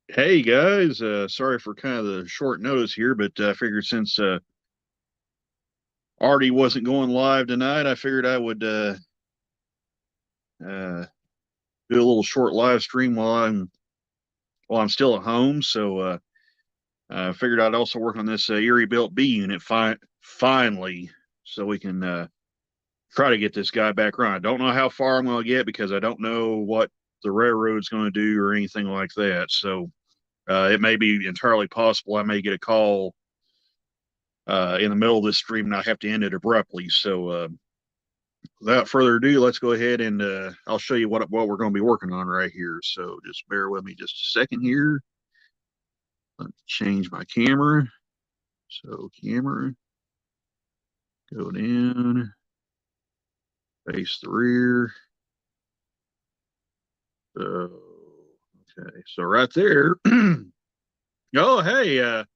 Hey guys, sorry for kind of the short notice here, but I figured since Arty wasn't going live tonight, I figured I would uh, do a little short live stream while I'm still at home. So I figured I'd also work on this Erie built B unit finally, so we can try to get this guy back running. I don't know how far I'm going to get because I don't know what the railroad's going to do or anything like that. So it may be entirely possible I may get a call in the middle of this stream and I have to end it abruptly. So without further ado, let's go ahead and I'll show you what we're going to be working on right here. So just bear with me just a second here. Let me change my camera. So camera, go down, face the rear. So, okay, so right there. Oh, hey, that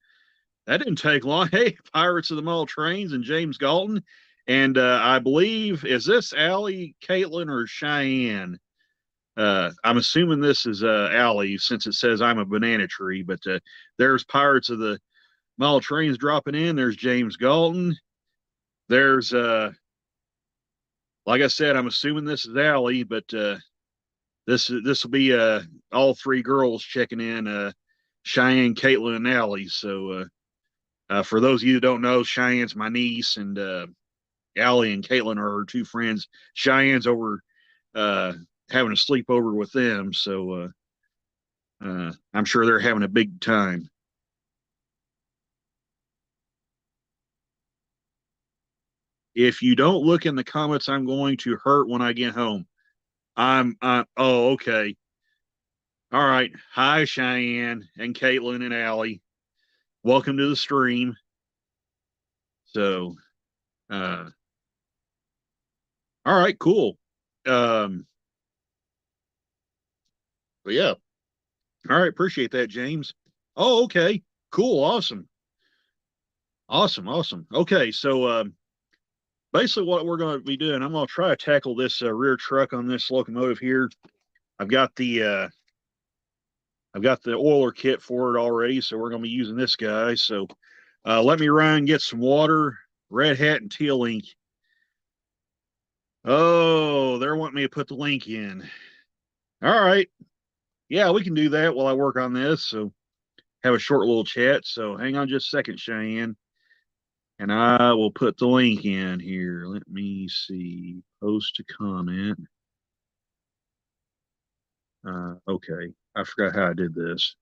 didn't take long. Hey, Pirates of the Mall Trains and James Galton. And I believe, is this Allie, Caitlin, or Cheyenne? I'm assuming this is Allie since it says I'm a banana tree, but there's Pirates of the Mall Trains dropping in. There's James Galton. There's, like I said, I'm assuming this is Allie, but this will be all three girls checking in, Cheyenne, Caitlin, and Allie. So for those of you who don't know, Cheyenne's my niece, and Allie and Caitlin are her two friends. Cheyenne's over having a sleepover with them, so I'm sure they're having a big time. If you don't look in the comments, I'm going to hurt when I get home. Oh, okay. All right. Hi, Cheyenne and Caitlin and Allie. Welcome to the stream. So, all right, cool. But yeah. All right, appreciate that, James. Oh, okay. Cool, awesome. Awesome. Okay, so basically what we're going to be doing, I'm going to try to tackle this rear truck on this locomotive here. I've got the oiler kit for it already, so we're going to be using this guy. So let me run and get some water, red hat, and teal ink. Oh, they're wanting me to put the link in. All right. Yeah, we can do that while I work on this. So have a short little chat. So hang on just a second, Cheyenne. And I will put the link in here. Let me see. Post a comment. Okay. I forgot how I did this.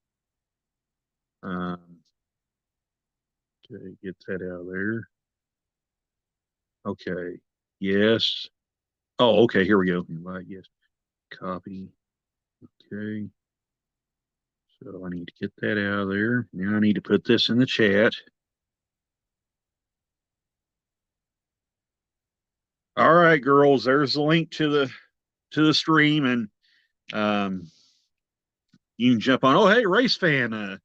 Okay, get that out of there. Okay. Yes. Oh, okay. Here we go. Invite, yes. Copy. Okay. So I need to get that out of there. Now I need to put this in the chat. All right, girls. There's the link to the stream, and you can jump on. Oh, hey, race fan.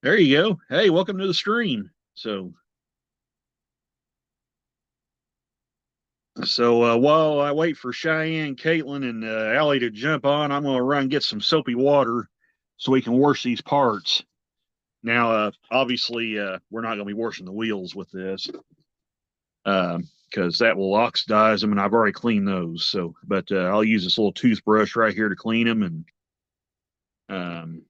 There you go. Hey, welcome to the stream. So while I wait for Cheyenne, Caitlin, and Allie to jump on, I'm going to run and get some soapy water so we can wash these parts. Now, obviously, we're not going to be washing the wheels with this because that will oxidize them, and I've already cleaned those. So, but I'll use this little toothbrush right here to clean them, and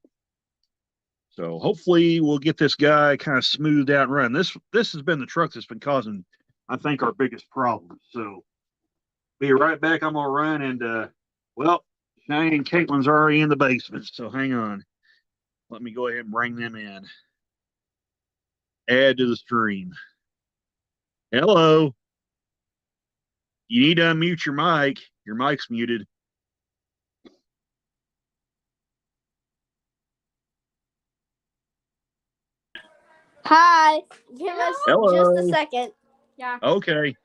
so hopefully we'll get this guy kind of smoothed out and run. This has been the truck that's been causing, I think, our biggest problem. So be right back. I'm gonna run and well, Shane and Caitlin's already in the basement, so hang on. Let me go ahead and bring them in. Add to the stream. Hello. You need to unmute your mic. Your mic's muted. Hi. Give us Hello. just a second. Yeah. Okay.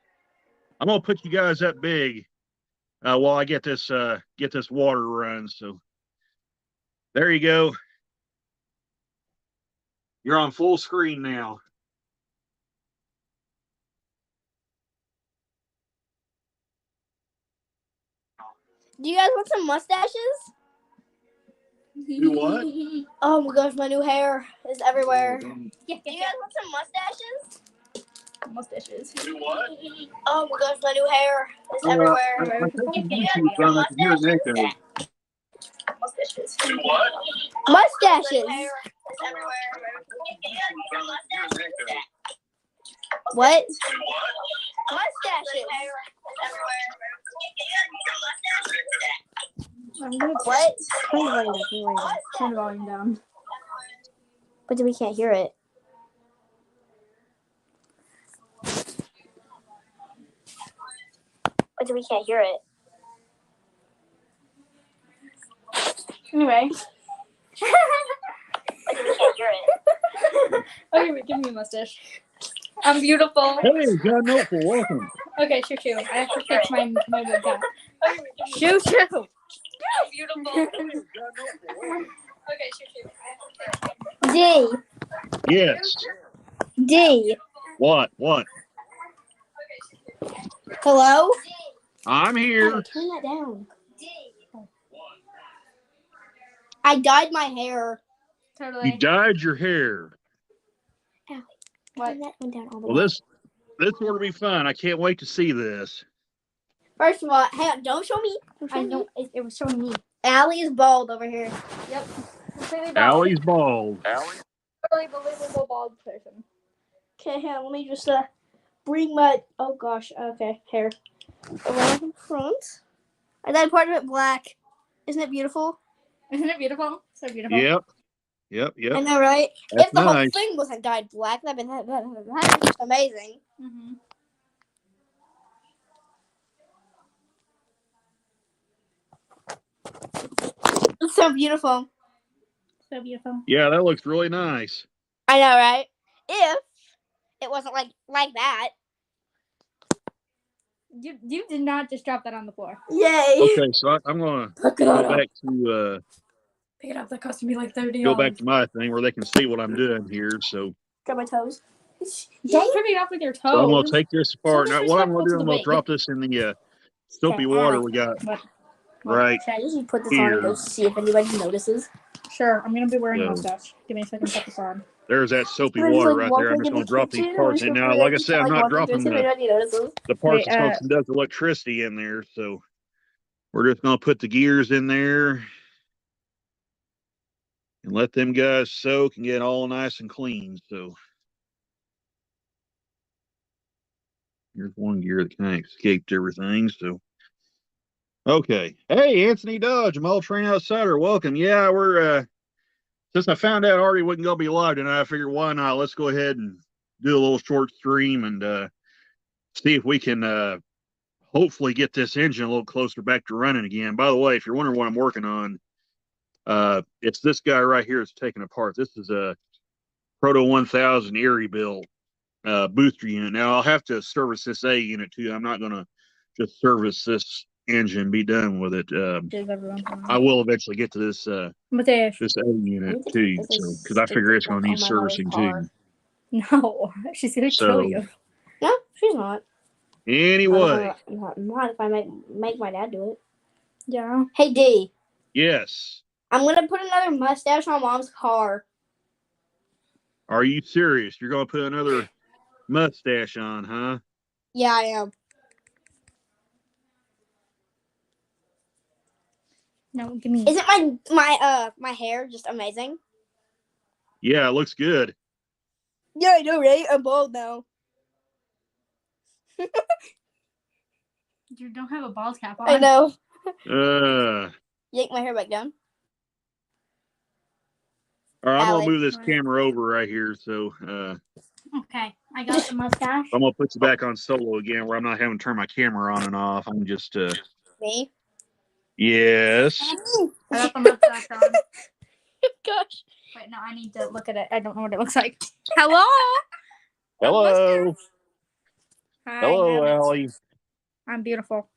I'm gonna put you guys up big while I get this water run. So there you go. You're on full screen now. Do you guys want some mustaches? Do what? Oh my gosh, my new hair is everywhere. Yeah, do you guys want some mustaches? Mustaches. Do what? Oh my gosh, my new hair is everywhere. I think you YouTube on it. Hear an echo. Mustaches. Do what? Mustaches. What? Mustaches. What? Turn the volume down. But we can't hear it. But we can't hear it. Anyway. But we can't hear it. Okay, wait, give me a mustache. I'm beautiful. Hey, John Noteful, welcome. Okay, shoo shoo. I have to fix my wig up. Shoo shoo. I'm beautiful. Okay, shoo shoo. D. Yes. D. What? What? Hello? I'm here. Hey, turn that down. I dyed my hair. Totally. You dyed your hair. What? Turn that one down all the Well, way. this ought to be fun. I can't wait to see this. First of all, hey, don't show me. I know it was showing me. Allie is bald over here. Yep. Completely bald. Allie's bald. Totally believable bald person. Okay, hang on, let me just bring my hair around in front. I dyed part of it black. Isn't it beautiful? Isn't it beautiful? So beautiful. Yep. I know, right? That's if the whole nice. thing wasn't dyed black, that'd be just amazing. Mm-hmm. It's so beautiful. So beautiful. Yeah, that looks really nice. I know, right? If it wasn't like that. You did not just drop that on the floor. Yay! Okay, so I'm gonna go back to Pick it up. That cost me like $30. go back to my thing where they can see what I'm doing here. So Grab my toes. Don't pick it up with your toes. I'm gonna take this apart. So Now, what I'm gonna disrespectful do, to I'm the gonna weight. drop this in the soapy Okay, water Allie. we got What? right Should I usually put this on and here. go see if anybody notices? Sure, I'm gonna be wearing a So- mustache. Give me a second to put this on. There's that soapy Should I just, water like, right walk, there. I'm like, just in gonna the drop these kitchen, parts or in. should Now, we, like I just, said, I'm like, not walk into it, dropping see if anybody notices? the parts Wait, that's supposed to does electricity in there. So we're just gonna put the gears in there and let them guys soak and get all nice and clean. So here's one gear that kind of escaped everything. So okay. Hey, Anthony Dodge, I'm all train outsider. Welcome. Yeah, we're since I found out Arty wasn't gonna be live tonight, I figured why not? Let's go ahead and do a little short stream and see if we can hopefully get this engine a little closer back to running again. By the way, if you're wondering what I'm working on, it's this guy right here that's taken apart. This is a Proto 1000 Erie built booster unit. Now I'll have to service this A unit too. I'm not gonna just service this engine, be done with it. I will eventually get to this this A unit too, so because I figure it's gonna need servicing too. No, she's gonna kill you. No, she's not. Anyway, Not if I make my dad do it. Yeah. Hey, D. yes. I'm gonna put another mustache on Mom's car. Are you serious? You're gonna put another mustache on, huh? Yeah, I am. No, give me. Isn't my hair just amazing? Yeah, it looks good. Yeah, I know, right? I'm bald now. You don't have a bald cap on. I know. Yank my hair back down. All right, I'm Allie. gonna move this camera over right here, so Okay, I got the mustache. I'm gonna put you back on solo again, where I'm not having to turn my camera on and off. I'm just Me? yes. I got the mustache on. Gosh. Wait, no, I need to look at it. I don't know what it looks like. Hello. Hello. Hi. Hello, Allie. I'm beautiful.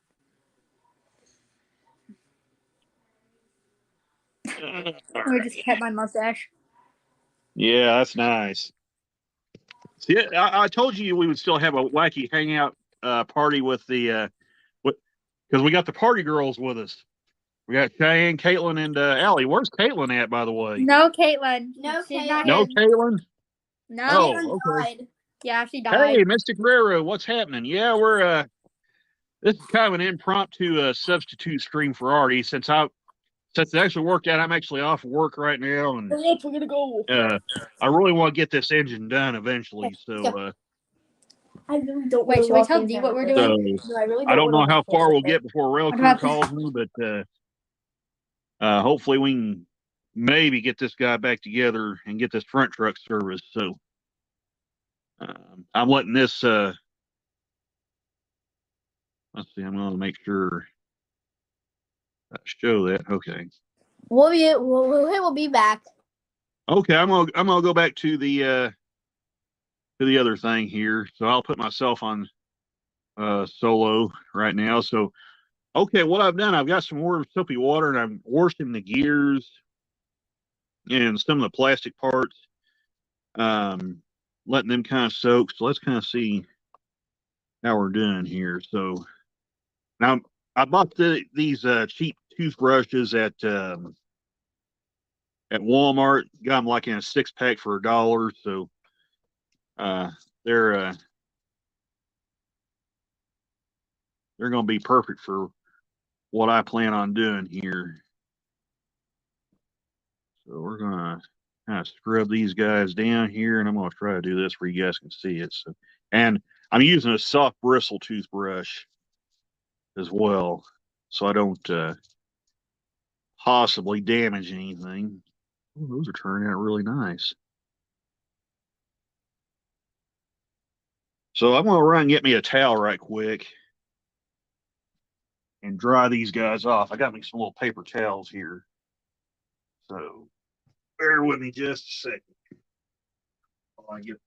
We just kept my mustache. Yeah, that's nice. See, I told you we would still have a wacky hangout party with the because we got the party girls with us. We got Cheyenne, Caitlin, and Allie. Where's Caitlin at, by the way? No, Caitlin. No, She's not No, here. Caitlin. No. Oh, Caitlin okay. died. Yeah, she died. Hey, Mystic Railroad, what's happening? Yeah, we're this is kind of an impromptu substitute stream for Arty since it actually worked out. I'm actually off work right now, and We're gonna go. I really want to get this engine done eventually. So I really don't. Wait, should we tell Dee what we're doing? so No, I really I don't know wanna how walk far in we'll there. get before rail What crew about- calls me, but hopefully we can maybe get this guy back together and get this front truck service. So I'm letting this. Let's see. I'm going to make sure I show that. Okay. We'll be back. Okay. I'm gonna go back to the other thing here. So I'll put myself on solo right now. So okay, what I've done, I've got some more soapy water and I'm washing the gears and some of the plastic parts, letting them kind of soak. So let's kind of see how we're doing here. So now I bought these cheap toothbrushes at Walmart. Got them like in a 6-pack for $1. So they're going to be perfect for what I plan on doing here. So we're going to kind of scrub these guys down here, and I'm going to try to do this where you guys can see it. So, and I'm using a soft bristle toothbrush as well, so I don't possibly damage anything. Oh, those are turning out really nice. So I'm going to run and get me a towel right quick and dry these guys off. I got me some little paper towels here. So bear with me just a second while I get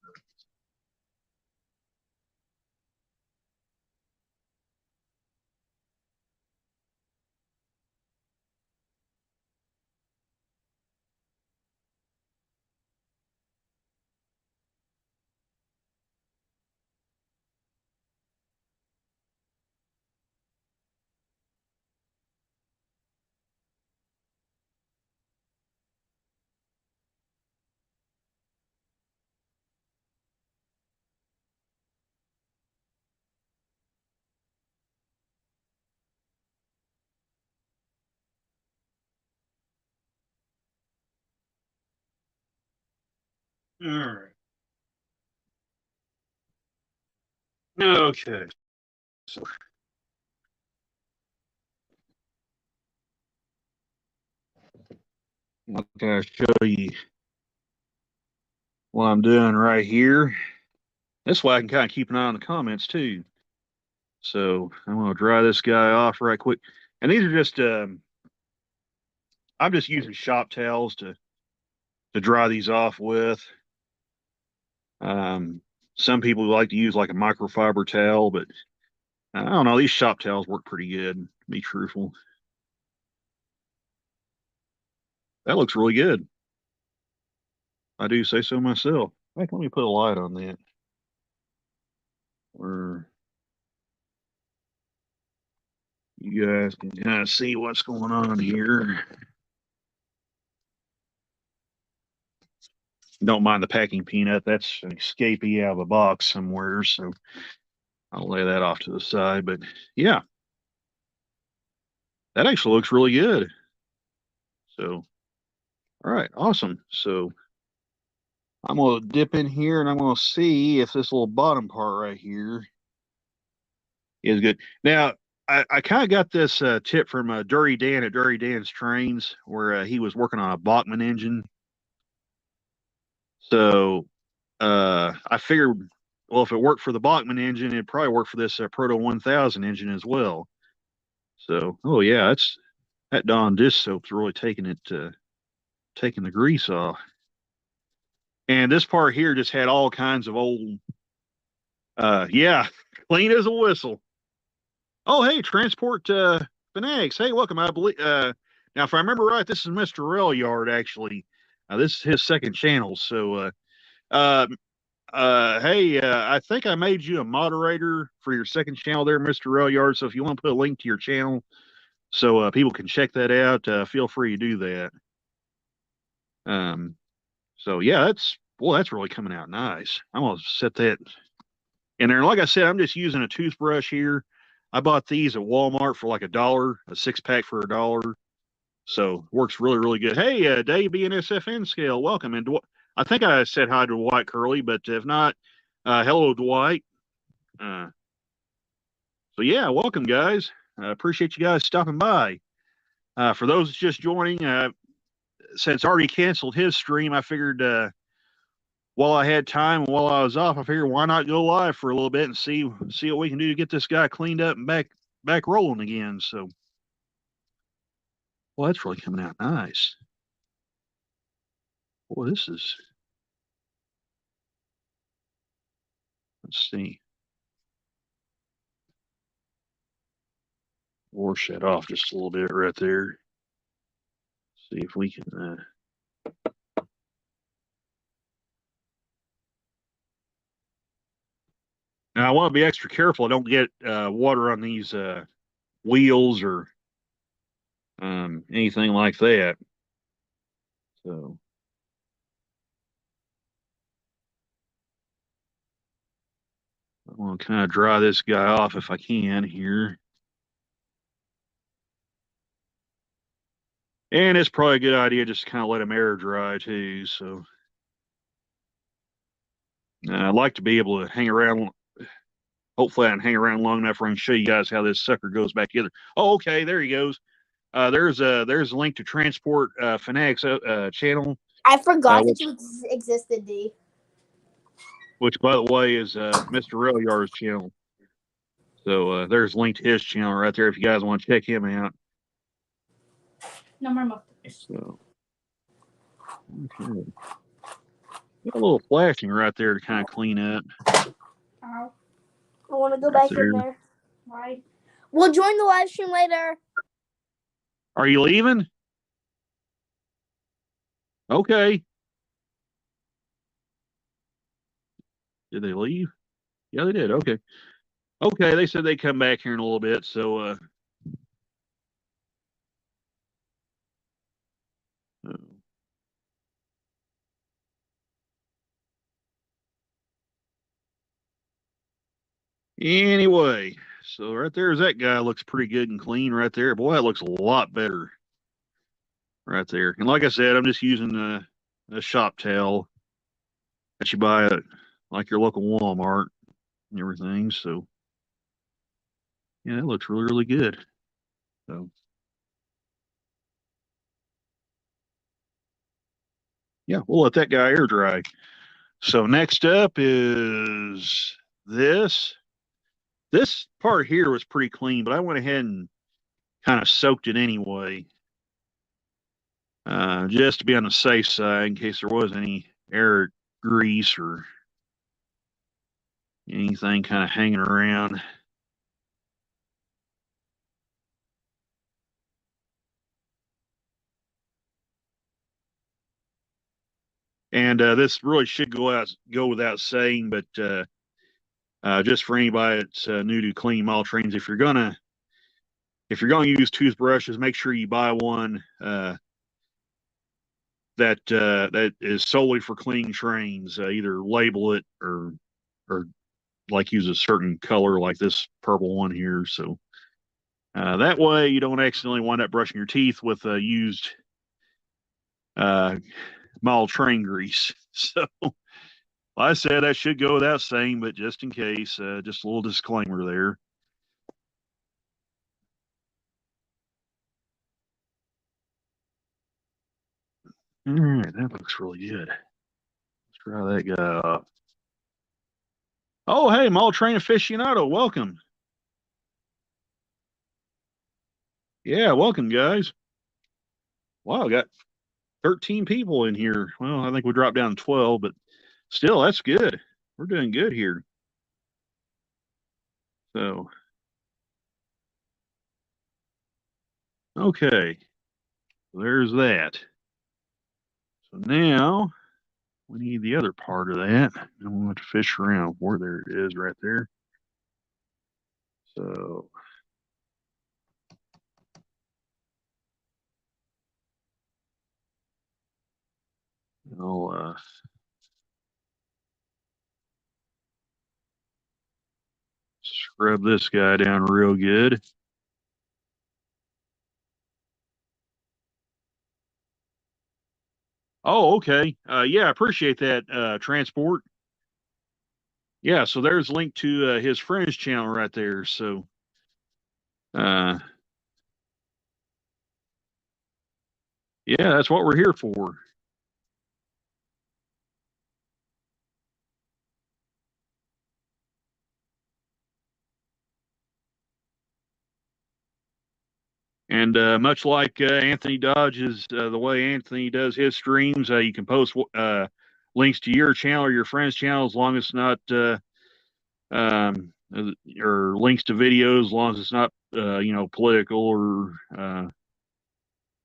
All right. Okay. So I'm going to show you what I'm doing right here. This way I can kind of keep an eye on the comments too. So I'm going to dry this guy off right quick. And these are just, I'm just using shop towels to dry these off with. Some people like to use like a microfiber towel, but I don't know. These shop towels work pretty good, to be truthful. That looks really good. I do say so myself. Heck, let me put a light on that. Where you guys can kind of see what's going on here. Don't mind the packing peanut. That's an escapee out of a box somewhere. So I'll lay that off to the side. But yeah, that actually looks really good. So, all right, awesome. So I'm going to dip in here and I'm going to see if this little bottom part right here is good. Now, I kind of got this tip from Dirty Dan at Dirty Dan's Trains, where he was working on a Bachmann engine. So I figured, well, if it worked for the Bachmann engine, it'd probably work for this Proto 1000 engine as well. So, oh yeah, that Dawn dish soap's really taking the grease off. And this part here just had all kinds of old, yeah, clean as a whistle. Oh, hey, Transport Fanatics. Hey, welcome. I believe now, if I remember right, this is Mr. Rail Yard actually. This is his second channel. So, hey, I think I made you a moderator for your second channel there, Mr. Rail Yard. So if you want to put a link to your channel, So people can check that out. Feel free to do that. So yeah, that's really coming out nice. I'm gonna set that in there. Like I said, I'm just using a toothbrush here. I bought these at Walmart for like $1, a 6-pack for $1. So works really, really good. Hey, Dave BNSFN scale, welcome. And I think I said hi to Dwight Curley, but if not, hello, Dwight. So yeah, welcome, guys. I appreciate you guys stopping by. For those just joining, since Arty canceled his stream, I figured while I had time and while I was off, I figured why not go live for a little bit and see what we can do to get this guy cleaned up and back rolling again. So, well, that's really coming out nice. Boy, this is. Let's see. Wash that off just a little bit right there. See if we can. Now I want to be extra careful. I don't get water on these wheels or anything like that. So. I want to kind of dry this guy off if I can here. And it's probably a good idea just to kind of let him air dry too. So I'd like to be able to hang around. Hopefully I can hang around long enough where I can show you guys how this sucker goes back together. Oh, okay, there he goes. There's a link to Transport Fanatics channel. I forgot that you existed, D. Which, by the way, is Mr. Railyard's channel. So there's a link to his channel right there if you guys want to check him out. No more milk. So, okay. Got a little flashing right there to kind of clean up. Ow. I want to go back in there. Why? We'll join the live stream later. Are you leaving? Okay. Did they leave? Yeah, they did. Okay. Okay, they said they'd come back here in a little bit, so anyway, so right there's that guy. Looks pretty good and clean right there. Boy, that looks a lot better right there. And like I said, I'm just using a shop towel that you buy at like your local Walmart and everything. So yeah, it looks really, really good. So yeah, we'll let that guy air dry. So next up is this. This part here was pretty clean, but I went ahead and kind of soaked it anyway, just to be on the safe side in case there was any air grease or anything kind of hanging around. And this really should go without saying, but just for anybody that's new to clean model trains, if you're gonna use toothbrushes, make sure you buy one that is solely for cleaning trains. Either label it or like use a certain color like this purple one here. So that way you don't accidentally wind up brushing your teeth with used model train grease. So I said that should go without saying, but just in case, just a little disclaimer there. All right, that looks really good. Let's try that guy off. Oh, hey, model train aficionado, welcome. Yeah, welcome, guys. Wow, I got 13 people in here. Well, I think we dropped down to 12, but still, that's good. We're doing good here. So, okay, there's that. So now we need the other part of that. And we'll have to fish around where there it is right there. So I'll scrub this guy down real good. Oh, okay. Yeah, I appreciate that, Transport. Yeah, so there's a link to his friend's channel right there. So, yeah, that's what we're here for. And much like Anthony Dodge's, the way Anthony does his streams, you can post links to your channel or your friend's channel as long as it's not, or links to videos as long as it's not, political or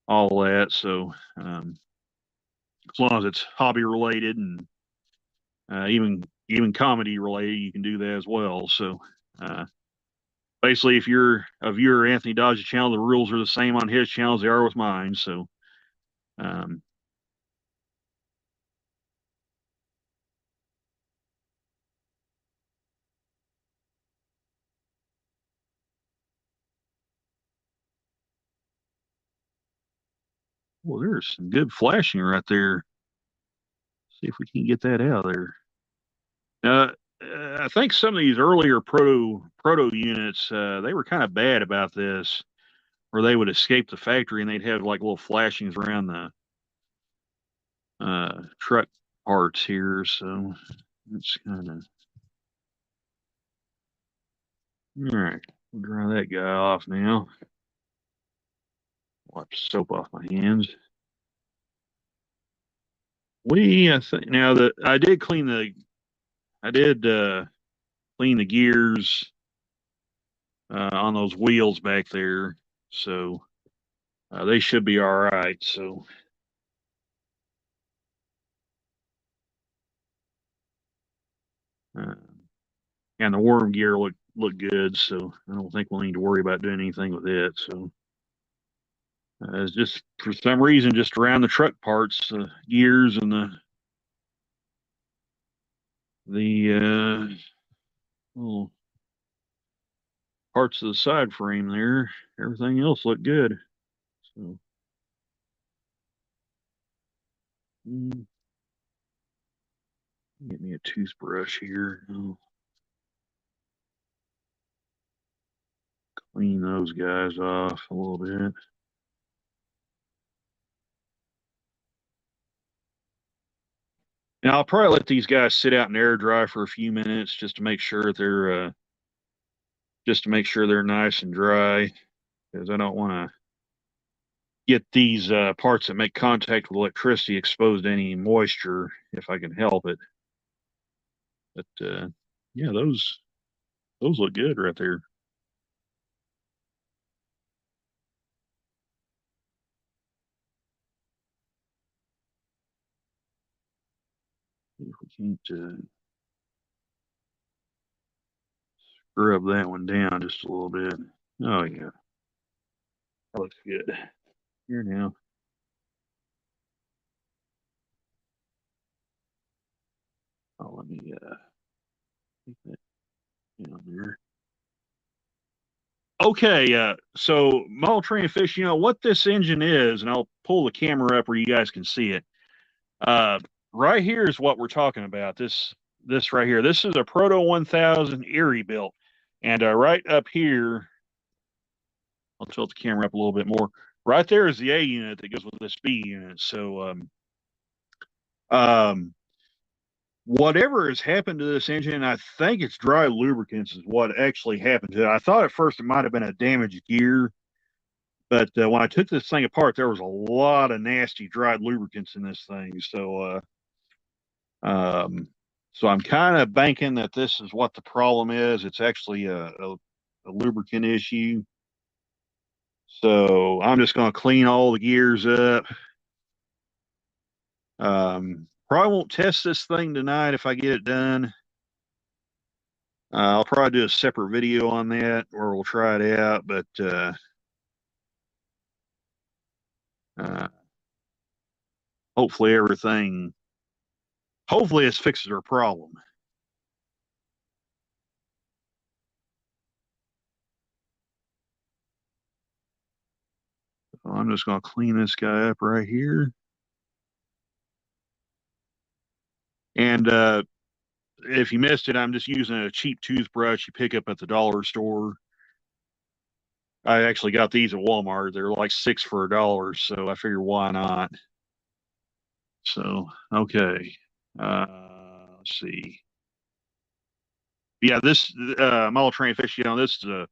all that. So as long as it's hobby related and even comedy related, you can do that as well. So basically, if you're a viewer of Anthony Dodge's channel, the rules are the same on his channel as they are with mine. So um, well, there's some good flashing right there. See if we can get that out of there. Uh, I think some of these earlier proto units, they were kind of bad about this, where they would escape the factory and they'd have like little flashings around the truck parts here. So it's kind of all right. We'll dry that guy off now. Wipe soap off my hands. I think now that I did clean the gears on those wheels back there, so they should be all right. So uh, and the worm gear look good, so I don't think we'll need to worry about doing anything with it. So it's just for some reason just around the truck parts, the gears and the little parts of the side frame there. Everything else looked good. So get me a toothbrush here. I'll clean those guys off a little bit. Now I'll probably let these guys sit out and air dry for a few minutes just to make sure they're nice and dry, because I don't want to get these parts that make contact with electricity exposed to any moisture if I can help it. But yeah, those look good right there. See if we can't scrub that one down just a little bit. Oh yeah, that looks good. Here now. Oh, let me take that down there. Okay, so Model Train Fish, you know what this engine is, and I'll pull the camera up where you guys can see it. Right here is what we're talking about. This right here. This is a Proto 1000 Erie built, and right up here, I'll tilt the camera up a little bit more. Right there is the A unit that goes with this B unit. So, whatever has happened to this engine, I think it's dry lubricants is what actually happened to it. I thought at first it might have been a damaged gear, but when I took this thing apart, there was a lot of nasty dried lubricants in this thing. So I'm kind of banking that this is what the problem is. It's actually a lubricant issue. So I'm just going to clean all the gears up. Probably won't test this thing tonight if I get it done. I'll probably do a separate video on that where we'll try it out, but hopefully everything hopefully this fixes our problem. So I'm just going to clean this guy up right here. And if you missed it, I'm just using a cheap toothbrush you pick up at the dollar store. I actually got these at Walmart. They're like 6 for $1, so I figured why not. So okay, let's see. Yeah, this model train aficionado. This is a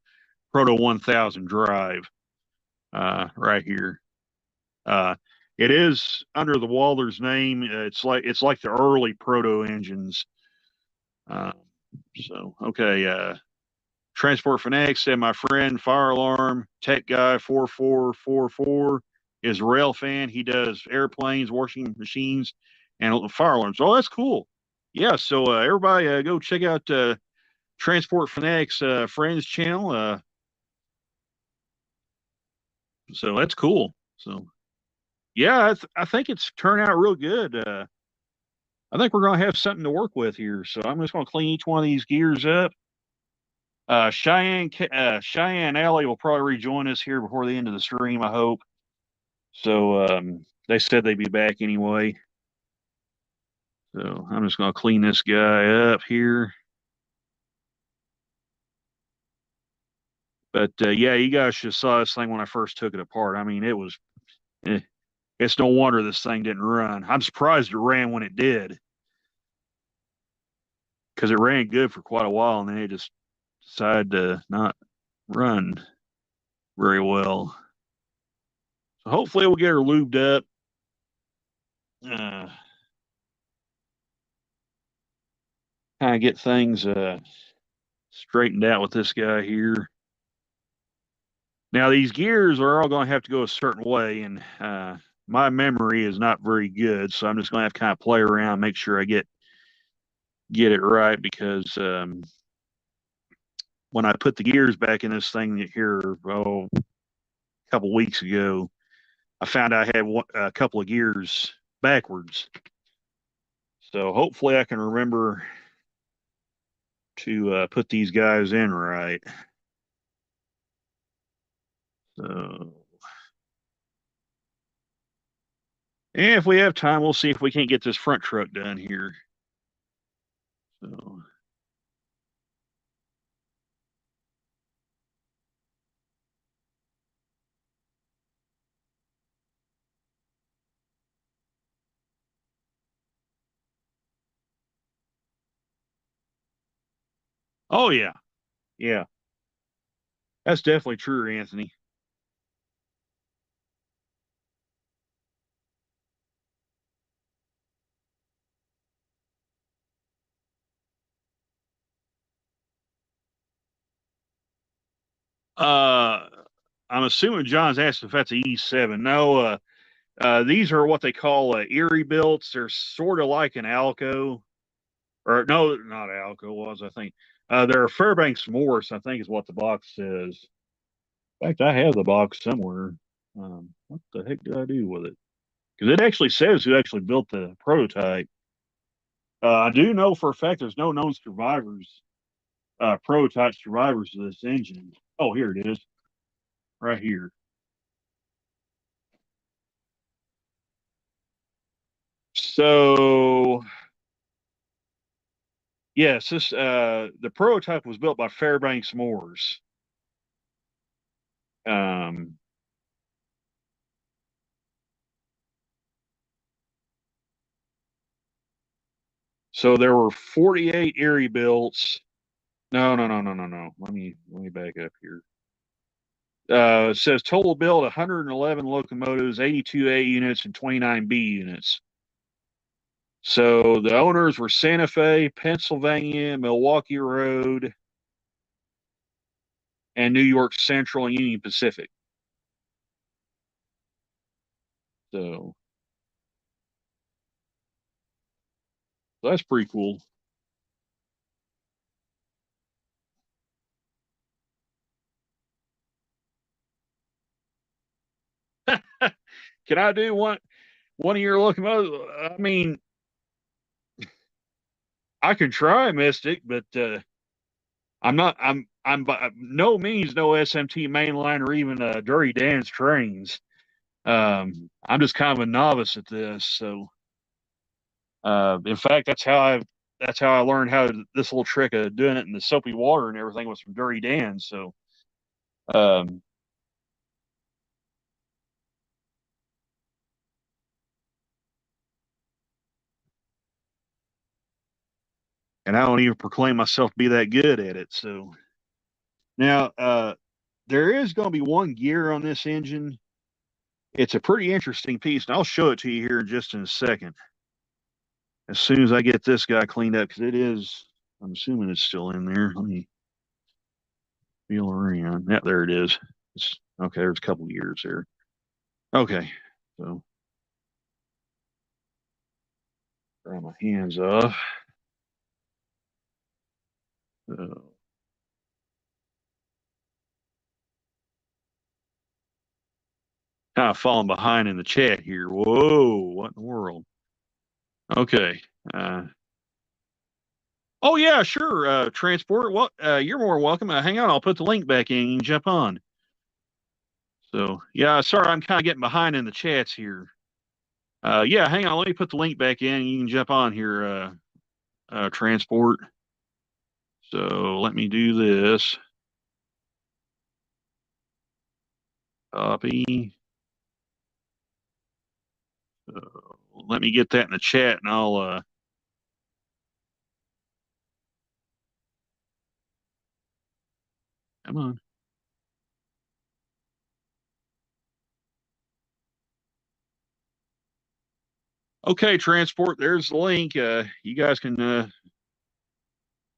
Proto 1000 drive right here. It is under the Walther's name. It's like the early Proto engines. So okay, Transport Fanatics said my friend Fire Alarm Tech Guy 4444 is a rail fan. He does airplanes, washing machines, and fire alarms. Oh, that's cool. Yeah, so everybody go check out Transport Fanatics Friends channel. So that's cool. So yeah, I think it's turned out real good. I think we're gonna have something to work with here. So I'm just gonna clean each one of these gears up. Cheyenne Alley will probably rejoin us here before the end of the stream, I hope. So they said they'd be back anyway. So I'm just gonna clean this guy up here. But yeah, you guys just saw this thing when I first took it apart. I mean, it's no wonder this thing didn't run. I'm surprised it ran when it did, because it ran good for quite a while, and then it just decided to not run very well. So hopefully we'll get her lubed up. Kind of get things straightened out with this guy here. Now these gears are all going to have to go a certain way, and my memory is not very good, so I'm just going to have to kind of play around, make sure I get it right, because when I put the gears back in this thing here, a couple weeks ago, I found I had a couple of gears backwards. So hopefully I can remember to put these guys in right. So, and if we have time, we'll see if we can't get this front truck done here. So, oh yeah, yeah, that's definitely true, Anthony. Uh, I'm assuming John's asked if that's a E7. No, these are what they call Erie builts. They're sort of like an Alco, or no, not Alco was I think. They're Fairbanks Morse, I think is what the box says. In fact, I have the box somewhere. What the heck did I do with it? Because it actually says who actually built the prototype. I do know for a fact there's no known survivors, prototype survivors of this engine. Oh, here it is, right here. So yes, this the prototype was built by Fairbanks Moores. Um, so there were 48 Erie builts. No, no, no, no, no, no. Let me back up here. It says total build 111 locomotives, 82 A units, and 29 B units. So the owners were Santa Fe, Pennsylvania, Milwaukee Road, and New York Central and Union Pacific. So that's pretty cool. Can I do one of your locomotives? I mean, I can try Mystic, but I'm not. I'm by no means no SMT mainline or even Dirty Dan's trains. I'm just kind of a novice at this. So, in fact, that's how I learned how this little trick of doing it in the soapy water and everything was from Dirty Dan. So, um, and I don't even proclaim myself to be that good at it. So now, there is going to be one gear on this engine. It's a pretty interesting piece, and I'll show it to you here just in a second. As soon as I get this guy cleaned up, because it is, I'm assuming it's still in there. Let me feel around. Yeah, there it is. Okay, there's a couple gears there. Okay, so dry my hands off. So, kind of falling behind in the chat here. Whoa, what in the world? Okay. Oh yeah, sure. Transport. Well, you're more welcome. Hang on, I'll put the link back in. You can jump on. So yeah, sorry, I'm kind of getting behind in the chats here. Yeah, hang on. Let me put the link back in. You can jump on here. Transport. So let me do this. Copy. So let me get that in the chat, and I'll. Come on. Okay, transport. There's the link. You guys can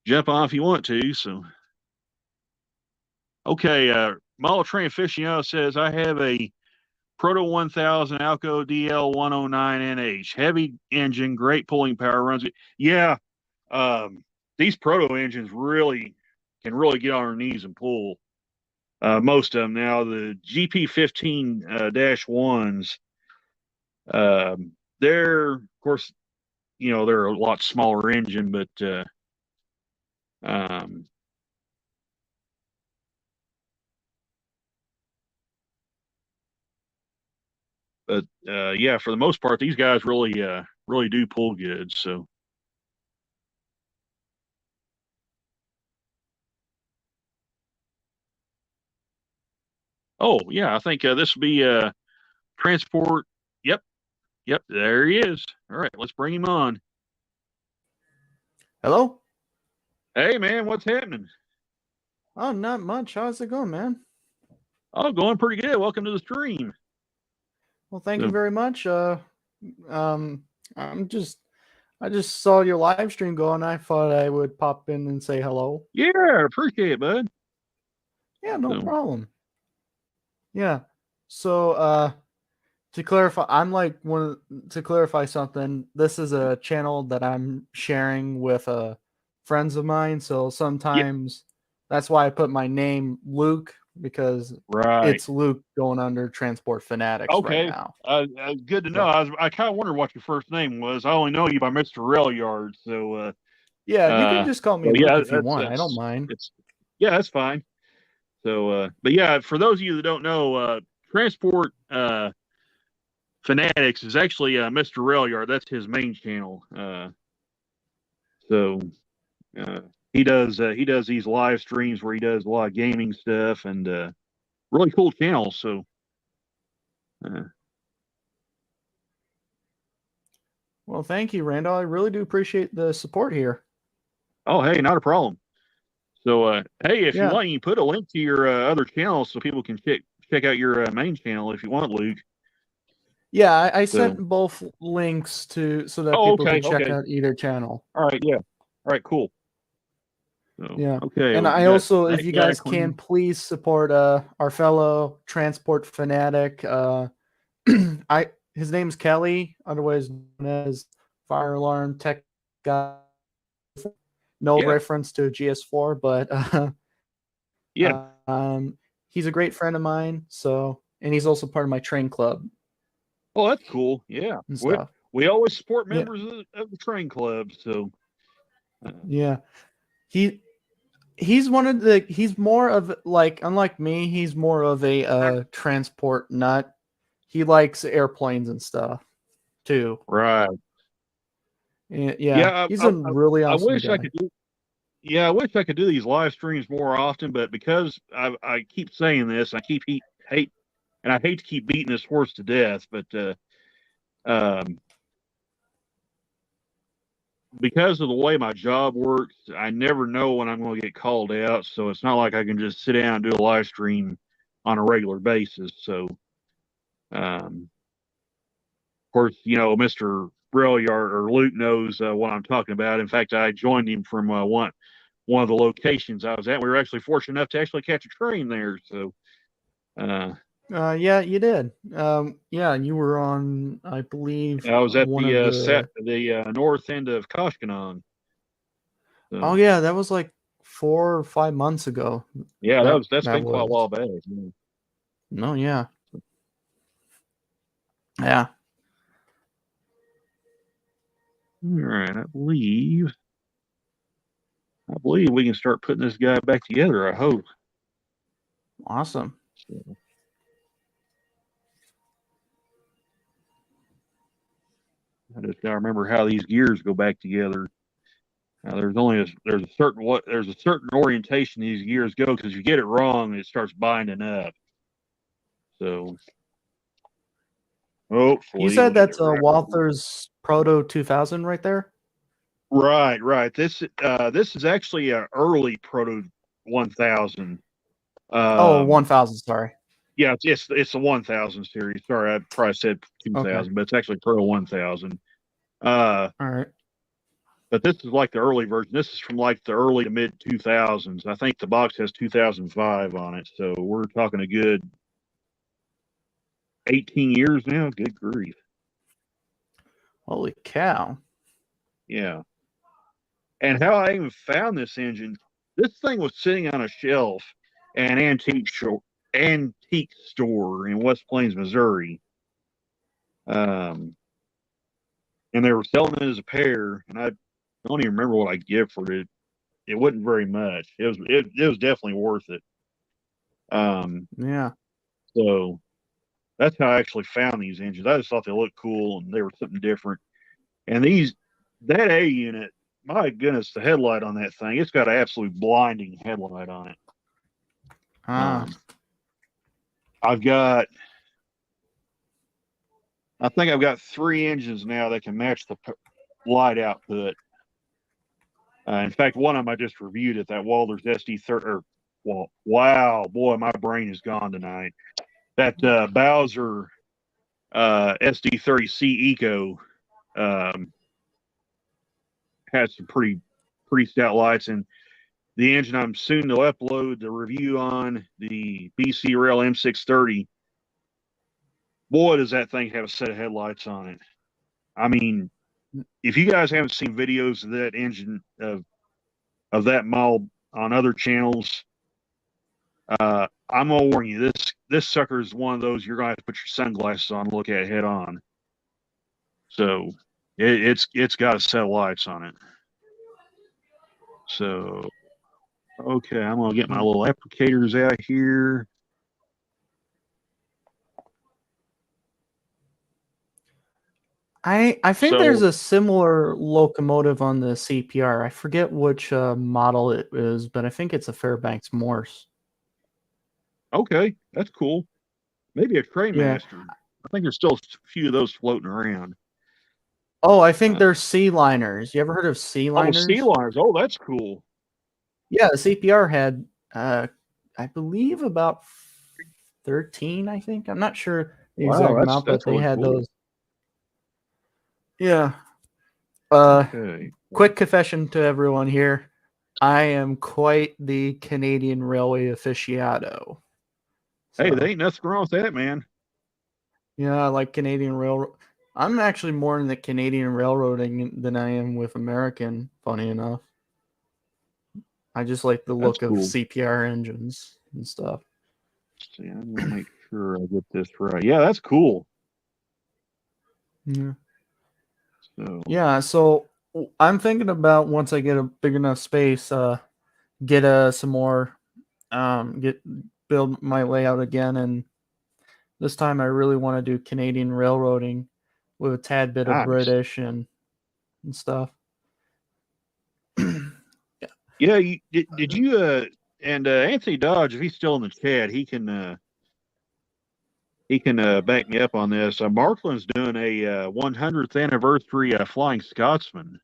jump on if you want to. So, okay. Model Train Aficionado says I have a Proto 1000 Alco DL 109NH heavy engine, great pulling power, runs it. Yeah, these Proto engines can really get on their knees and pull. Most of them now. The GP15 -1s, they're of course they're a lot smaller engine, but um, yeah, for the most part, these guys really do pull good. So. Oh yeah, I think this will be transport. Yep, yep, there he is. All right, let's bring him on. Hello? Hey man, what's happening? Oh, not much. How's it going, man? Oh, going pretty good. Welcome to the stream. Well, thank you very much. Um, I just saw your live stream go, and I thought I would pop in and say hello. Yeah, appreciate it, bud. Yeah, no problem. Yeah. So, to clarify, to clarify something. This is a channel that I'm sharing with friends of mine. So sometimes that's why I put my name Luke, because it's Luke going under Transport Fanatics right now. Good to know. I kind of wondered what your first name was. I only know you by Mr. Railyard, so yeah, you can just call me Luke if you want. I don't mind. Yeah, that's fine. So, but yeah, for those of you that don't know, Transport Fanatics is actually Mr. Railyard. That's his main channel. So he does these live streams where he does a lot of gaming stuff and really cool channel. So. Well, thank you, Randall. I really do appreciate the support here. Oh, hey, not a problem. So, hey, if you want, you can put a link to your other channels so people can check out your main channel if you want, Luke. Yeah, I sent both links so that people can check out either channel. All right, yeah. All right, cool. So, yeah. Okay. And I also, if you guys can, please support our fellow transport fanatic. His name's Kelly, otherwise known as Fire Alarm Tech Guy. No reference to GS4, but he's a great friend of mine. So, and he's also part of my train club. Oh, that's cool. Yeah. We always support members of the train club. So, Yeah. He's one of the he's more of like unlike me, he's more of a transport nut. He likes airplanes and stuff too. Right. Yeah, Yeah, he's a really I awesome wish I guy. could do. Yeah, I wish I could do these live streams more often, but because I keep saying this, I keep hate, and I hate to keep beating this horse to death, but um, because of the way my job works, I never know when I'm going to get called out. So it's not like I can just sit down and do a live stream on a regular basis. So, of course, Mr. Railyard or Luke knows what I'm talking about. In fact, I joined him from one of the locations I was at. We were actually fortunate enough to actually catch a train there. So, Yeah, you did. Yeah, you were on, I believe, I was at one of the the. north end of Koshkanon. So, Oh yeah, that was like 4 or 5 months ago. yeah, that's That been quite a was. while back. No, yeah, yeah. All right, I believe we can start putting this guy back together. I hope. Awesome. So, I just gotta remember how these gears go back together. Now, there's a certain orientation these gears go, because you get it wrong, it starts binding up. So You hopefully we'll said get it that's a right. Walther's Proto 2000 right there. Right. This is actually an early Proto 1000. Oh, 1000. Sorry. Yeah, it's the 1000 series. Sorry, I probably said 2000, Okay. but it's actually Proto 1000. Uh, All right. but this is like the early version. This is from like the early to mid 2000s. I think the box has 2005 on it. So we're talking a good 18 years now. Good grief. Holy cow. Yeah. And how I even found this engine, this thing was sitting on a shelf at an antique store in West Plains, Missouri. And they were selling it as a pair, and I don't even remember what I give for it. It wasn't very much. It was definitely worth it. Yeah. So that's how I actually found these engines. I just thought they looked cool and they were something different. And that A unit, my goodness, the headlight on that thing, it's got an absolute blinding headlight on it. Ah. I think I've got 3 engines now that can match the light output. In fact, one of them I just reviewed at that Walther's SD30. Wow, boy, my brain is gone tonight. That Bowser SD30C Eco has some pretty stout lights, and the engine I'm soon to upload the review on, the BC Rail M630. Boy, does that thing have a set of headlights on it. I mean, if you guys haven't seen videos of that engine of that model on other channels, I'm gonna warn you, this sucker is one of those you're gonna have to put your sunglasses on and look at head on. So it's got a set of lights on it. So okay, I'm gonna get my little applicators out here. I think there's a similar locomotive on the CPR. I forget which model it is, but I think it's a Fairbanks Morse. Okay, that's cool. Maybe a Trainmaster. Yeah. I think there's still a few of those floating around. Oh, I think they're sea liners. You ever heard of sea liners? Oh, sea liners. Oh, that's cool. Yeah, the CPR had, I believe, about 13. I think I'm not sure the exact amount, but they really had cool. those. Yeah. Okay. Quick confession to everyone here. I am quite the Canadian Railway aficionado. Hey, there ain't nothing wrong with that, man. Yeah, I like Canadian Railroad. I'm actually more in the Canadian railroading than I am with American, funny enough. I just like the look of CPR engines and stuff. See, I'm going to make sure I get this right. Yeah, that's cool. Yeah. So. Yeah, so I'm thinking about once I get a big enough space, get some more, get build my layout again, and this time I really want to do Canadian railroading with a tad bit of Nice. British and stuff. Yeah, did you and Anthony Dodge, if he's still in the chat, he can back me up on this. Markland's doing a 100th anniversary Flying Scotsman.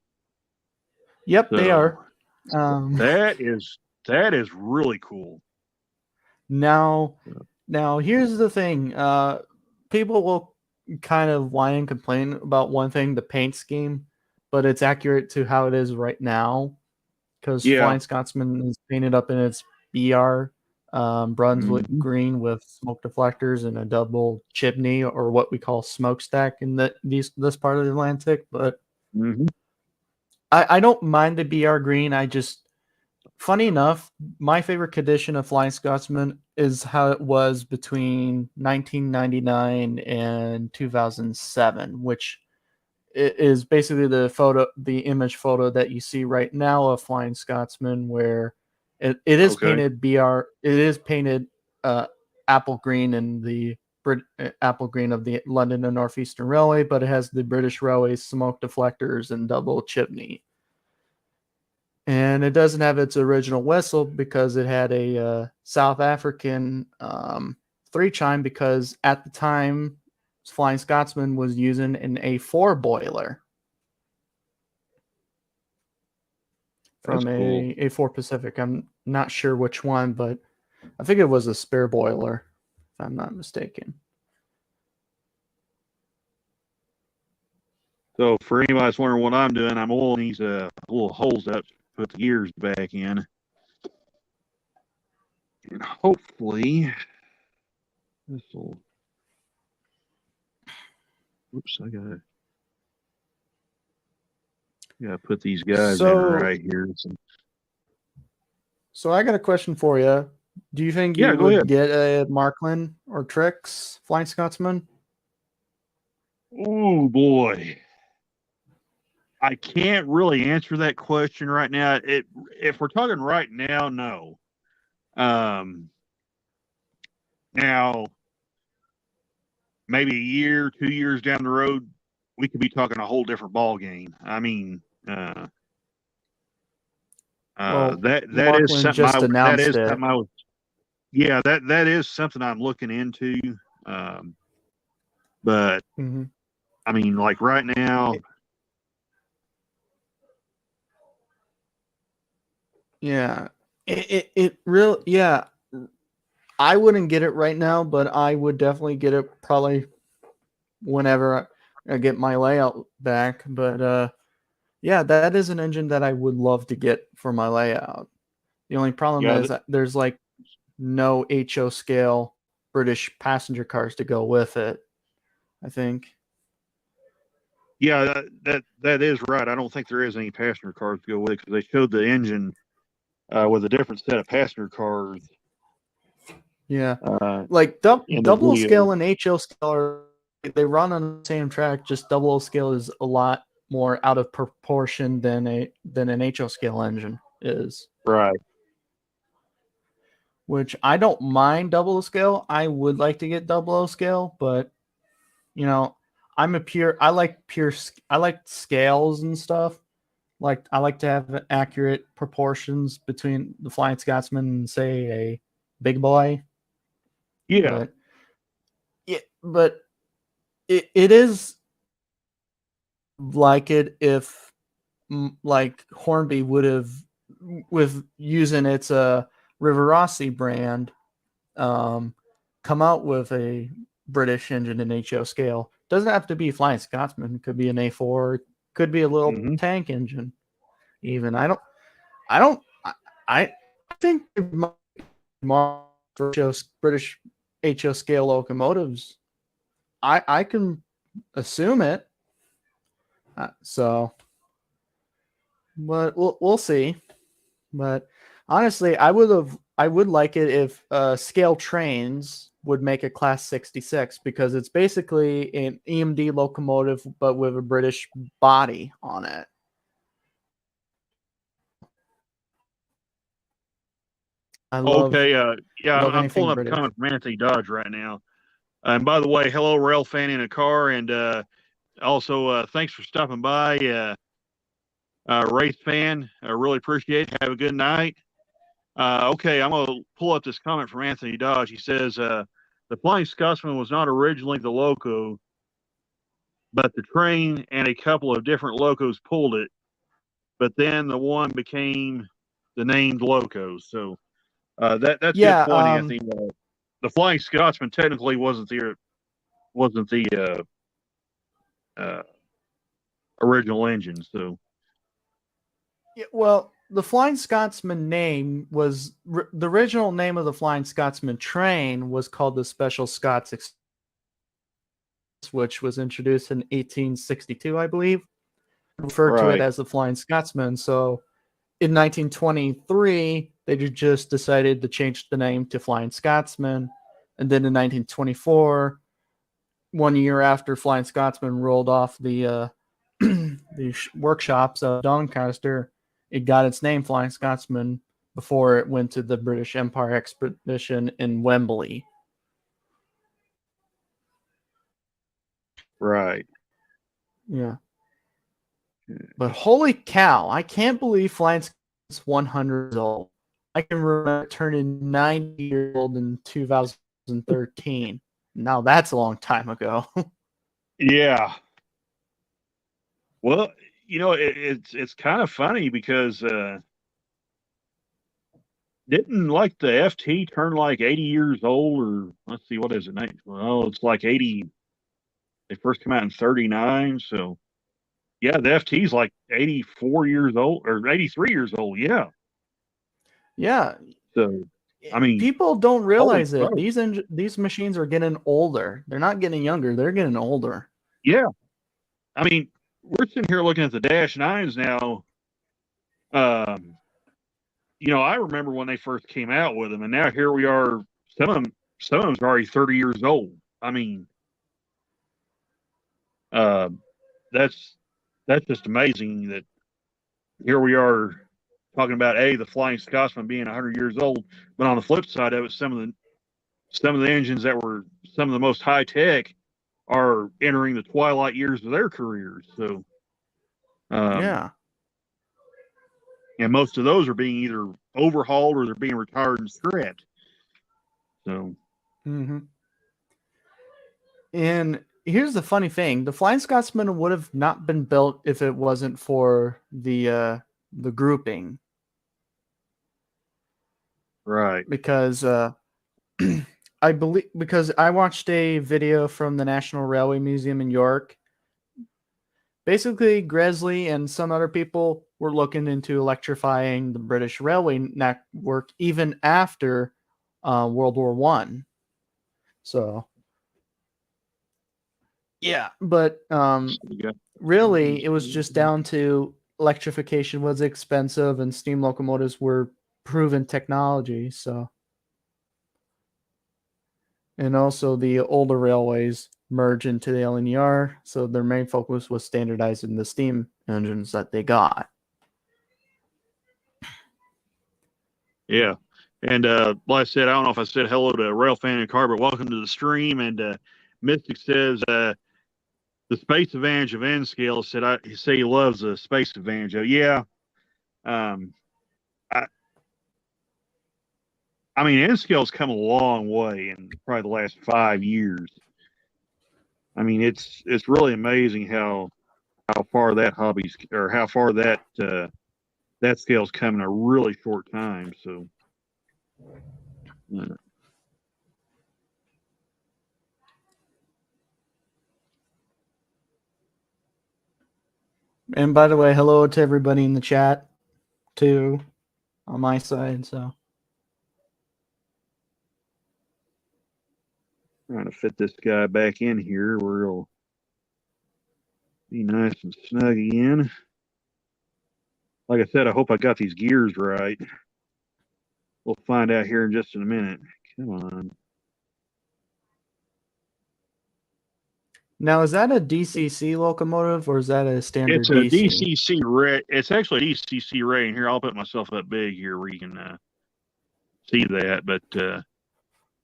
Yep, So they are. that is really cool. Now here's the thing. People will kind of whine and complain about one thing, the paint scheme, but it's accurate to how it is right now because Yeah. Flying Scotsman is painted up in its BR Brunswick Mhm. green with smoke deflectors and a double chimney, or what we call smokestack in this part of the Atlantic. But Mhm. I don't mind the BR green. I just, funny enough, my favorite condition of Flying Scotsman is how it was between 1999 and 2007, which is basically the image photo that you see right now of Flying Scotsman, where it is Okay. painted BR. It is painted apple green in the apple green of the London and Northeastern Railway, but it has the British Railways smoke deflectors and double chimney. And it doesn't have its original whistle because it had a South African 3-chime, because at the time Flying Scotsman was using an A4 boiler from That's cool. a A4 Pacific. I'm not sure which one, but I think it was a spare boiler, if I'm not mistaken. So for anybody that's wondering what I'm doing, I'm oiling these little holes up to put the gears back in. And hopefully this will, oops, I gotta put these guys in right here. So I got a question for you. Do you think Yeah, you go would ahead. get a Markland or Trix Flying Scotsman? Oh boy. I can't really answer that question right now. If we're talking right now, no. Now maybe a year, 2 years down the road, we could be talking a whole different ball game. I mean, Well, that is Markland something just announced it. that is something I'm looking into. But Mm-hmm. I mean, like right now, Yeah, it real yeah. I wouldn't get it right now, but I would definitely get it probably whenever I get my layout back. But yeah, that is an engine that I would love to get for my layout. The only problem yeah, is that there's like no HO scale British passenger cars to go with it, I think. yeah, that is right. I don't think there is any passenger cars to go with it because they showed the engine with a different set of passenger cars. Yeah, In like the double video. scale and HO scale are, they run on the same track. Just double scale is a lot more out of proportion than an HO scale engine is. Right. Which I don't mind double scale. I would like to get double O scale, but you know, I like scales and stuff. Like I like to have accurate proportions between the Flying Scotsman and say a big boy. Yeah. But it is like it if like Hornby would have, with using its River Rossi brand, come out with a British engine in HO scale. Doesn't have to be Flying Scotsman. Could be an A4. Could be a little tank engine. Even I think more British HO scale locomotives. I can assume it. So, but we'll see. But honestly, I would like it if scale trains would make a class 66, because it's basically an EMD locomotive but with a British body on it. I love Okay, yeah, love I'm pulling anything up a British. comment from Anthony Dodge right now. And by the way, hello, rail fan in a car, and also thanks for stopping by, race fan. I really appreciate it. Have a good night. Okay, I'm gonna pull up this comment from Anthony Dodge. He says the Flying Scotsman was not originally the loco, but the train and a couple of different locos pulled it. But then the one became the named loco. So that's a good Yeah, point, Anthony. The Flying Scotsman technically wasn't the uh, original engine. So well, the Flying Scotsman name was the original name of the Flying Scotsman train was called the Special Scots Express, which was introduced in 1862, I believe. Referred to it right, as the Flying Scotsman. So in 1923, they just decided to change the name to Flying Scotsman. And then in 1924, 1 year after Flying Scotsman rolled off the workshops of Doncaster, it got its name Flying Scotsman before it went to the British Empire Expedition in Wembley. right. Yeah. But holy cow, I can't believe Flying Scotsman's 100 years old. I can remember turning 90 years old in 2013. Now that's a long time ago. Yeah. Well, it's kind of funny because didn't like the FT turn like 80 years old, or let's see, what is it? Well, it's like 80. They first come out in 39. So yeah, the FT's like 84 years old or 83 years old. Yeah. Yeah. So, I mean, People don't holy realize it. smokes. These machines are getting older. They're not getting younger. They're getting older. Yeah. I mean, we're sitting here looking at the Dash 9s now. Um, I remember when they first came out with them, and now here we are. Some of them's already 30 years old. I mean, uh, that's that's just amazing that here we are talking about the Flying Scotsman being 100 years old, but on the flip side of it, some of the engines that were some of the most high tech are entering the twilight years of their careers. So, Yeah. and most of those are being either overhauled or they're being retired and scrapped. So, Mm-hmm. And here's the funny thing: the Flying Scotsman would have not been built if it wasn't for the grouping, right, because I believe because I watched a video from the National Railway Museum in York. Basically, Gresley and some other people were looking into electrifying the British railway network even after World War One. So, yeah, but really, it was just down to electrification was expensive and steam locomotives were proven technology. So, and also the older railways merge into the LNER, so their main focus was standardizing the steam engines that they got. Yeah. And like I said, I don't know if I said hello to Rail Fan and Car, but welcome to the stream. And Mystic says the space advantage of N scale said he say he loves the space advantage. Yeah. I I mean, N scale's come a long way in probably the last 5 years. I mean, it's really amazing how far that hobby's or how far that scale's come in a really short time. So. And by the way, hello to everybody in the chat too on my side. So Trying to fit this guy back in here where he'll be nice and snug again. Like I said, I hope I got these gears right. We'll find out here in just a minute. Come on. now, is that a DCC locomotive or is that a standard It's a DC? DCC ray. It's actually a DCC ray. And here, I'll put myself up big here where you can see that, but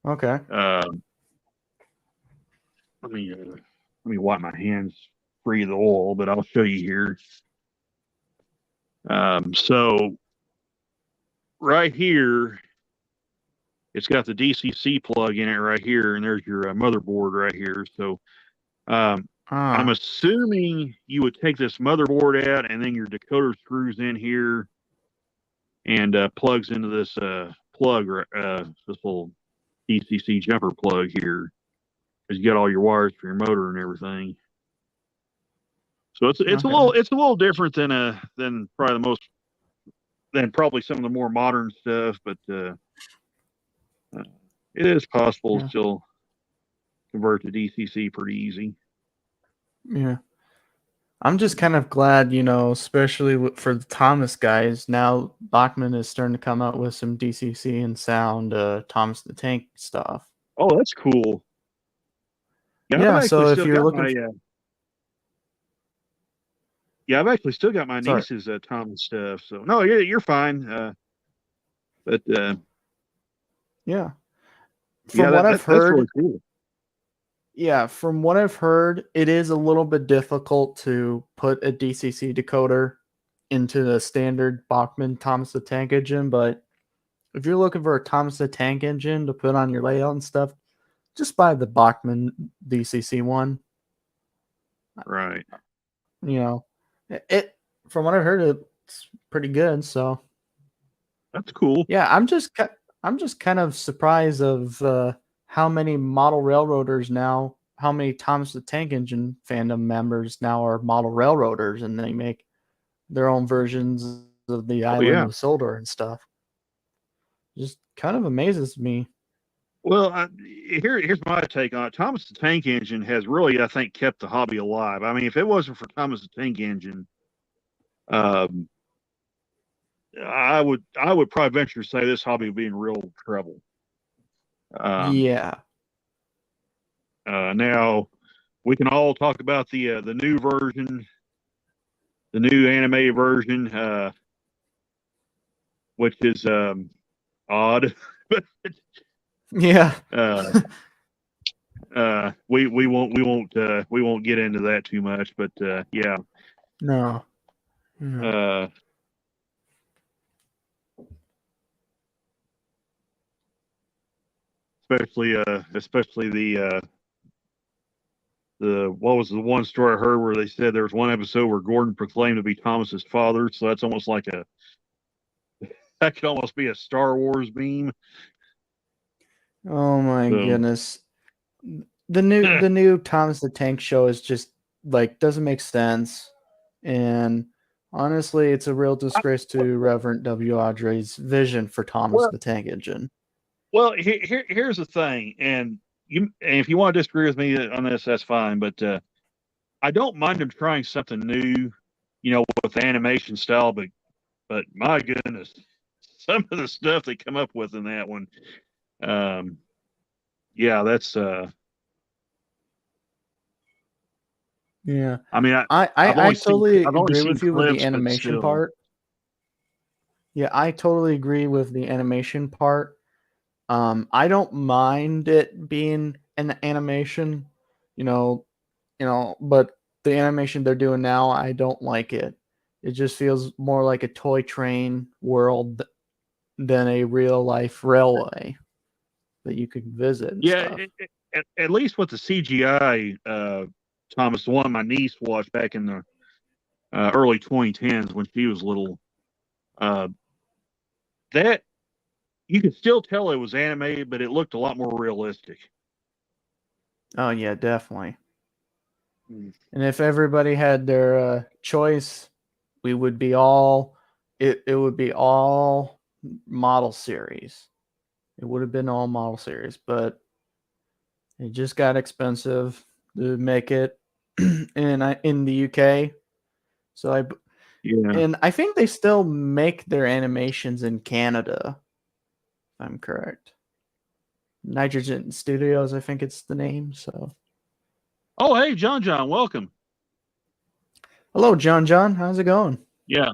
Okay. let me wipe my hands free of the oil, but I'll show you here. So right here, it's got the DCC plug in it right here, and there's your motherboard right here. So I'm assuming you would take this motherboard out, and then your decoder screws in here and plugs into this plug, this little DCC jumper plug here, because you got all your wires for your motor and everything. So it's Okay. a little different than probably some of the more modern stuff, but it is possible to still convert to DCC pretty easy. Yeah. I'm just kind of glad, especially for the Thomas guys. Now Bachman is starting to come out with some DCC and sound Thomas the Tank stuff. Oh, that's cool. Yeah, so if you're looking, I've actually still got my niece's Thomas stuff. So no, you're fine. But yeah, from what I've heard, that's really cool. Yeah, from what I've heard, it is a little bit difficult to put a DCC decoder into the standard Bachman Thomas the Tank engine, but if you're looking for a Thomas the Tank engine to put on your layout and stuff, just buy the Bachman DCC one. Right. It from what I've heard, it's pretty good. So that's cool. Yeah, I'm just kind of surprised of how many model railroaders now, how many Thomas the Tank Engine fandom members now are model railroaders, and they make their own versions of the Island of Sildar and stuff. Just kind of amazes me. Well, here's my take on it. Thomas the Tank Engine has really, I think, kept the hobby alive. I mean, if it wasn't for Thomas the Tank Engine, I would probably venture to say this hobby would be in real trouble. Yeah. Now we can all talk about the new version, the new animated version, which is odd. Yeah. We won't get into that too much, but yeah. No. Especially the what was the one story I heard where they said there was one episode where Gordon proclaimed to be Thomas's father, so that's almost like that could almost be a Star Wars meme. Oh my goodness. The new Thomas the Tank show is just like doesn't make sense. And honestly, it's a real disgrace to Reverend W. Audrey's vision for Thomas the Tank Engine. Well, here's the thing, and if you want to disagree with me on this, that's fine. But I don't mind them trying something new, with animation style. But my goodness, some of the stuff they come up with in that one, yeah, that's yeah. I mean, I totally agree with you with the animation part. Yeah, I totally agree with the animation part. I don't mind it being an animation, but the animation they're doing now, I don't like it. It just feels more like a toy train world than a real life railway that you could visit. And stuff. At least with the CGI, Thomas, the one my niece watched back in the early 2010s when she was little, that you could still tell it was animated, but it looked a lot more realistic. Oh yeah, definitely. And if everybody had their choice, we would be all it would be all model series. It would have been all model series, but it just got expensive to make it in the UK. So and I think they still make their animations in Canada. If I'm correct. Nitrogen Studios, I think it's the name. So. Oh, hey, John, welcome. Hello, John. How's it going? Yeah.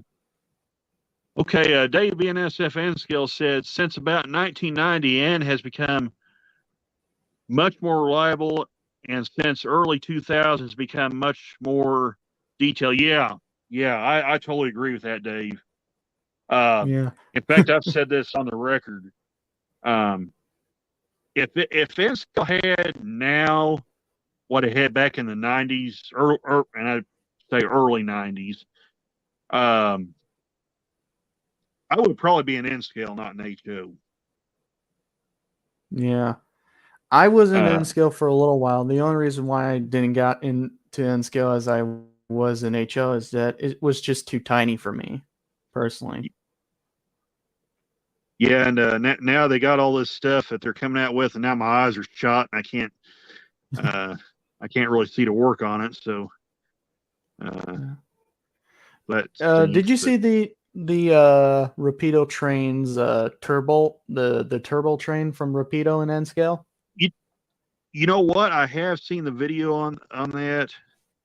Okay, Dave BNSFN Skill said since about 1990, N has become much more reliable, and since early 2000s, become much more detailed. Yeah, I totally agree with that, Dave. Yeah. In fact, I've said this on the record. Um, if N still had now what it had back in the 90s, and I'd say early 90s, um, I would probably be an N scale, not an HO. Yeah. I was in Uh, N scale for a little while. The only reason why I didn't got into N scale as I was in HO is that it was just too tiny for me, personally. yeah, and now they got all this stuff that they're coming out with, and now my eyes are shot, and uh, I can't really see to work on it. So Yeah. that Did stinks. you But see the Rapido trains turbo the turbo train from Rapido in N scale? you you know what? I have seen the video on that.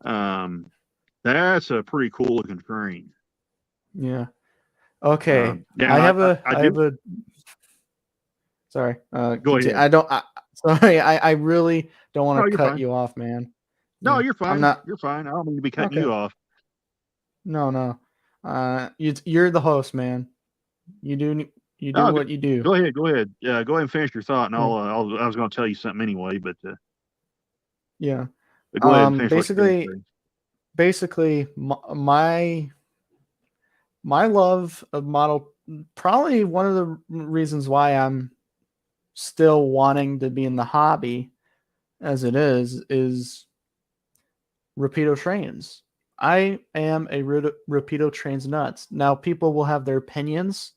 Um, that's a pretty cool looking train. Yeah. Okay. I Now have a I I do have a sorry. go Continue. ahead. Sorry. I really don't want No, to you're cut fine. you off, man. No, Yeah. you're I'm fine. not You're fine. I don't mean to be cutting okay. you off. No, no. You're the host, man. You do you do No, what you do. go ahead. Go ahead. Go ahead and finish your thought, and Yeah. I was going to tell you something anyway, Yeah. but go ahead and finish what you're going Basically to say. basically my love of model, probably one of the reasons why I'm still wanting to be in the hobby as it is Rapido trains. I am a Rapido trains nuts. Now people will have their opinions,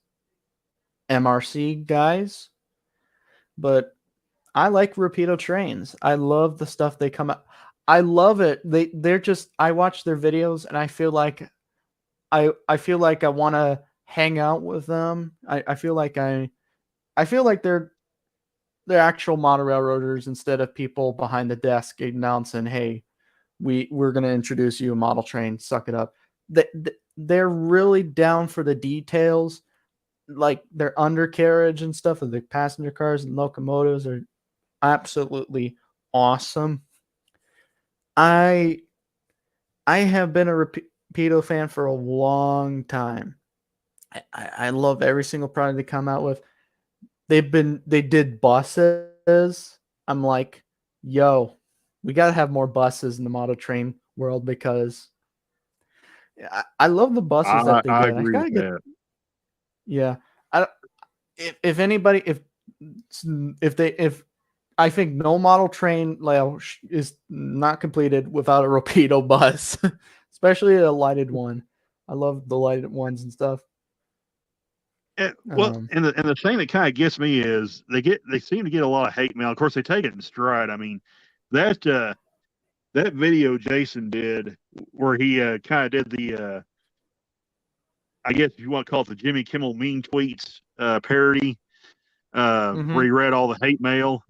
MRC guys, but I like Rapido trains. I love the stuff they come out. I love it. They're just, I watch their videos and I feel like I want to hang out with them. I feel like I feel like they're actual model railroaders instead of people behind the desk announcing, "Hey, we're going to introduce you a model train. Suck it up." They're really down for the details, like their undercarriage and stuff of the passenger cars and locomotives are absolutely awesome. I I have been a Rapido fan for a long time. I love every single product they come out with. They did buses. I'm like, yo, we gotta have more buses in the model train world because I love the buses that they I did. I agree with gotta get that. yeah. I if anybody if I think no model train layout is not completed without a Rapido bus, especially a lighted one. I love the lighted ones and stuff. Well, Um, and the thing that kind of gets me is they seem to get a lot of hate mail. Of course, they take it in stride. I mean, that that video Jason did where he kind of did the I guess if you want to call it the Jimmy Kimmel Mean Tweets parody, where he mhm. read all the hate mail.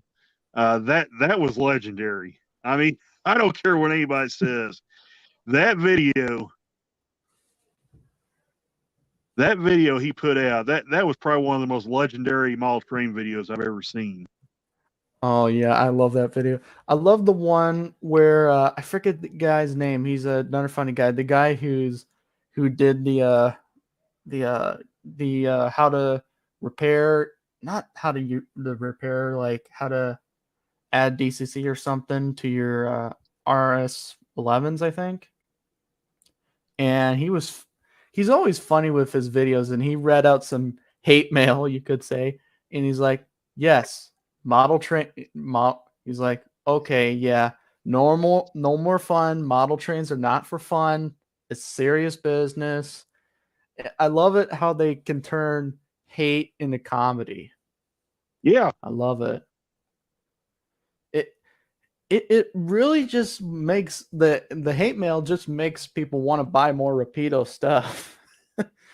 That was legendary. I mean, I don't care what anybody says. That video, that video he put out, that was probably one of the most legendary model train videos I've ever seen. Oh yeah, I love that video. I love the one where I forget the guy's name. He's another funny guy. The guy who did the uh how to repair, not how to the repair, like how to add DCC or something to your RS11s, I think. And he's always funny with his videos, and he read out some hate mail, you could say, and he's like, yes, model train he's like, okay, yeah, normal, no more fun. Model trains are not for fun. It's serious business. I love it how they can turn hate into comedy. Yeah, I love it. It it really just makes the hate mail just makes people want to buy more Rapido stuff.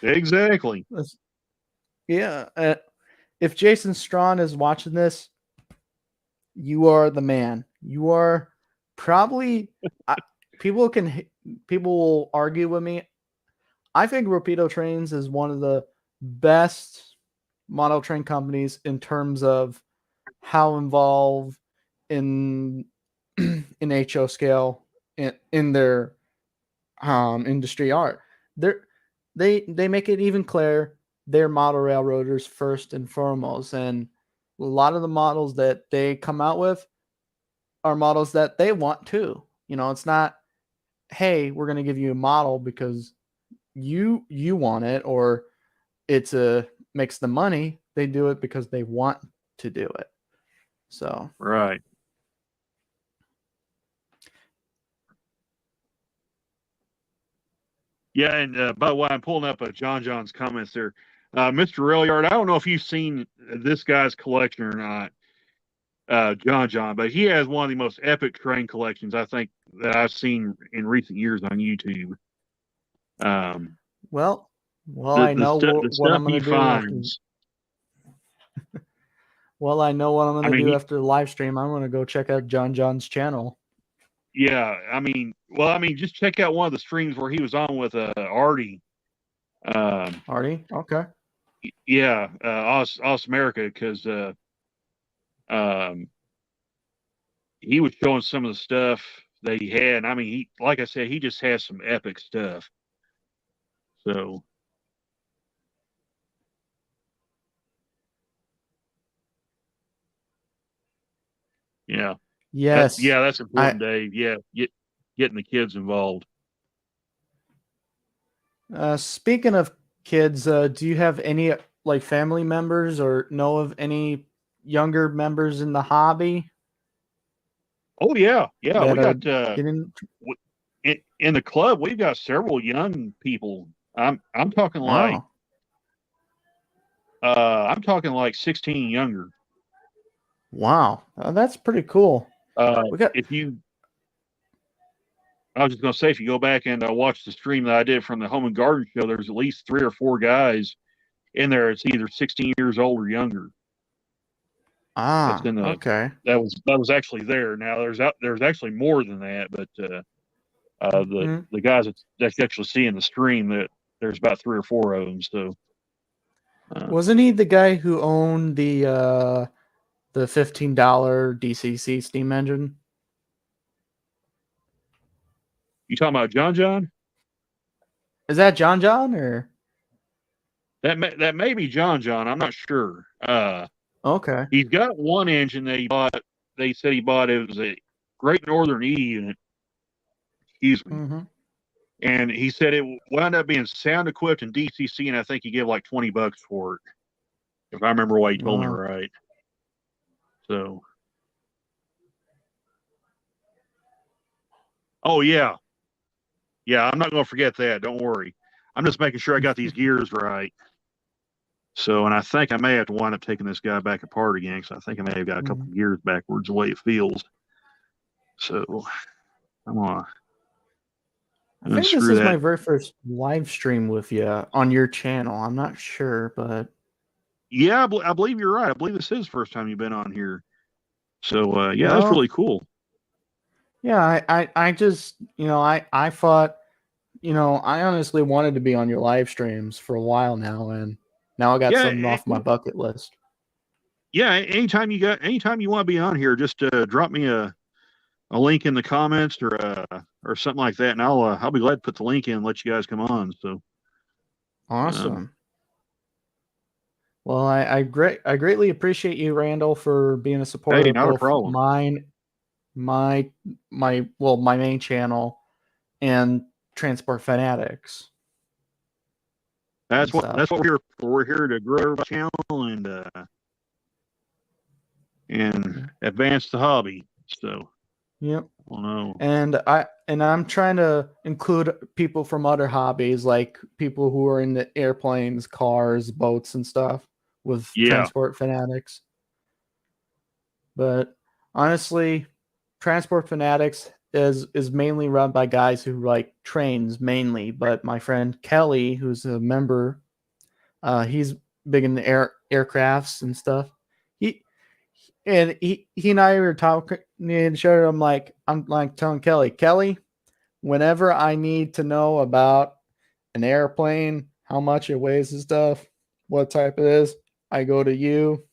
exactly. Yeah. If Jason Strawn is watching this, you are the man. You are probably I, people can people will argue with me. I think Rapido Trains is one of the best model train companies in terms of how involved in in HO scale in their industry are. They make it even clear they're model railroaders first and foremost, and a lot of the models that they come out with are models that they want too. It's not, hey, we're going to give you a model because you want it, or it's makes the money. They do it because they want to do it. So Right. Yeah, and by the way, I'm pulling up John's comments there. Mr. Railyard, I don't know if you've seen this guy's collection or not, John, but he has one of the most epic train collections I think that I've seen in recent years on YouTube. well, I know the what stuff I'm he going to do after. finds. Well, I know what I'm going I to mean, do after the live stream. I'm going to go check out John's channel. yeah, I mean, just check out one of the streams where he was on with Arty. Arty, okay. Yeah, Aus America, because he was showing some of the stuff that he had. And I mean, like I said, he just has some epic stuff. So, yeah. Yes. That's important, Dave. Yeah, getting the kids involved. Speaking of kids, do you have any like family members or know of any younger members in the hobby? Oh yeah, we got getting... in the club. We've got several young people. I'm talking Wow. I'm talking like 16 younger. Wow, that's pretty cool. If you, I was just going to say, if you go back and watch the stream that I did from the Home and Garden Show, there's at least 3 or 4 guys in there. It's either 16 years old or younger. Okay. That was actually there. Now there's actually more than that, but the guys that you actually see in the stream, that there's about 3 or 4 of them. So wasn't he the guy who owned the $15 DCC steam engine? You talking about John? Is that John or that may be John? I'm not sure. Okay. He's got one engine that he bought. They said he bought, it was a Great Northern E unit. Excuse me. Mm-hmm. And he said it wound up being sound equipped in DCC, and I think he gave like $20 for it, if I remember what he told me right. So, oh yeah, I'm not going to forget that. Don't worry. I'm just making sure I got these gears right. So, and I think I may have to wind up taking this guy back apart again, because I think I may have got a couple of gears backwards the way it feels. So, I'm gonna. I think this is my very first live stream with you on your channel. I'm not sure, but yeah, I believe you're right. I believe this is the first time you've been on here. So, yeah, that's really cool. Yeah, I just, I thought, I honestly wanted to be on your live streams for a while now, and now I got something off my bucket list. Yeah, anytime you want to be on here, just drop me a link in the comments or something like that, and I'll be glad to put the link in and let you guys come on. So awesome. Well, I greatly appreciate you, Randall, for being a supporter of both mine, my main channel and Transport Fanatics. That's what we're here for. We're here to grow our channel and advance the hobby. So yep. Well, no. And I'm trying to include people from other hobbies, like people who are in the airplanes, cars, boats, and stuff with Transport Fanatics. But honestly, Transport Fanatics is mainly run by guys who like trains mainly. But my friend Kelly, who's a member, he's big in the aircrafts and stuff. He and I were talking and showed him, I'm telling Kelly, whenever I need to know about an airplane, how much it weighs and stuff, what type it is, I go to you.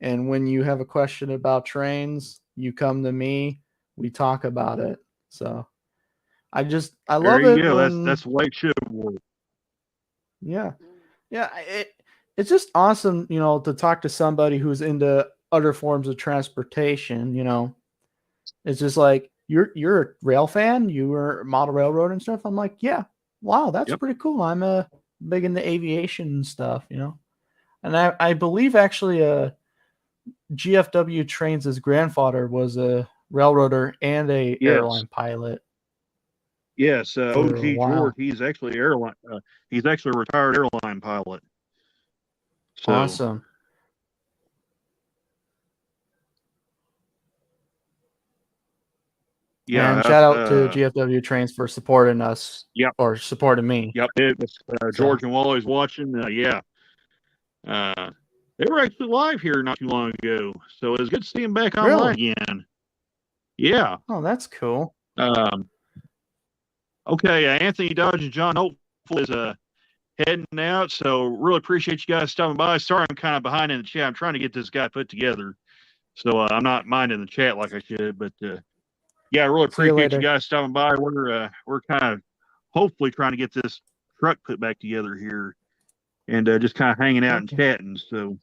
And when you have a question about trains, you come to me. We talk about it. So I There love you it go. when That's the way it should work. yeah. Yeah, it's just awesome, to talk to somebody who's into other forms of transportation. It's just like you're a rail fan, you were model railroad and stuff. I'm like, yeah, wow, that's Yep. pretty cool. I'm big into aviation and stuff. And I believe actually GFW Trains' grandfather was a railroader and a Yes. airline pilot Yes. for a OG George. while. He's actually airline. He's actually a retired airline pilot. So Awesome. yeah. And shout out to GFW Trains for supporting us. Yep. Or supporting me. Yep. It was George and Wally's watching. Yeah. They were actually live here not too long ago, so it was good to see them back online again. Yeah. Oh, that's cool. Okay, Anthony Dodge and John Hopeful is heading out, so really appreciate you guys stopping by. Sorry I'm kind of behind in the chat. I'm trying to get this guy put together, so I'm not minding the chat like I should. But yeah, I really appreciate you guys stopping by. We're kind of hopefully trying to get this truck put back together here, and just kind of hanging out and chatting. So,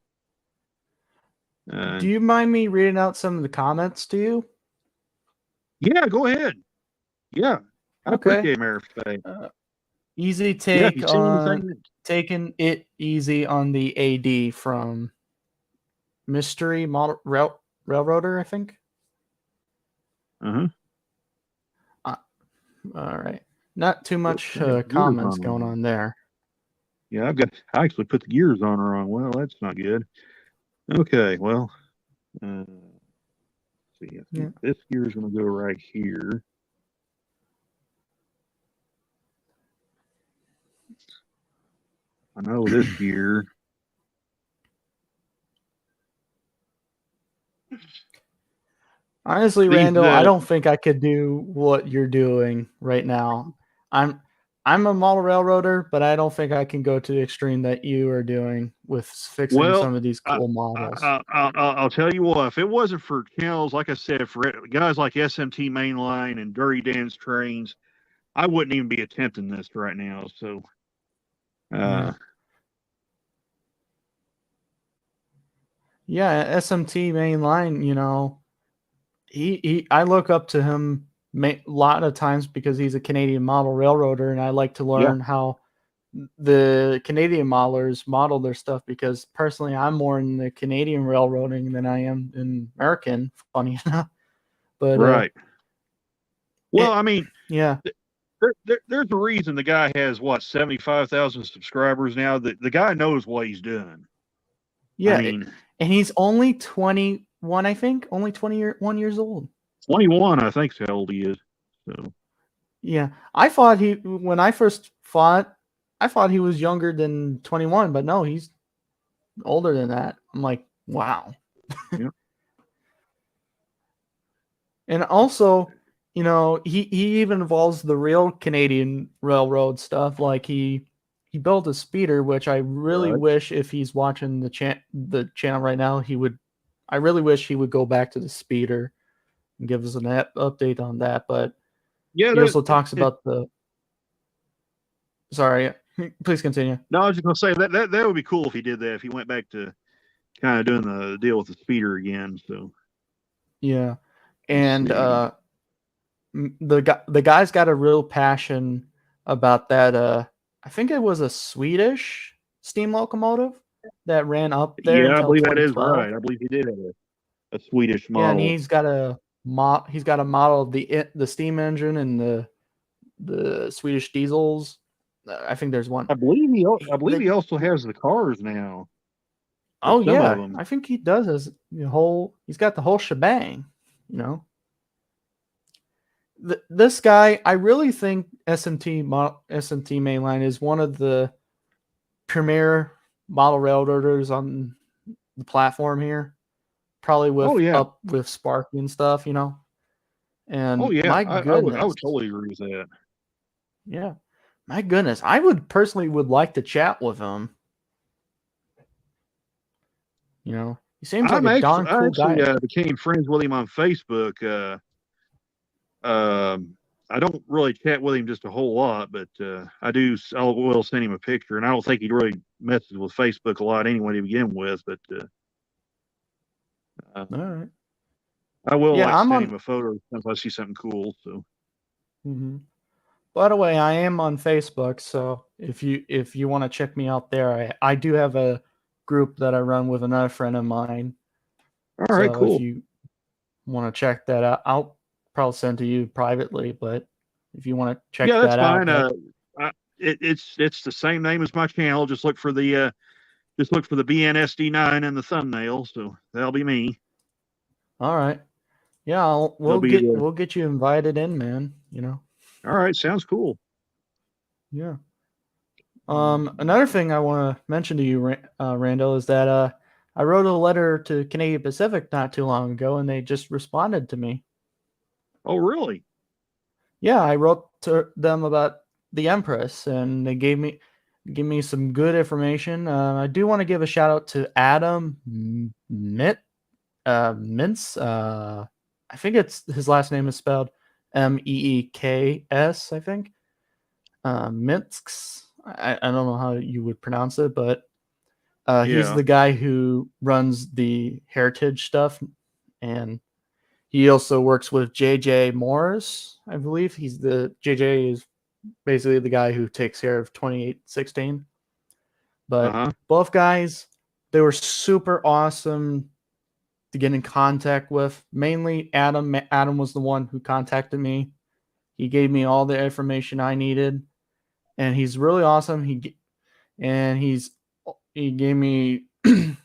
do you mind me reading out some of the comments to you? Yeah, go ahead. Yeah, I appreciate it, easy take on taking it easy on the AD from Mystery Model Railroader, I think. Uh-huh. All right. Not too much comments going on there. Yeah, I actually put the gears on wrong. Well, that's not good. Okay, well, let's see. I think this gear is going to go right here. I know this gear. Honestly, Randall, I don't think I could do what you're doing right now. I'm a model railroader, but I don't think I can go to the extreme that you are doing with fixing some of these cool models. I'll tell you what, if it wasn't for channels, like I said, for guys like SMT Mainline and Dirty Dan's Trains, I wouldn't even be attempting this right now. So, yeah, SMT Mainline, I look up to him a lot of times because he's a Canadian model railroader, and I like to learn how the Canadian modelers model their stuff, because personally I'm more in the Canadian railroading than I am in American, funny enough. But right. Well, I mean, yeah. There's a reason the guy has 75,000 subscribers now. The guy knows what he's doing. Yeah, I mean, and he's only 21, I think, only 21 years old. 21, I think, is how old he is. So yeah, I thought when I first fought, I thought he was younger than 21, but no, he's older than that. I'm like, wow. Yeah. And also, he even involves the real Canadian railroad stuff. Like he built a speeder, which I really wish, if he's watching the channel right now, I really wish he would go back to the speeder and give us an update on that. But yeah, he also talks about the. Sorry, please continue. No, I was just gonna say that would be cool if he did that. If he went back to kind of doing the deal with the speeder again. So yeah, and the guy's got a real passion about that. I think it was a Swedish steam locomotive that ran up there. Yeah, I believe that is 2012. right. I believe he did have a Swedish model. Yeah, and he's got a model of the steam engine and the Swedish diesels. I think there's one. I believe he also has the cars now. Oh yeah, I think he does. He's got the whole shebang. This guy, I really think SMT Mainline is one of the premier model railroaders on the platform here. Probably up with Sparky and stuff, And my goodness, I would totally agree with that. Yeah, my goodness, I would personally like to chat with him. You know, he seems like a darn I cool actually guy. became friends with him on Facebook. I don't really chat with him just a whole lot, but I do. I will send him a picture, and I don't think he really messes with Facebook a lot anyway to begin with. But All right. I will Yeah, like I'm send on. him a photo if I see something cool. So Mhm. By the way, I am on Facebook, so if you want to check me out there, I do have a group that I run with another friend of mine. all right, So if cool. you want to check that out, I'll probably send to you privately, but if you want to Yeah, check that's that out, fine. that It's the same name as my channel. Just look for the BNSD9 in the thumbnail. So that'll be me. all right. Yeah, It'll be the. we'll get you invited in, man, you know. All right, sounds cool. Yeah. Another thing I want to mention to you, Randall, is that I wrote a letter to Canadian Pacific not too long ago, and they just responded to me. Oh, really? Yeah, I wrote to them about the Empress, and they gave me some good information. I do want to give a shout out to Adam Mintz. I think it's his last name is spelled Meeks. I think Mintz. I don't know how you would pronounce it, but he's Yeah. the guy who runs the heritage stuff, and he also works with JJ Morris, I believe. JJ is basically the guy who takes care of 2816. But Uh-huh. both guys, they were super awesome to get in contact with. Mainly Adam. Adam was the one who contacted me. He gave me all the information I needed, and he's really awesome. He gave me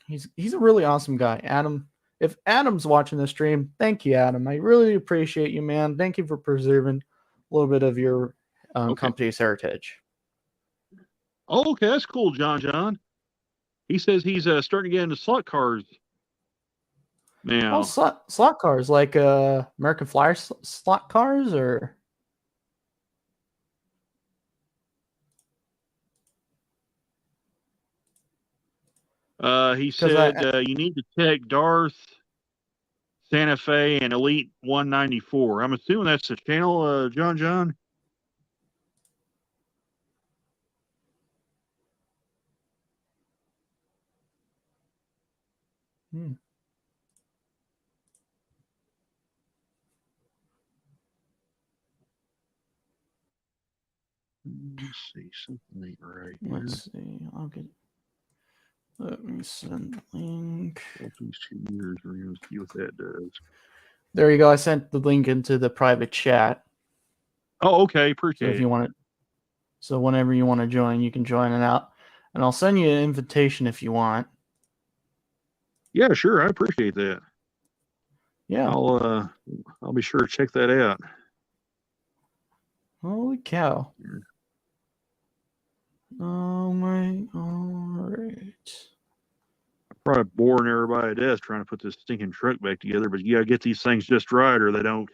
he's a really awesome guy. Adam, if Adam's watching this stream, thank you, Adam. I really appreciate you, man. Thank you for preserving a little bit of your Okay. company's heritage. Oh, okay, that's cool, John. He says he's starting to get into slot cars Oh, now. slot cars like American Flyer slot cars, or He because said you need to check Darth, Santa Fe, and Elite 194. I'm assuming that's the channel, John. Hmm. Let's see, something ain't right here. Let's see. Let me send the link. These 2 years, we're gonna see what that does. There you go. I sent the link into the private chat. Oh, okay, So appreciate if it. you want so whenever you want to join, you can join it out, and I'll send you an invitation if you want. Yeah, sure, I appreciate that. Yeah. I'll be sure to check that out. Holy cow. Oh my. All right. Probably boring everybody to death trying to put this stinking truck back together, but you gotta get these things just right, or they don't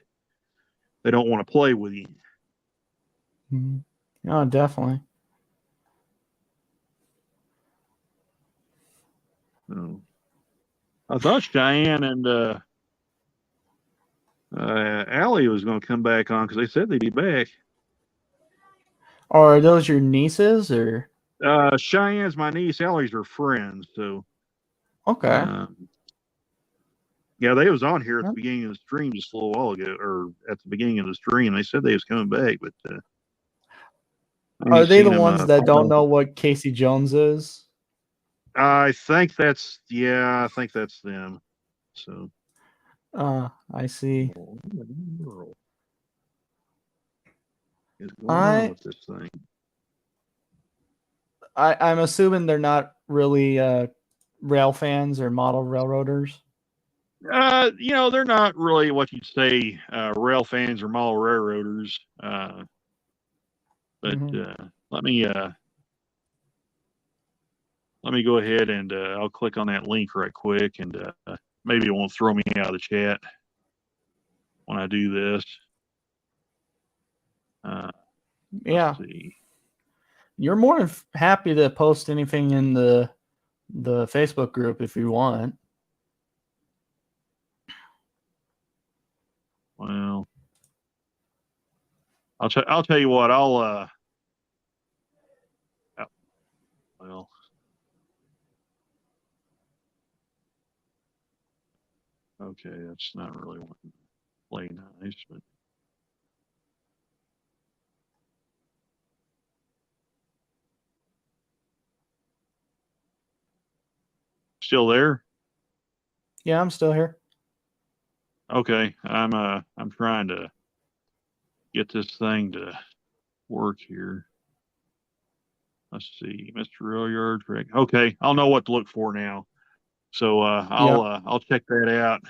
want to play with you. Mm-hmm. Oh, definitely. So, I thought Cheyenne and Allie was going to come back on because they said they'd be back. Are those your nieces or? Cheyenne's my niece. Allie's her friend. So, Okay. yeah, they was on here at the beginning of the stream just a little while ago, or at the beginning of the stream. They said they was coming back, but are they the ones that don't know what Casey Jones is? I think that's them. So, I see. what is going on with this thing? I'm assuming they're not really rail fans or model railroaders. They're not really what you'd say rail fans or model railroaders. But let me go ahead and I'll click on that link right quick, and maybe it won't throw me out of the chat when I do this. Yeah. Let's see. You're more than happy to post anything in the the Facebook group if you want. Well, I'll tell you what. Well, okay, that's not really what play nice, but still there. Yeah, I'm still here. Okay, I'm trying to get this thing to work here. Let's see, Mr. Rail Yard Trick. Okay, I'll know what to look for now. So I'll check that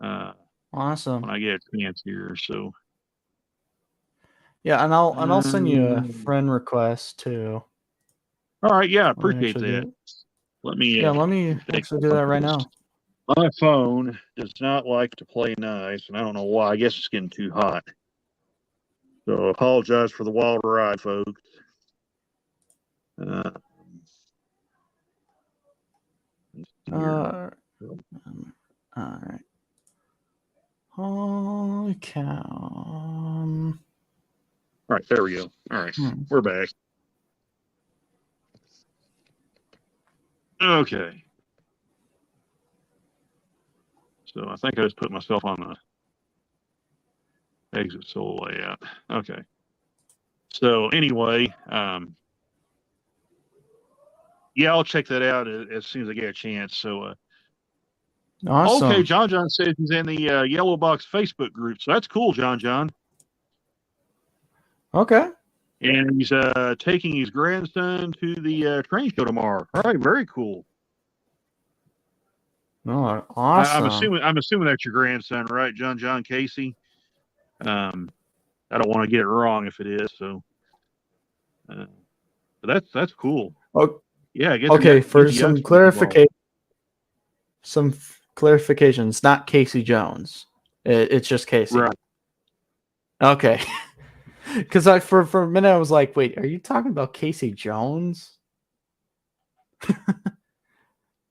out Awesome. when I get a chance here. So Yeah, and I'll send you a um, friend request too. all right, yeah, Let me appreciate actually do that. it. Let me Yeah, let me take actually do that right now. my phone does not like to play nice, and I don't know why. I guess it's getting too hot. So I apologize for the wild ride, folks. Uh, All right. Holy cow. All right, there we go. All right, we're back. Okay. So I think I just put myself on the exit solo layout. Okay. So anyway, yeah, I'll check that out as soon as I get a chance. So, Awesome. okay, John says he's in the Yellow Box Facebook group, so that's cool, John. Okay. And he's taking his grandson to the train show tomorrow. All right, very cool. Oh, awesome. I'm assuming that's your grandson, right, John Casey? I don't want to get it wrong if it is. So, but that's cool. Oh, Yeah, I guess. okay. For some clarification, it's not Casey Jones. It's just Casey. Right. Okay. Because for a minute I was like, wait, are you talking about Casey Jones?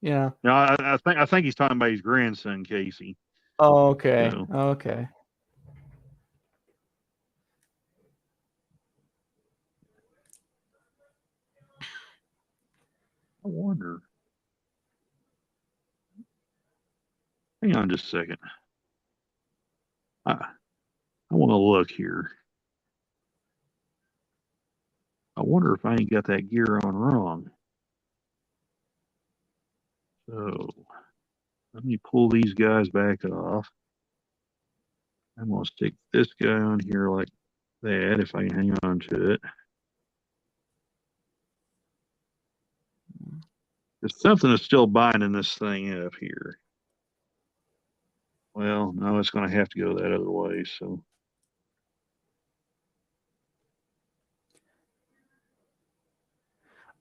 Yeah. No, I think he's talking about his grandson, Casey. Oh, okay. So. Okay. I wonder. Hang on just a second. I want to look here. I wonder if I ain't got that gear on wrong. So let me pull these guys back off. I'm going to stick this guy on here like that if I can hang on to it. There's something that's still binding this thing up here. Well, no, it's going to have to go that other way. So.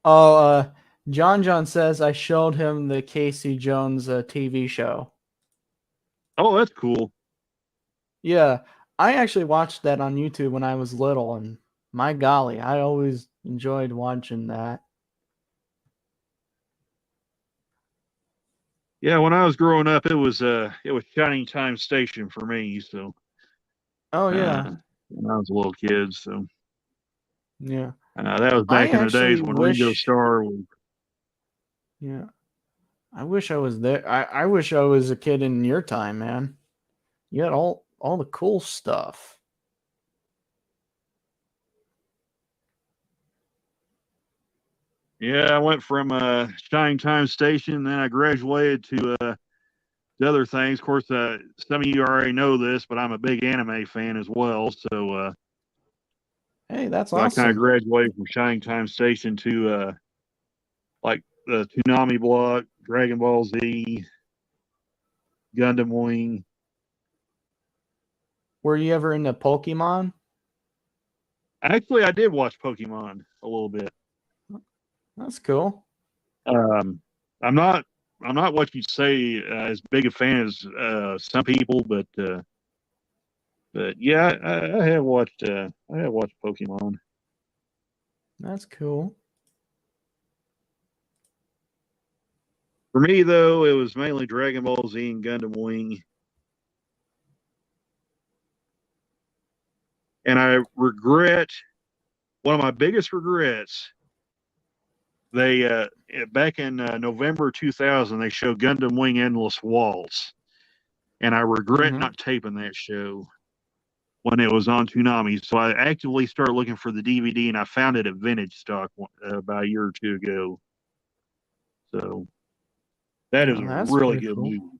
Oh, John says I showed him the Casey Jones TV show. Oh, that's cool. Yeah, I actually watched that on YouTube when I was little, and my golly, I always enjoyed watching that. Yeah, when I was growing up, it was Shining Time Station for me. So. Oh yeah. When I was a little kid, so. Yeah. That was back in the days when Ringo Starr was. Yeah. I wish I was there. I wish I was a kid in your time, man. You had all the cool stuff. Yeah, I went from Shining Time Station, then I graduated to the other things. Of course, some of you already know this, but I'm a big anime fan as well. So, hey, that's so awesome. I kind of graduated from Shining Time Station to like the Toonami block, Dragon Ball Z, Gundam Wing. Were you ever into Pokemon? Actually, I did watch Pokemon a little bit. That's cool. I'm not what you'd say as big a fan as some people, but yeah, I have watched Pokemon. That's cool. For me, though, it was mainly Dragon Ball Z and Gundam Wing. And I regret, one of my biggest regrets, they back in November 2000, they showed Gundam Wing Endless Waltz. And I regret Mhm. not taping that show when it was on Toonami. So I actively started looking for the DVD, and I found it at Vintage Stock about a year or two ago. So that is Oh, a that's really pretty good cool. movie.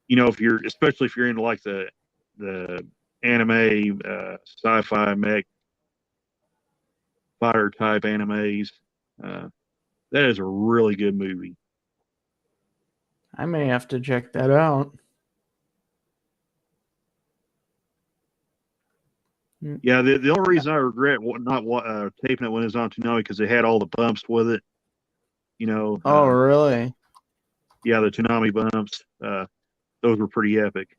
You know, especially if you're into like the anime, sci-fi mech fighter type animes, uh, that is a really good movie. I may have to check that out. Yeah, the only reason I regret not taping it when it was on Toonami because they had all the bumps with it. You know, Oh, really? yeah, the Toonami bumps. Those were pretty epic.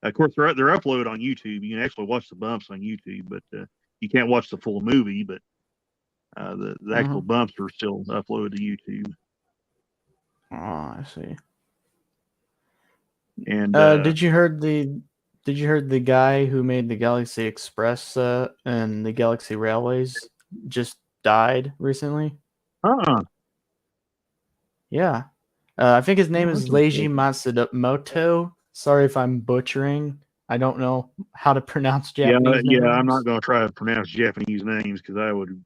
Of course, they're uploaded on YouTube. You can actually watch the bumps on YouTube, but you can't watch the full movie. But the actual Mhm. bumps are still uploaded to YouTube. Oh, I see. And Did you heard the guy who made the Galaxy Express and the Galaxy Railways just died recently? uh-uh. Yeah. I think his name Oh, is that's Leiji unfortunate. Matsumoto. Sorry if I'm butchering. I don't know how to pronounce Yeah, Japanese yeah. I'm not names. going to try to pronounce Japanese names because I would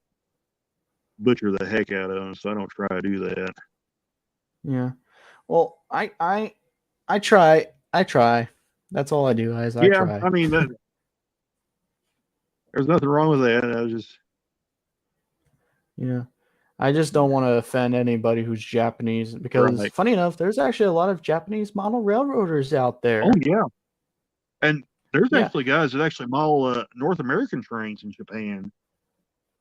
butcher the heck out of them. So I don't try to do that. Yeah. Well, I try. I try. That's all I do, guys. I Yeah, try. I mean, there's nothing wrong with that. I was just Yeah. I just don't want to offend anybody who's Japanese because, right. funny enough, there's actually a lot of Japanese model railroaders out Oh there. yeah, and there's Yeah. actually guys that actually model North American trains in Japan,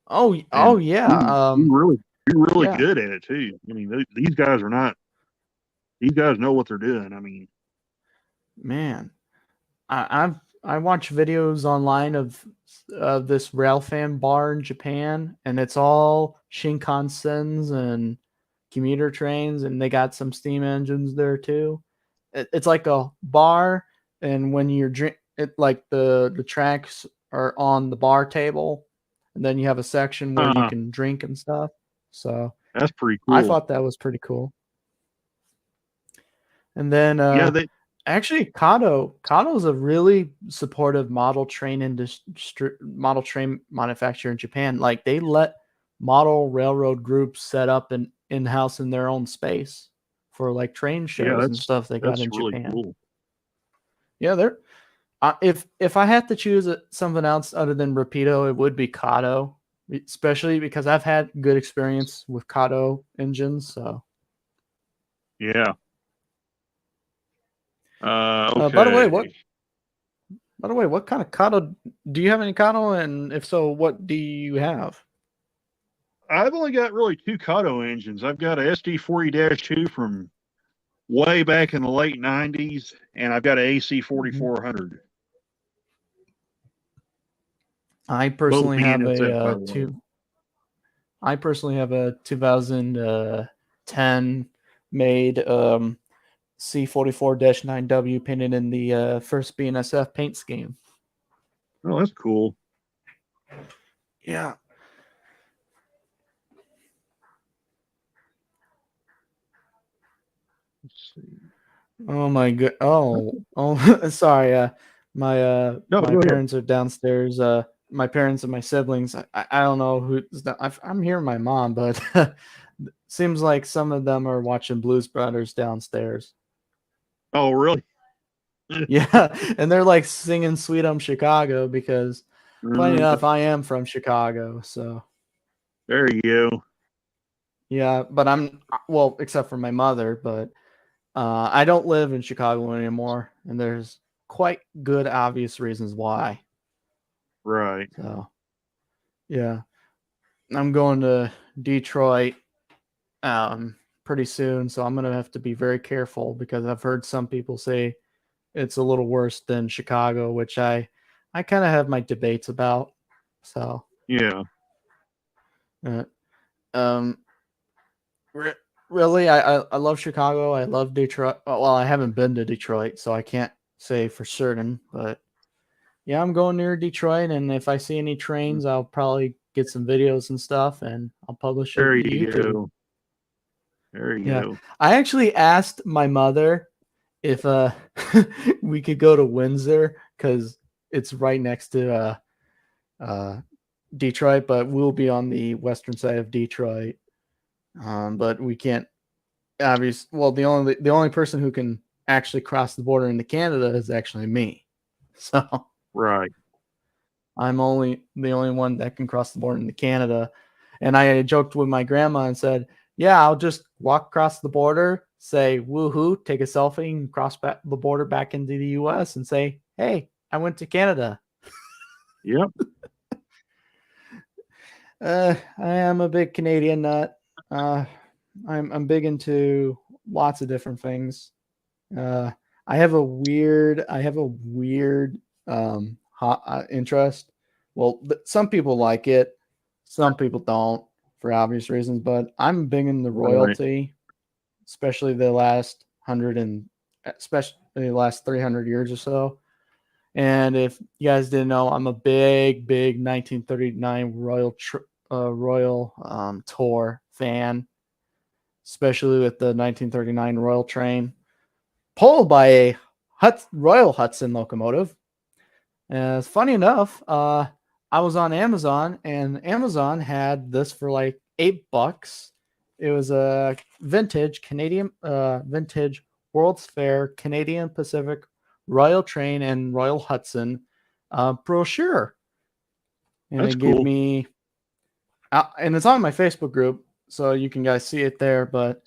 Oh and yeah. do really Yeah, good at it too. I mean, these guys are not. These guys know what they're doing. I mean, man. I watch videos online of this railfan bar in Japan, and it's all Shinkansens and commuter trains, and they got some steam engines there too. It's like a bar, and when you're drink, it like the tracks are on the bar table, and then you have a section where you uh, can drink and stuff. So that's pretty I cool. thought that was pretty cool. And then Yeah, they. actually, Kato is a really supportive model train manufacturer in Japan. Like they let model railroad groups set up an in-house in their own space for like train Yeah, shows and stuff they got that's in really Japan. cool. Yeah, they're if I had to choose something else other than Rapido, it would be Kato, especially because I've had good experience with Kato engines. So, Yeah. by the way, Okay. what kind of Kato do you have? Any Kato, and if so, what do you have? I've only got really two Kato engines. I've got a SD40-2 from way back in the late 90s, and I've got an AC Mhm. 4400. I Both personally have BNSF, by a the way. two. I personally have a 2010 made C44-9W painted in the first BNSF paint scheme. Oh, that's cool. Yeah. Let's see. Oh my god. Oh, sorry. No, My go ahead. parents are downstairs. My parents and my siblings. I don't know who's that. I'm hearing my mom, but seems like some of them are watching Blues Brothers downstairs. Oh, really? Yeah, and they're like singing "Sweet Home Chicago" because, funny Uh, enough, I am from Chicago. So there you go. yeah, but well, except for my mother, but I don't live in Chicago anymore, and there's quite good obvious reasons why. Right. So yeah, I'm going to Detroit pretty soon, so I'm gonna have to be very careful because I've heard some people say it's a little worse than Chicago, which I kind of have my debates about. So Yeah. uh, um, Really, I love Chicago. I love Detroit. Well, I haven't been to Detroit, so I can't say for certain. But yeah, I'm going near Detroit, and if I see any trains, I'll probably get some videos and stuff, and I'll publish it There to you YouTube. go. There you Yeah, go. I actually asked my mother if we could go to Windsor because it's right next to uh Detroit, but we'll be on the western side of Detroit. But we can't obviously. Well, the only person who can actually cross the border into Canada is actually me. So Right. I'm the only one that can cross the border into Canada. And I joked with my grandma and said, "Yeah, I'll just walk across the border, say woohoo, take a selfie, and cross back the border back into the U.S. and say, hey, I went to Canada." Yep. I am a big Canadian nut. I'm big into lots of different things. Uh, I have a weird interest. Well, some people like it, some people don't for obvious reasons. But I'm big in the Right. royalty, especially the last 100 and especially the last 300 years or so. And if you guys didn't know, I'm a big 1939 Royal tour fan, especially with the 1939 Royal train pulled by a Royal Hudson locomotive. Funny enough, I was on Amazon and Amazon had this for like $8. It was a vintage World's Fair Canadian Pacific Royal Train and Royal Hudson brochure, and That's it gave cool. me, and it's on my Facebook group, so you can guys see it there. But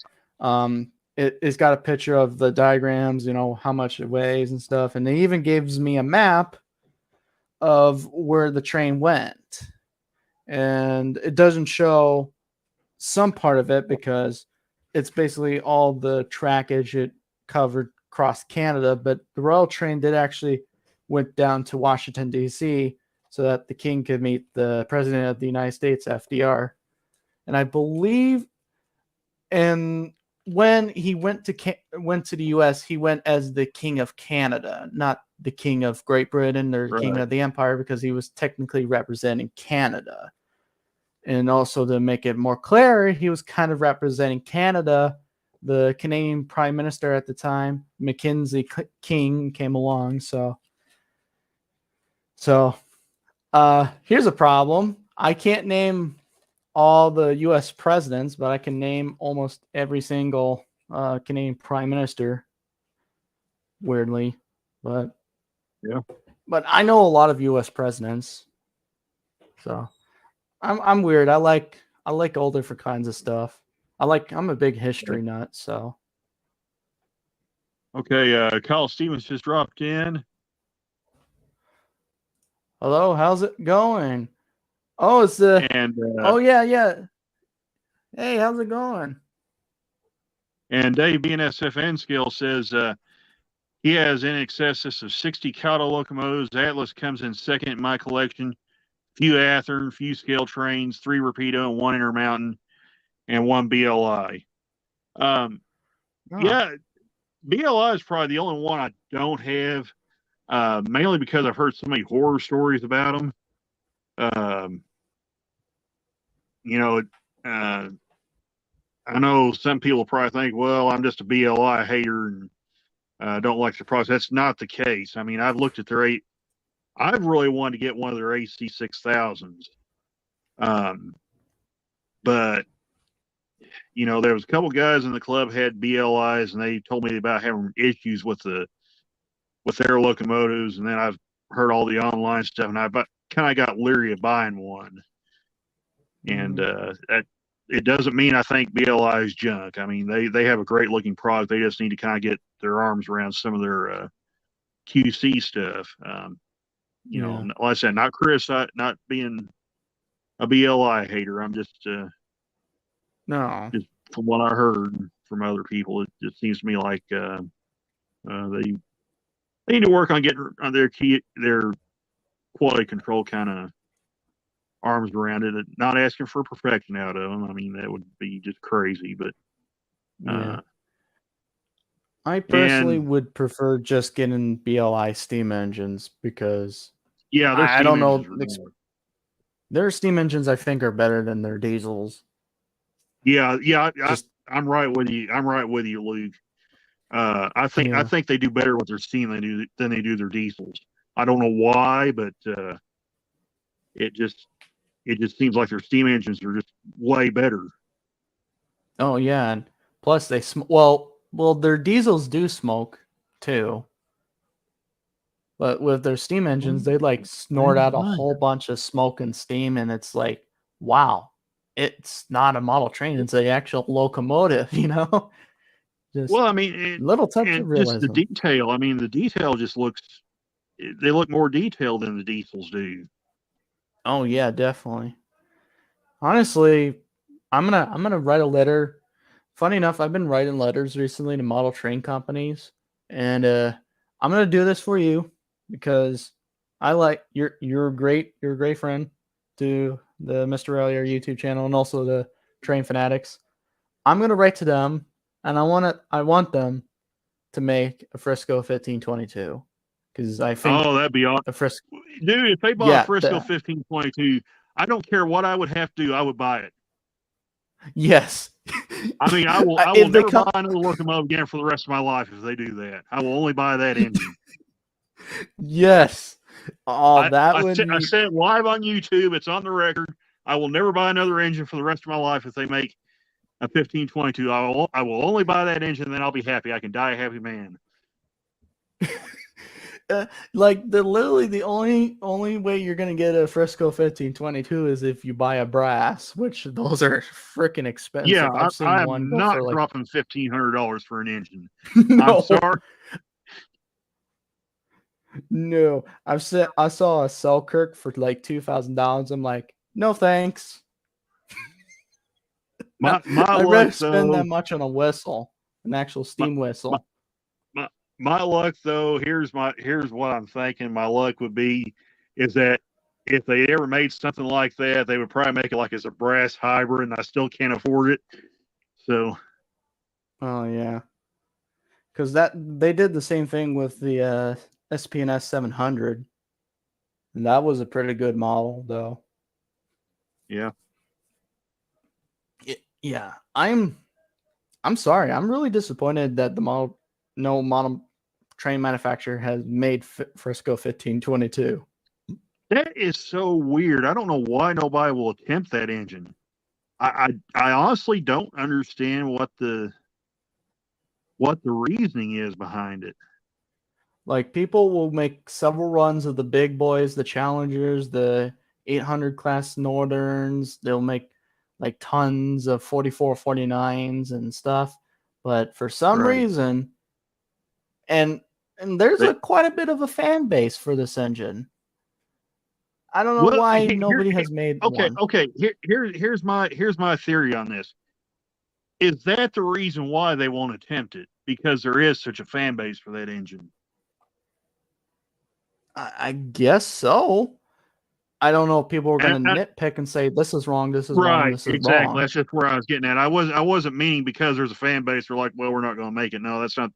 it's got a picture of the diagrams, how much it weighs and stuff, and it even gives me a map of where the train went. And it doesn't show some part of it because it's basically all the trackage it covered across Canada. But the Royal Train did actually went down to Washington, D.C., so that the king could meet the president of the United States, FDR. And I believe, and when he went to the U.S., he went as the King of Canada, not the King of Great Britain or King Right. of the Empire, because he was technically representing Canada. And also to make it more clear, he was kind of representing Canada. The Canadian Prime Minister at the time, Mackenzie King, came along. So here's a problem. I can't name all the U.S. presidents, but I can name almost every single Canadian Prime Minister. Weirdly, but Yeah. but I know a lot of U.S. presidents. So I'm weird. I like all different kinds of stuff. I'm a big history nut. So Okay. Kyle Stevens just dropped in. hello, how's it going? Oh, it's the. And Oh yeah. Hey, how's it going? Dave BNSFN skill says he has in excess of 60 Cato locomotives. Atlas comes in second in my collection. Few Athearn, few scale trains, 3 Rapido, 1 Intermountain, and 1 BLI. Yeah, BLI is probably the only one I don't have, mainly because I've heard so many horror stories about them. You know, I know some people probably think, well, I'm just a BLI hater and don't like the process. That's not the case. I mean, I've looked at I've really wanted to get one of their AC 6000s. But there was a couple guys in the club had BLIs, and they told me about having issues with their locomotives. And then I've heard all the online stuff, and I kind of got leery of buying one. And it doesn't mean I think BLI is junk. I mean, they have a great looking product. They just need to kind of get their arms around some of their QC stuff. Like I said, not Chris, not being a BLI hater. I'm just No. just from what I heard from other people, it just seems to me like they need to work on getting on their quality control kind of arms around it. Not asking for perfection out of them. I mean, that would be just crazy, but Yeah. I personally and would prefer just getting BLI steam engines because yeah, their I steam don't know. engines are more. Their steam engines, I think, are better than their diesels. Yeah, Just I'm right with you. I'm right with you, Luke. I yeah. think they do better with their steam than they do their diesels. I don't know why, but it just it just seems like their steam engines are just way better. Oh yeah, and plus they well their diesels do smoke too, but with their steam engines they like snort out a whole bunch of smoke and steam, and it's like wow, it's not a model train, it's the actual locomotive, you know. Just Well, I mean, little touch of and just the realism. detail. I mean, the detail just looks. They look more detailed than the diesels do. Oh yeah, definitely. Honestly, I'm gonna write a letter. Funny enough, I've been writing letters recently to model train companies, and I'm gonna do this for you because I like you're great. You're a great friend to the Mr. Rallier YouTube channel and also the Train Fanatics. I'm gonna write to them, and I want them to make a Frisco 1522 because I think Oh, that'd be awesome, a Frisco. dude. If they bought a Yeah, Frisco 1522, I don't care what I would have to do. I would buy it. yes. I mean, I will If they never come, buy another locomotive again for the rest of my life if they do that. I will only buy that engine. yes. Oh, that would I be said it live on YouTube. It's on the record. I will never buy another engine for the rest of my life if they make a 1522. I will only buy that engine, then I'll be happy. I can die a happy man. like literally the only way you're gonna get a Frisco 1522 is if you buy a brass, which those are freaking expensive. Yeah, I've seen I one am go not for like dropping $1,500 for an engine. I'm no, sorry. no. I saw a Selkirk for like $2,000. I'm like, no thanks. No, My I'd luck rather spend that though. much on a whistle, an actual My, steam my, whistle. my luck though. Here's what I'm thinking. My luck would be is that if they ever made something like that, they would probably make it like as a brass hybrid, and I still can't afford it. So Oh yeah, because that they did the same thing with the SPNS 700. And that was a pretty good model, though. yeah. Yeah, I'm sorry. I'm really disappointed that no model train manufacturer has made Frisco 1522. That is so weird. I don't know why nobody will attempt that engine. I honestly don't understand what the reasoning is behind it. Like people will make several runs of the big boys, the Challengers, the 800 class Northerns. They'll make like tons of 4449s and stuff. But for some Right. reason, and there's They, quite a bit of a fan base for this engine. I don't know well, why nobody has made okay, one. okay. Here's my theory on this. Is that the reason why they won't attempt it? Because there is such a fan base for that engine. I guess so. I don't know if people are And going to nitpick and say this is wrong, this is wrong, right, this is exactly. wrong. That's just where I was getting at. I wasn't meaning because there's a fan base. They're like, well, we're not going to make it. No, that's not.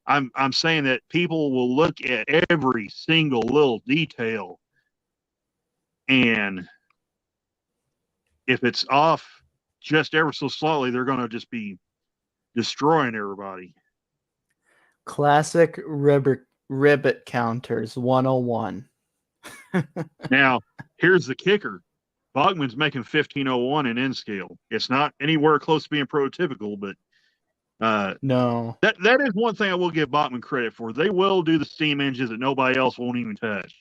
I'm saying that people will look at every single little detail, and if it's off just ever so slightly, they're going to just be destroying everybody. Classic ribbit counters 101. Now, here's the kicker. Bogman's making 1501 in N scale. It's not anywhere close to being prototypical, but No. that is one thing I will give Bachman credit for. They will do the steam engines that nobody else won't even touch,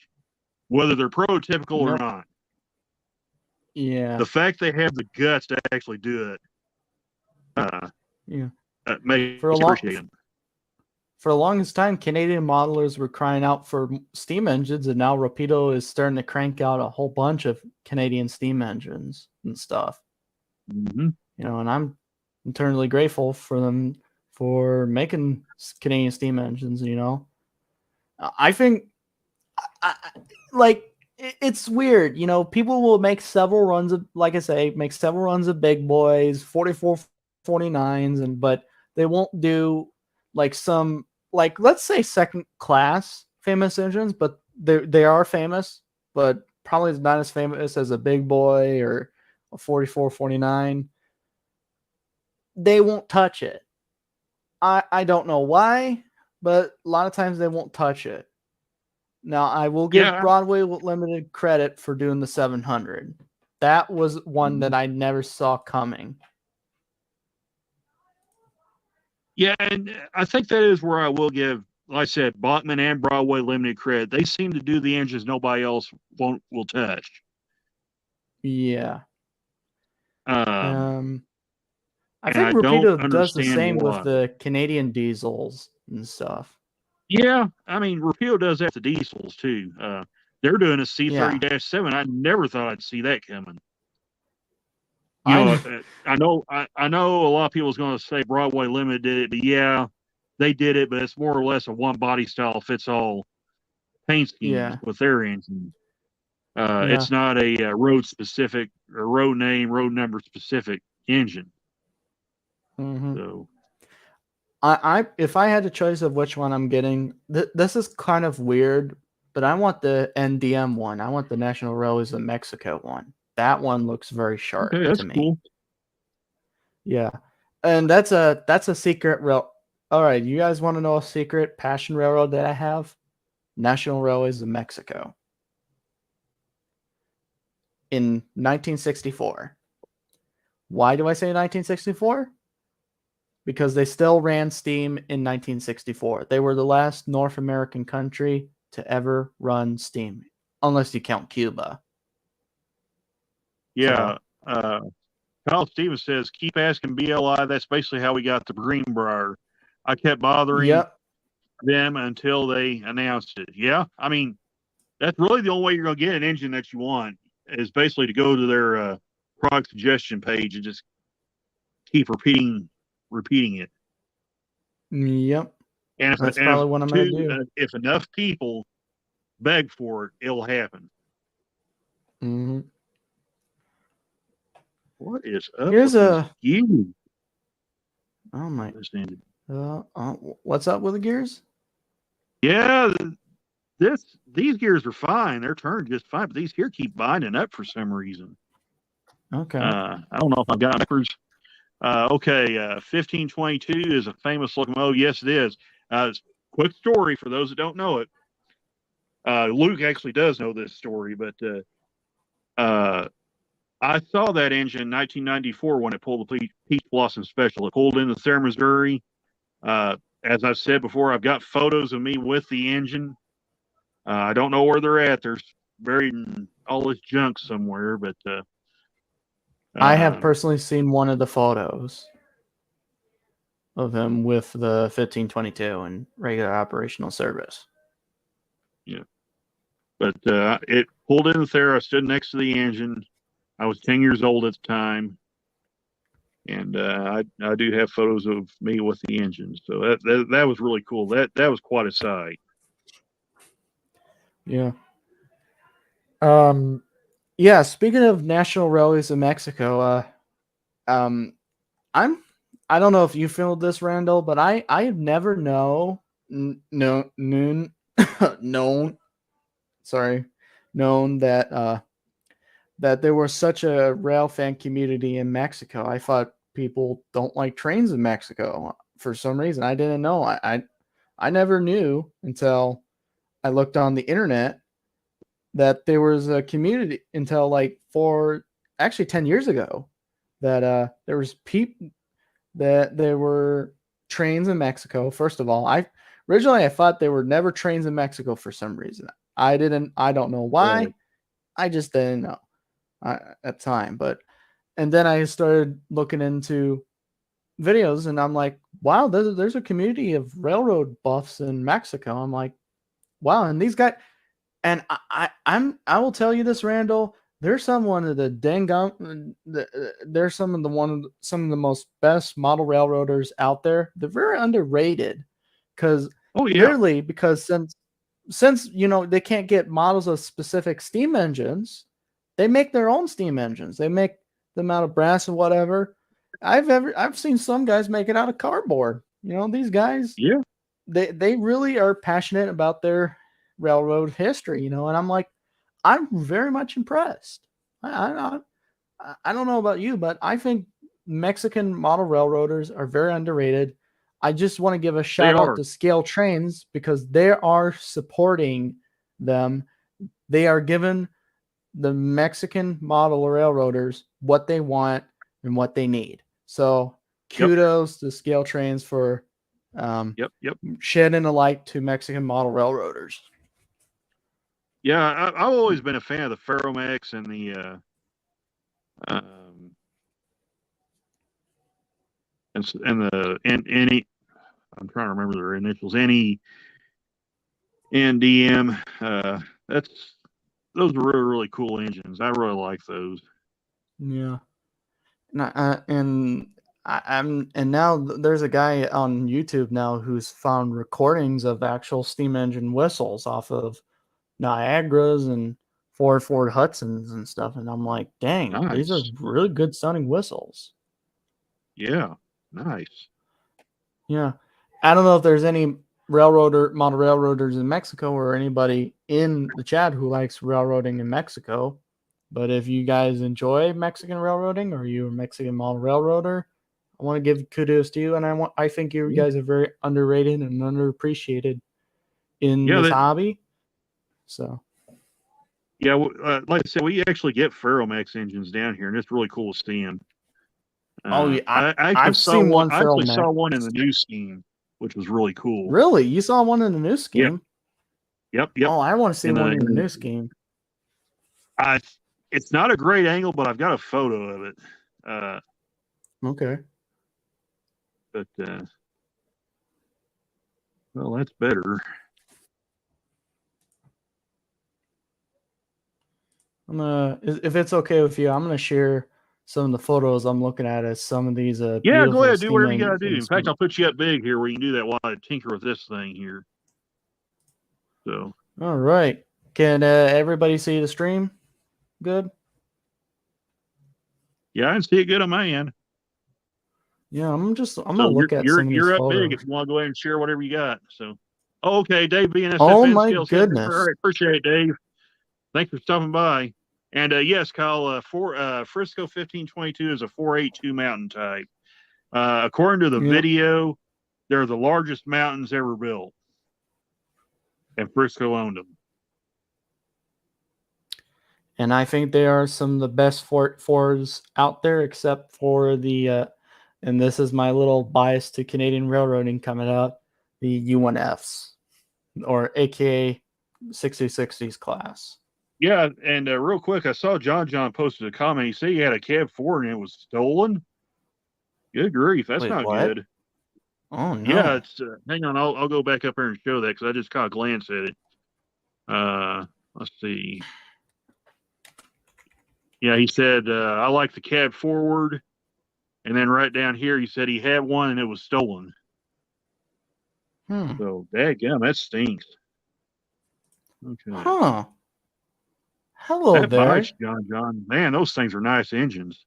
whether they're prototypical or Nope. not. Yeah. The fact they have the guts to actually do it, Yeah. makes For a it long appreciated. for the longest time, Canadian modelers were crying out for steam engines, and now Rapido is starting to crank out a whole bunch of Canadian steam engines and stuff. Mm-hmm. You know, and I'm eternally grateful for them for making Canadian steam engines. You know, I think, like, it's weird. You know, people will make several runs of, like I say, make several runs of big boys, 44, 49s, but they won't do like some, like, let's say second class famous engines, but they are famous, but probably not as famous as a Big Boy or a 4449. They won't touch it. I don't know why, but a lot of times they won't touch it. Now, I will give Yeah. Broadway Limited credit for doing the 700. That was one that I never saw coming. Yeah, and I think that is where I will give, like I said, Bachman and Broadway Limited credit. They seem to do the engines nobody else will touch. Yeah. I And think I don't Rapido does the understand same with why. the Canadian diesels and stuff. Yeah, I mean, Rapido does that to diesels too. They're doing a C30-7. I never thought I'd see that coming. You know, I know a lot of people is going to say Broadway Limited did it, but yeah, they did it, but it's more or less a one body style fits all paint schemes with their engine. It's not a road specific or road name, road number specific engine. So, I if I had a choice of which one I'm getting, this is kind of weird, but I want the NDM one. I want the National Railways of Mexico one. That one looks very sharp okay, to me. cool. Yeah, and that's a secret rail. All right, you guys want to know a secret passion railroad that I have? National Railways of Mexico. In 1964. Why do I say 1964? Because they still ran steam in 1964. They were the last North American country to ever run steam, unless you count Cuba. Yeah. Kyle Stevens says, keep asking BLI. That's basically how we got the Greenbrier. I kept bothering them until they announced it. Yeah. I mean, that's really the only way you're going to get an engine that you want is basically to go to their product suggestion page and just keep repeating it. Yep. And that's probably what I'm going to do. If enough people beg for it, it'll happen. Mm-hmm. What is up? Here's with you? Oh my! What's up with the gears? Yeah, these gears are fine. They're turned just fine, but these here keep binding up for some reason. Okay. I don't know if I've got backwards. Okay, 1522 is a famous locomotive. Yes, it is. Quick story for those that don't know it. Luke actually does know this story, but I saw that engine in 1994 when it pulled the Peach Blossom Special. It pulled into Thayer, Missouri. As I've said before, I've got photos of me with the engine. I don't know where they're at. They're buried in all this junk somewhere, but I have personally seen one of the photos of him with the 1522 in regular operational service. Yeah. But it pulled into there. I stood next to the engine. I was 10 years old at the time. And I do have photos of me with the engine. So that was really cool. That was quite a sight. Yeah. Yeah, speaking of National Railways of Mexico, I don't know if you feel this, Randall, but I have never known that that there was such a rail fan community in Mexico. I thought people don't like trains in Mexico for some reason. I didn't know. I never knew until I looked on the internet that there was a community until like actually 10 years ago that there was people that there were trains in Mexico. First of all, originally I thought there were never trains in Mexico for some reason. I don't know why. I just didn't know at the time. And then I started looking into videos and I'm like, wow, there's a community of railroad buffs in Mexico. I'm like, wow. And these guys, and I will tell you this, Randall, they're some of the most best model railroaders out there. They're very underrated because literally because since they can't get models of specific steam engines, they make their own steam engines. They make them out of brass and whatever. I've seen some guys make it out of cardboard. You know, these guys, Yeah. they really are passionate about their railroad history, you know, and I'm like, I'm very much impressed. I don't know about you, but I think Mexican model railroaders are very underrated. I just want to give a They shout out are. to Scale Trains because they are supporting them. They are giving the Mexican model railroaders what they want and what they need. So Yep. kudos to Scale Trains for Yep. shedding a light to Mexican model railroaders. Yeah, I've always been a fan of the Ferromex and the and any. I'm trying to remember their initials. NDM. Those are really cool engines. I really like those. Yeah. And now there's a guy on YouTube now who's found recordings of actual steam engine whistles off of Niagaras and Ford Hudsons and stuff, and I'm like, dang, these are Nice. really good sounding whistles. Yeah, nice. Yeah, I don't know if there's any model railroaders in Mexico or anybody in the chat who likes railroading in Mexico. But if you guys enjoy Mexican railroading or you're a Mexican model railroader, I want to give kudos to you, and I think you guys are very underrated and underappreciated in this hobby. So, yeah, like I said, we actually get Ferromex engines down here, and it's really cool to see them. I've seen one. I actually saw one in the new scheme, which was really cool. Really, you saw one in the new scheme? Yep. Oh, I want to see one in the new scheme. It's not a great angle, but I've got a photo of it. Okay. But well, that's better. If it's okay with you, I'm gonna share some of the photos I'm looking at as some of these yeah, go ahead, do whatever you gotta do. In fact, I'll put you up big here where you can do that while I tinker with this thing here. So all right, can everybody see the stream good? Yeah, I can see it good on my end. Yeah, I'm gonna look at some of these you're up photos. big if you want to go ahead and share whatever you got. So okay, Dave BNSFN. Oh my goodness. All right, appreciate it, Dave. Thanks for stopping by. And yes, Kyle, Frisco 1522 is a 482 mountain type. According to the video, they're the largest mountains ever built. And Frisco owned them. And I think they are some of the best Fords out there, except for the, and this is my little bias to Canadian railroading coming up, the U1Fs, or AKA 6060s class. Yeah, and real quick, I saw John posted a comment. He said he had a cab 4 and it was stolen. Good grief, that's not good. Oh no. Yeah, it's hang on, I'll go back up here and show that because I just kind of glanced at it. Let's see. Yeah, he said I like the cab forward, and then right down here he said he had one and it was stolen. So dadgum, that stinks. Okay. Huh. Hello that there, bites, John. Man, those things are nice engines.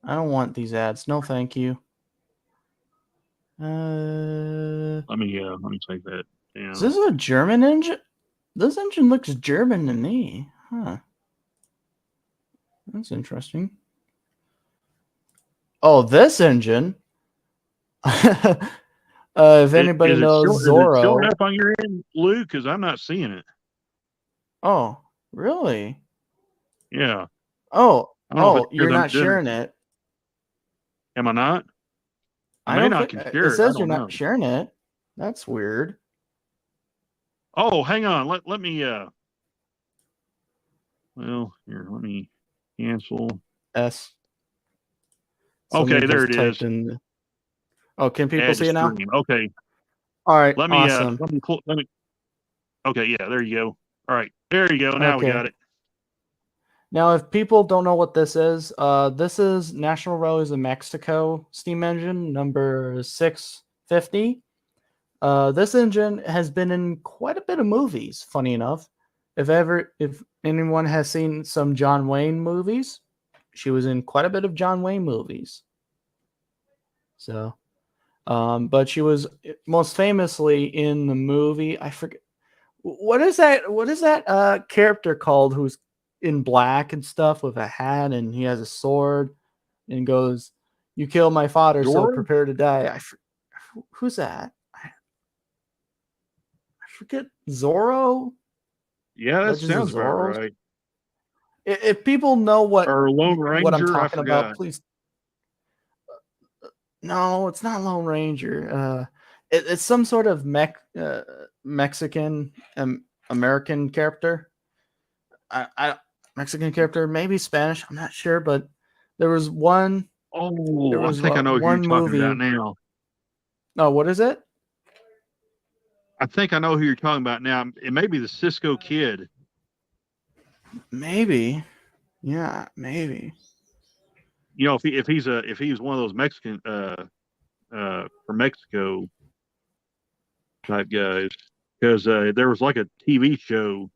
I don't want these ads. No, thank you. Let me take that down. Is this a German engine? This engine looks German to me. Huh. That's interesting. Oh, this engine. If anybody knows Zorro. Is it showing up on your end, Luke? Because I'm not seeing it. Oh, really? Yeah. Oh, you're not sharing it. Am I not? I may not can share it. It says you're not sharing it. That's weird. Oh, hang on. Let me well, here, let me cancel. S. Okay, there it is. Oh, can people see it now? Okay. All right. Let me awesome. let me. Okay, yeah, there you go. All right, there you go. Now we got it. Now, if people don't know what this is National Railways of Mexico steam engine number 650. This engine has been in quite a bit of movies, funny enough. if anyone has seen some John Wayne movies, she was in quite a bit of John Wayne movies. So, but she was most famously in the movie. I forget what is that character called who's in black and stuff with a hat and he has a sword and goes, "You killed my father, so Zorro? prepare to die." Who's that? I forget. Zorro. Yeah, that Legends of sounds about Zorro. right. If people know Or Lone what I'm Ranger, I talking about, forgot. please. No, it's not Lone Ranger. It's some sort of Mexican American character. I Mexican character, maybe Spanish. I'm not sure, but there was one. There Oh, I was think I know who you're one talking movie. about now. Oh, what is it? I think I know who you're talking about now. It may be the Cisco Kid. Maybe. Yeah, maybe. You know, if he's one of those Mexican from Mexico type guys, because there was like a TV show.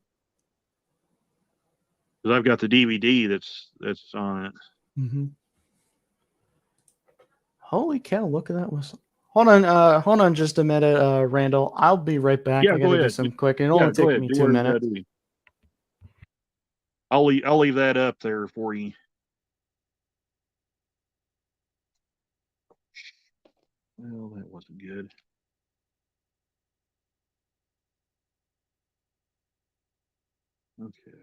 Because I've got the DVD that's on it. Mm-hmm. Holy cow! Look at that whistle. Hold on just a minute, Randall. I'll be right back. Yeah, I go gotta do ahead. some quick. It'll Yeah, only go take ahead. me Do 2 whatever you gotta minutes. do. I'll leave that up there for you. Well, that wasn't good. Okay.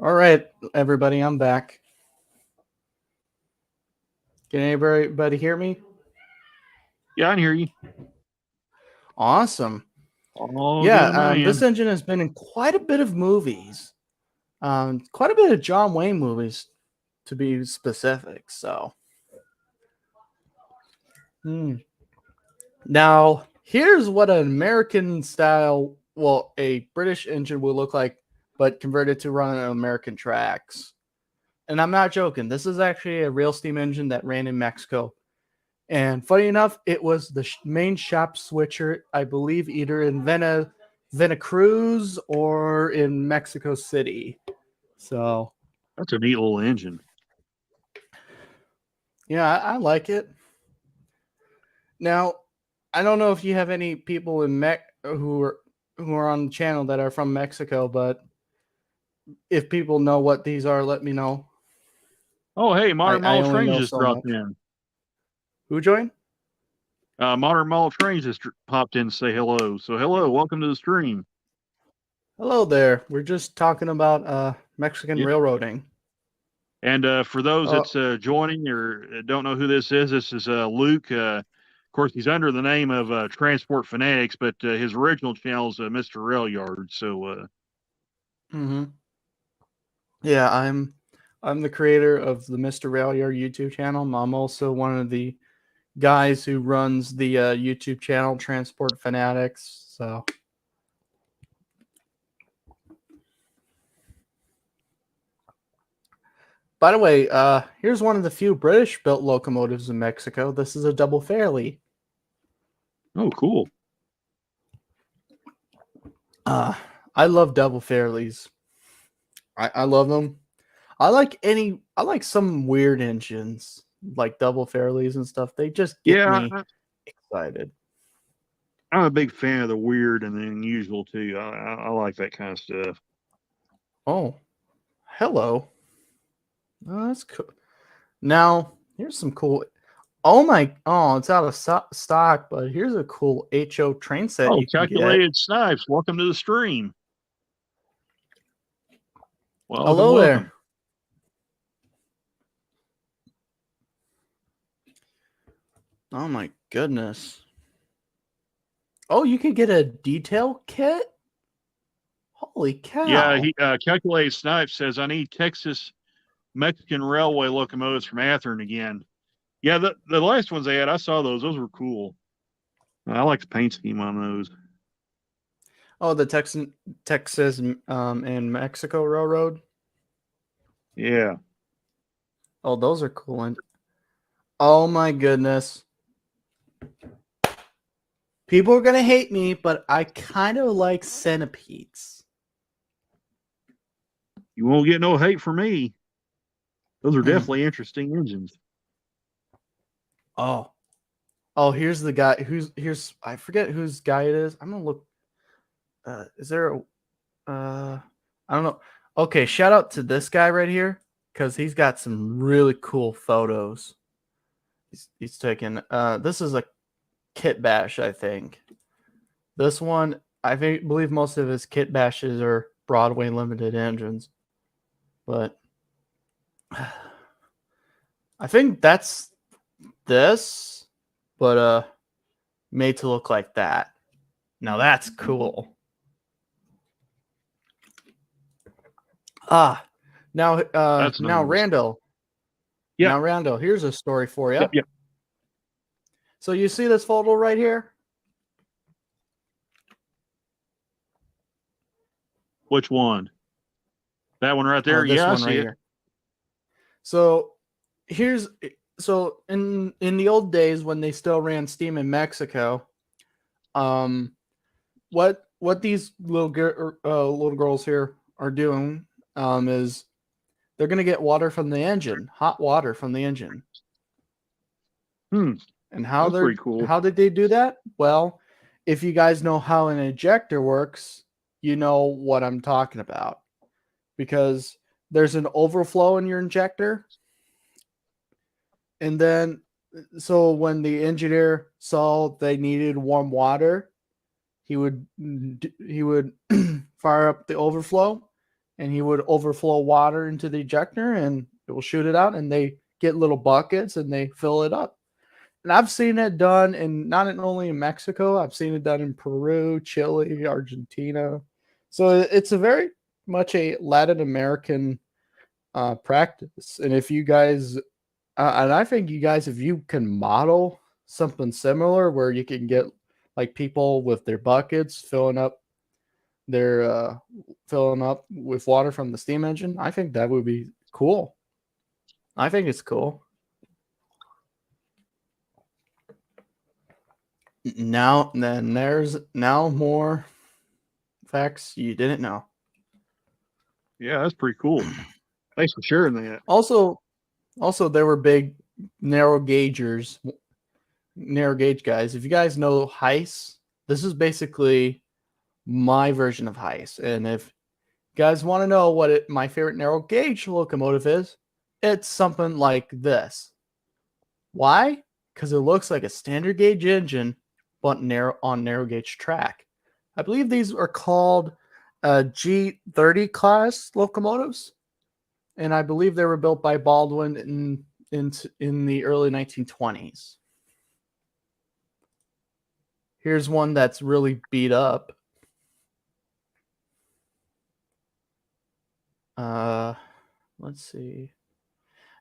All right, everybody, I'm back. Can anybody hear me? Yeah, I can hear you. Awesome. All good, Yeah, this man. engine has been in quite a bit of movies. Quite a bit of John Wayne movies, to be specific. So, now here's what an American style, well, a British engine would look like, but converted to run on American tracks. And I'm not joking. This is actually a real steam engine that ran in Mexico. And funny enough, it was the main shop switcher, I believe, either in Veracruz or in Mexico City. So, That's a neat little engine. yeah, I like it. Now, I don't know if you have any people in who are on the channel that are from Mexico, but if people know what these are, let me know. Oh, hey, Modern I Model only Trains know just so dropped much. in. Who joined? Modern Model Trains just popped in to say hello. So, hello, welcome to the stream. Hello there. We're just talking about Mexican Yeah. railroading. And for those that's joining or don't know who this is Luke. Of course, he's under the name of Transport Fanatics, but his original channel is Mr. Rail Yard. So, Yeah, I'm the creator of the Mr. Railyard YouTube channel. I'm also one of the guys who runs the YouTube channel Transport Fanatics. So, by the way, here's one of the few British-built locomotives in Mexico. This is a double Fairley. oh, cool. I love double Fairleys. I love them. I like some weird engines like double Fairleys and stuff. They just get Yeah, me excited. I'm a big fan of the weird and the unusual too. I like that kind of stuff. Oh, hello. Oh, that's cool. Now, here's some cool. Oh, it's out of stock, but here's a cool HO train set Oh, you can get. Calculated Snipes, welcome to the stream. Hello welcome. there. Oh my goodness. Oh, you can get a detail kit? Holy cow. Yeah, he Calculated Snipe says, I need Texas Mexican Railway locomotives from Athearn again. Yeah, the last ones they had, I saw those. Those were cool. I like the paint scheme on those. Oh, the Texas and Mexico Railroad. Yeah. Oh, those are cool. And oh my goodness. People are gonna hate me, but I kind of like centipedes. You won't get no hate from me. Those are definitely interesting engines. Oh. Oh, here's the guy here's I forget whose guy it is. I'm gonna look. Is there a I don't know. Okay, shout out to this guy right here because he's got some really cool photos. He's taken. This is a kit bash, I think. This one, believe most of his kit bashes are Broadway limited engines, but I think that's this, but made to look like that. Now that's cool. Now That's now nice. Randall. Yeah. Now Randall, here's a story for you. Yep. So you see this photo right here? Which one? That one right there? This Yeah, I one see right it. here. So in the old days when they still ran steam in Mexico, what these little girls here are doing is they're gonna get water from the engine, hot water from the engine. And That's pretty cool. how did they do that? Well, if you guys know how an ejector works, you know what I'm talking about. Because there's an overflow in your injector. And then so when the engineer saw they needed warm water, he would fire up the overflow and he would overflow water into the ejector and it will shoot it out, and they get little buckets and they fill it up. And I've seen it done not only in Mexico, I've seen it done in Peru, Chile, Argentina. So it's a very much a Latin American practice. And if you guys, and I think you guys, if you can model something similar where you can get like people with their buckets filling up with water from the steam engine, I think that would be cool. I think it's cool. There's more facts you didn't know. Yeah, that's pretty cool. Thanks for sharing that. Also, there were big narrow gauge guys. If you guys know Heiss, this is basically my version of Heiss. And if you guys want to know what my favorite narrow gauge locomotive is, it's something like this. Why? Because it looks like a standard gauge engine, but narrow gauge track. I believe these are called G30 class locomotives, and I believe they were built by Baldwin in the early 1920s. Here's one that's really beat up. Let's see.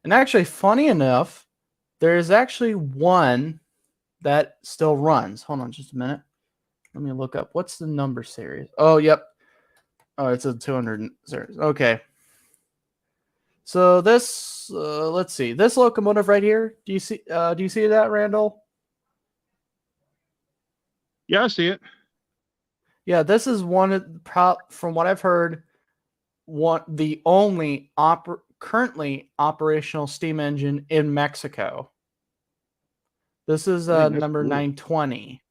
And actually, funny enough, there's actually one that still runs. Hold on just a minute. Let me look up. What's the number series? Oh, yep. Oh, it's a 200 series. Okay. So this, let's see. This locomotive right here. Do you see that, Randall? Yeah, I see it. Yeah, this is from what I've heard, the only currently operational steam engine in Mexico. This is number 920.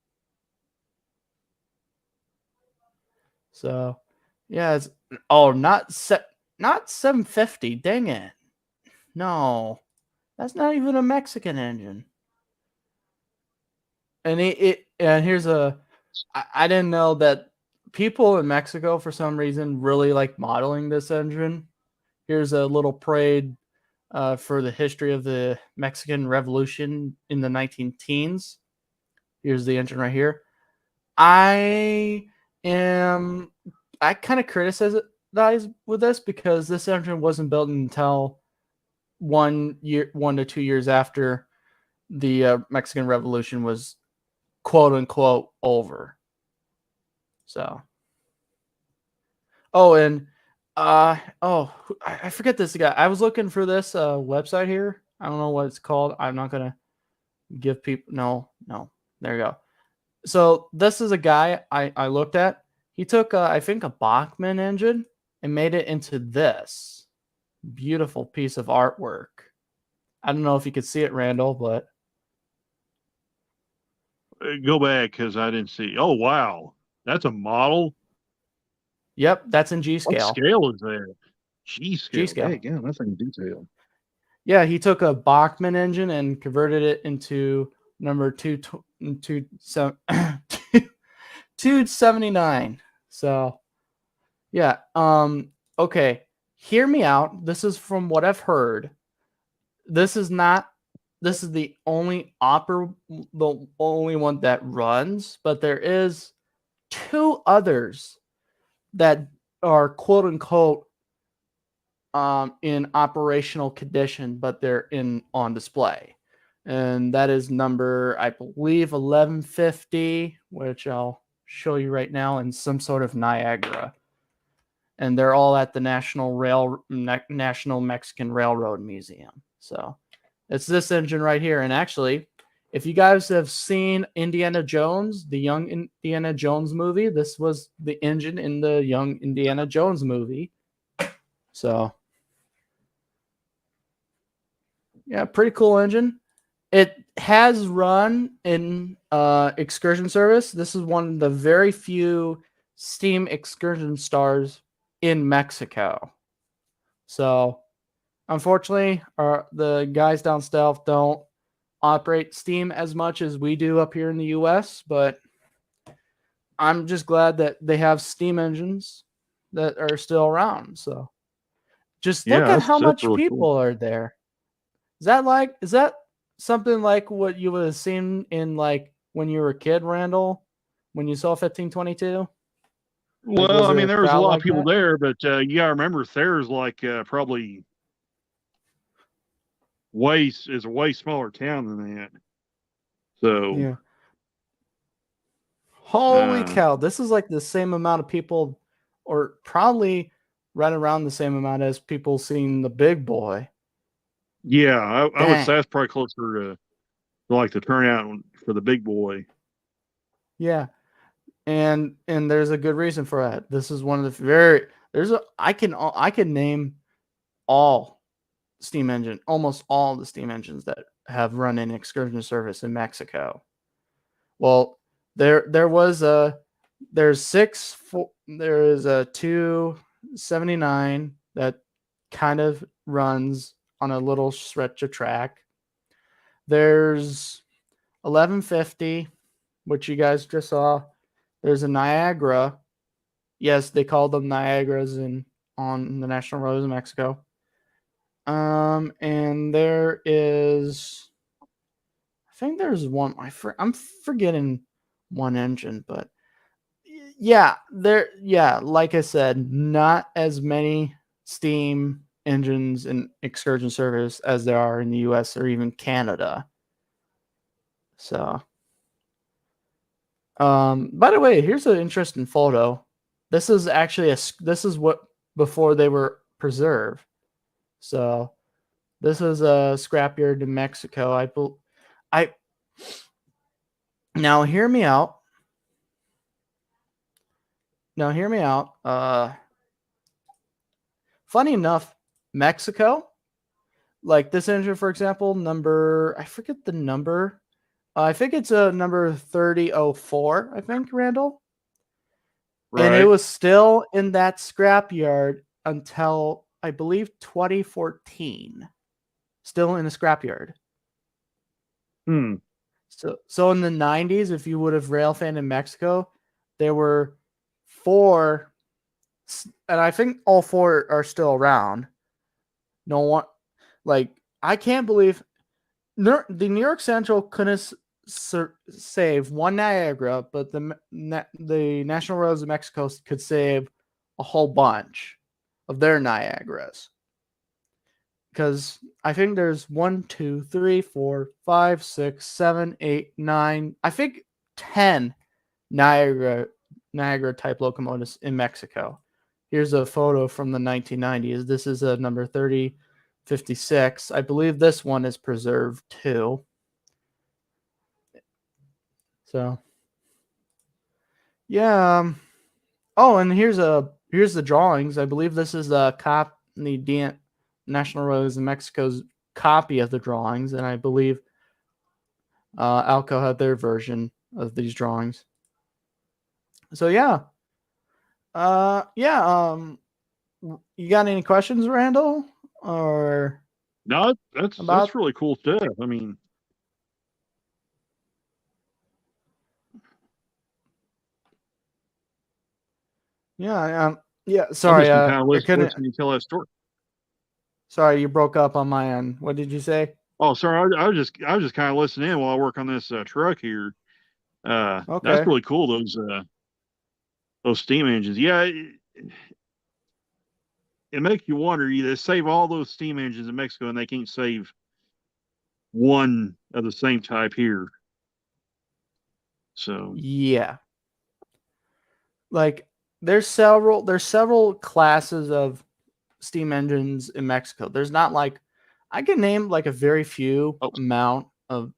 So, yeah, it's not 750. Dang it. No. That's not even a Mexican engine. And and here's I didn't know that people in Mexico for some reason really like modeling this engine. Here's a little parade for the history of the Mexican Revolution in the 19 teens. Here's the engine right here. I kind of criticize with this because this engine wasn't built until 1 to 2 years after the Mexican Revolution was quote unquote over. So, I forget this guy. I was looking for this website here. I don't know what it's called. I'm not gonna give people. No. There you go. So this is a guy I looked at. He took I think a Bachmann engine and made it into this beautiful piece of artwork. I don't know if you could see it, Randall, but Go back because I didn't see. Oh wow, that's a model. yep, that's in G What scale. scale is that? G scale. G-scale. Hey, yeah, that's in detail. Yeah, he took a Bachmann engine and converted it into number 279. So, yeah. Okay. Hear me out. This is from what I've heard. This is the only the only one that runs, but there is 2 others that are quote unquote in operational condition, but they're on display. And that is number, I believe, 1150, which I'll show you right now, in some sort of Niagara. And they're all at the National Mexican Railroad Museum. So it's this engine right here. And actually, if you guys have seen Indiana Jones, the Young Indiana Jones movie, this was the engine in the Young Indiana Jones movie. So, yeah, pretty cool engine. It has run in excursion service. This is one of the very few steam excursion stars in Mexico. So, unfortunately, the guys down south don't operate steam as much as we do up here in the U.S., but I'm just glad that they have steam engines that are still around. So, just look at how much really people cool. are there. Is that something like what you would have seen in like when you were a kid, Randall, when you saw 1522? Like, Well, I mean, a there was a crowd lot like of people that? there, but you gotta remember Thayer's like probably way smaller town than that. So Yeah. Holy uh, cow. This is like the same amount of people, or probably right around the same amount as people seeing the big boy. yeah, I would say Dang. that's probably closer to like the turnout for the big boy. Yeah. And there's a good reason for that. This is one of the I can name all almost all the steam engines that have run in excursion service in Mexico. Well, there's a 279 that kind of runs on a little stretch of track. There's 1150, which you guys just saw. There's a Niagara. Yes, they call them Niagaras on the national roads in Mexico. And there is, I think there's one. I'm forgetting one engine, but yeah, like I said, not as many steam engines in excursion service as there are in the US or even Canada. So, by the way, here's an interesting photo. This is actually this is what before they were preserved. So, this is a scrapyard in Mexico. I now hear me out. Funny enough, Mexico, like this engine, for example, I forget the number. I think it's a number 3004, I think, Randall. And it Right. was still in that scrapyard until I believe 2014. Still in a scrapyard. Hmm. So in the 90s, if you would have rail fan in Mexico, there were 4, and I think all 4 are still around. No one, like I can't believe the New York Central couldn't save one Niagara, but the National Roads of Mexico could save a whole bunch of their Niagaras. Because I think there's 1, 2, 3, 4, 5, 6, 7, 8, 9. I think 10 Niagara type locomotives in Mexico. Here's a photo from the 1990s. This is a number 3056. I believe this one is preserved too. So, yeah. Oh, and here's the drawings. I believe this is the National Roads in Mexico's copy of the drawings, and I believe Alco had their version of these drawings. So yeah. You got any questions, Randall? Or no, that's really cool stuff. I mean, yeah. Sorry, kind of couldn't. Listening you tell that story. Sorry, you broke up on my end. What did you say? Oh, sorry. I was just kind of listening in while I work on this truck here. Okay. That's really cool. Those steam engines. Yeah, it makes you wonder. They save all those steam engines in Mexico, and they can't save one of the same type here. So yeah, like there's several classes of steam engines in Mexico. There's not like I can name like a very few amount of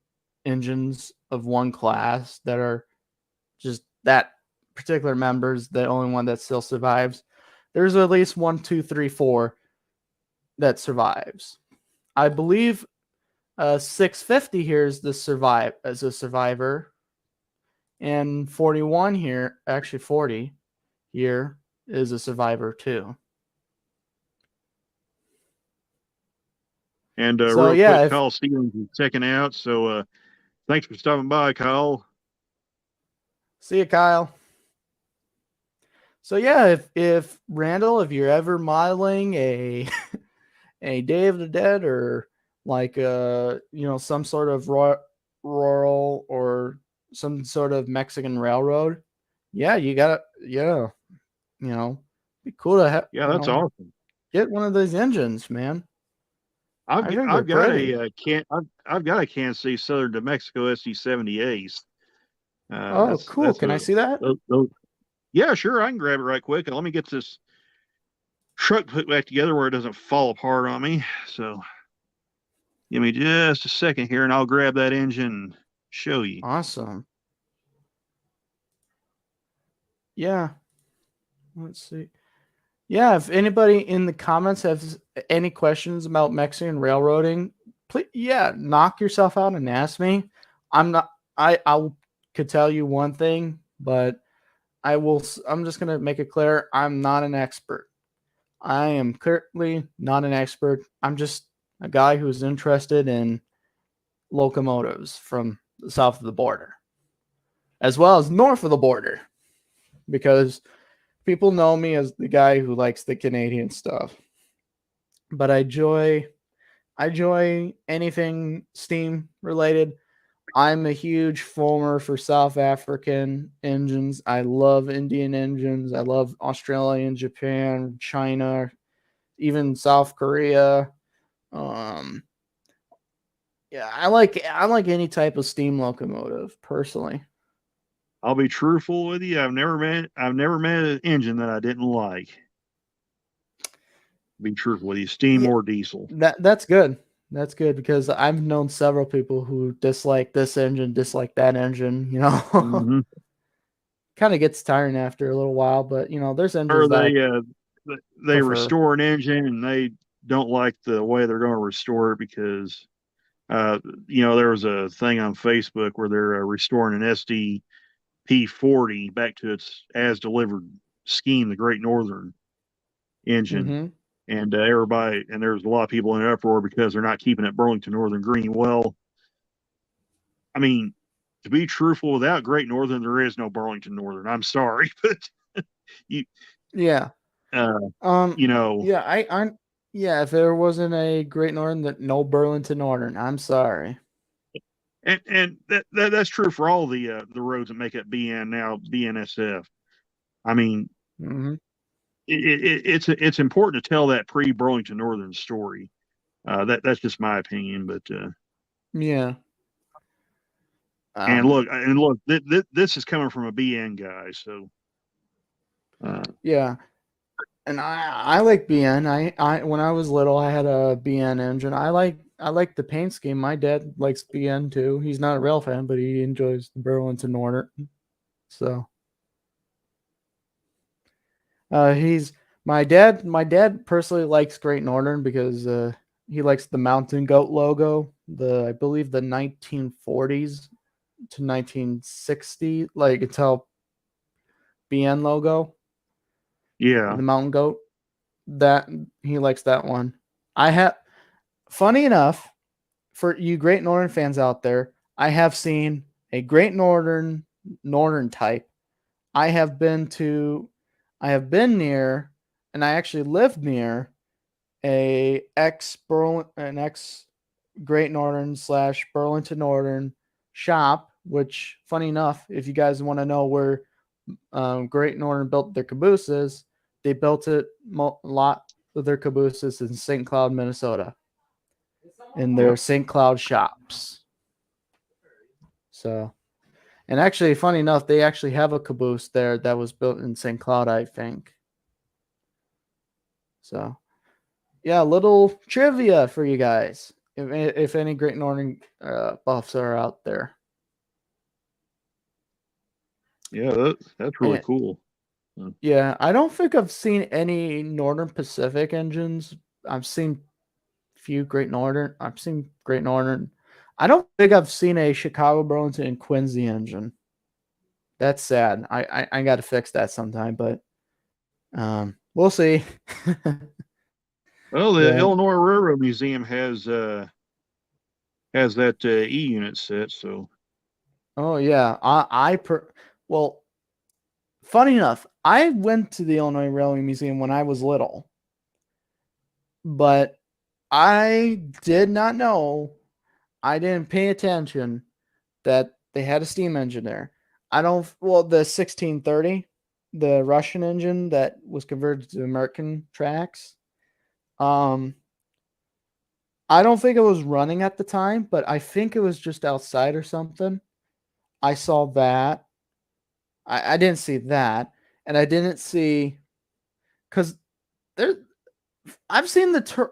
engines of one class that are just that particular members, the only one that still survives. There's at least 1, 2, 3, 4 that survives. I believe 650 here is a survivor, and 41 here, actually 40 here is a survivor too. And so, real quick, Kyle Stevens is checking out. So thanks for stopping by, Kyle. See you, Kyle. So yeah, if Randall, if you're ever modeling a a Day of the Dead or like some sort of rural or some sort of Mexican railroad, yeah, you got be cool to have. Yeah, that's awesome. Get one of those engines, man. I've got a Kansas City Southern New Mexico SC-70 Ace. Cool. Can I see that? Yeah, sure. I can grab it right quick. And let me get this truck put back together where it doesn't fall apart on me. So give me just a second here, and I'll grab that engine and show you. Awesome. Yeah. Let's see. Yeah, if anybody in the comments has any questions about Mexican railroading, please, knock yourself out and ask me. I could tell you one thing, but I'm just going to make it clear. I'm not an expert. I am currently not an expert. I'm just a guy who's interested in locomotives from the south of the border, as well as north of the border, because people know me as the guy who likes the Canadian stuff. But I enjoy anything steam related. I'm a huge foamer for South African engines. I love Indian engines. I love Australian, Japan, China, even South Korea. I like any type of steam locomotive personally. I'll be truthful with you. I've never met an engine that I didn't like. Be truthful with you, steam or diesel. That's good. That's good because I've known several people who dislike this engine, dislike that engine. Mm-hmm. Kind of gets tiring after a little while, but there's engines they restore an engine and they don't like the way they're going to restore it because there was a thing on Facebook where they're restoring an SD P40 back to its as delivered scheme, the Great Northern engine. Mm-hmm. And everybody, and there's a lot of people in an uproar because they're not keeping it Burlington Northern green. Well, I mean, to be truthful, without Great Northern, there is no Burlington Northern. I'm sorry, but Yeah. I Yeah, if there wasn't a Great Northern, that no Burlington Northern. I'm sorry. And that's true for all the roads that make up BN now BNSF. I mean, Hmm. it's important to tell that pre Burlington Northern story. That's just my opinion, but Yeah. and Um. look, this is coming from a BN guy, so Yeah. And I like BN. I when I was little, I had a BN engine. I like the paint scheme. My dad likes BN too. He's not a rail fan, but he enjoys the Burlington Northern. So he's my dad. My dad personally likes Great Northern because he likes the mountain goat logo. I believe the 1940s to 1960, like it's how BN logo, yeah, the mountain goat. That he likes that one. I have. Funny enough, for you Great Northern fans out there, I have seen a Great Northern type. I have been to, I have been near, and I actually lived near an ex Great Northern / Burlington Northern shop. Which, funny enough, if you guys want to know where Great Northern built their cabooses, they built a lot of their cabooses in St. Cloud, Minnesota, in their yep. St. Cloud shops. So, and actually, funny enough, they actually have a caboose there that was built in St. Cloud, I think. So, yeah, a little trivia for you guys, if any Great Northern buffs are out there. Yeah, that's really And cool. yeah, I don't think I've seen any Northern Pacific engines. I've seen few Great Northern. I've seen Great Northern. I don't think I've seen a Chicago, Burlington, and Quincy engine. That's sad. I got to fix that sometime, but we'll see. Well, the Yeah. Illinois Railroad Museum has that E unit set, so Oh yeah. Well, funny enough, I went to the Illinois Railway Museum when I was little, but I did not know. I didn't pay attention that they had a steam engine there. I don't. Well, the 1630, the Russian engine that was converted to American tracks. Um, I don't think it was running at the time, but I think it was just outside or something. I saw that. I didn't see that, and I didn't see because there. I've seen the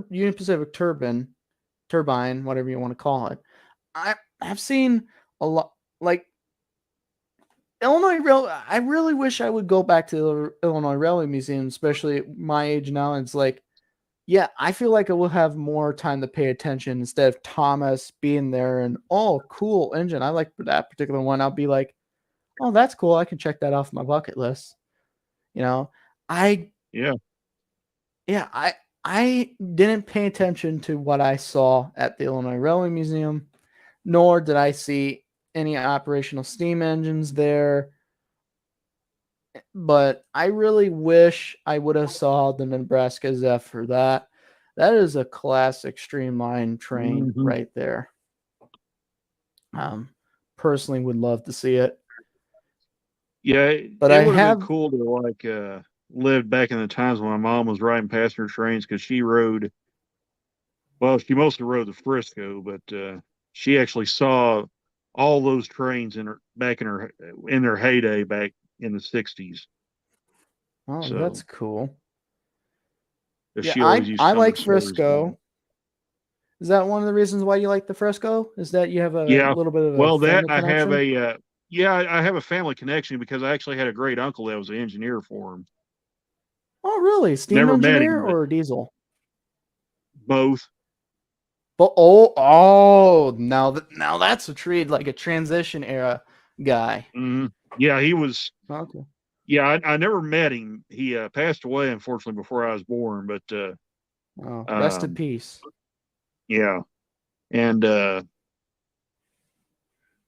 Union Pacific turbine, whatever you want to call it. I've seen a lot like Illinois Rail. I really wish I would go back to the Illinois Railway Museum, especially at my age now. And it's like, yeah, I feel like I will have more time to pay attention instead of Thomas being there and oh, cool engine. I like that particular one. I'll be like, oh, that's cool. I can check that off my bucket list. You know, I yeah. yeah, I didn't pay attention to what I saw at the Illinois Railway Museum, nor did I see any operational steam engines there. But I really wish I would have saw the Nebraska Zephyr for that. That is a classic streamline train Hmm. right there. Personally would love to see it. Yeah, But it I would have been have cool to live back in the times when my mom was riding passenger trains because she rode. Well, she mostly rode the Frisco, but she actually saw all those trains in their heyday back in the '60s. oh, that's So cool. 'cause Yeah, she always used I to tell me like stories about it. Frisco. Is that one of the reasons why you like the Frisco? Is that you have a Yeah, little bit of a well, that family I have connection? I have a family connection because I actually had a great uncle that was an engineer for him. Oh, really? Steam Never met engineer him, but or diesel? both. But now that's a treat, like a transition era guy. Mhm. Yeah, he was. Okay. Yeah, I never met him. He passed away unfortunately before I was born. But Oh, rest in um, peace. yeah, and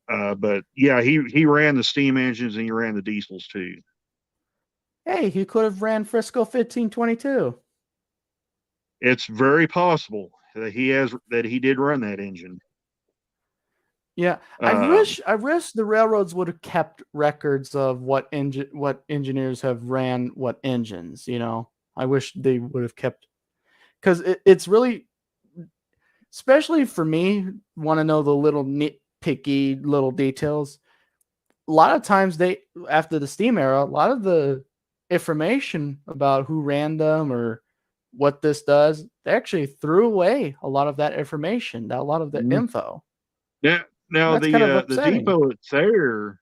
but yeah, he ran the steam engines and he ran the diesels too. Hey, he could have ran Frisco 1522. it's very possible that he did run that engine. Yeah, I wish the railroads would have kept records of what engineers have ran what engines. I wish they would have kept, because it's really, especially for me, want to know the little nitpicky little details. A lot of times after the steam era, a lot of the information about who ran them or what this does, they actually threw away a lot of that information, a lot of the info. Yeah. Now That's kind of the upsetting. depot at Thayer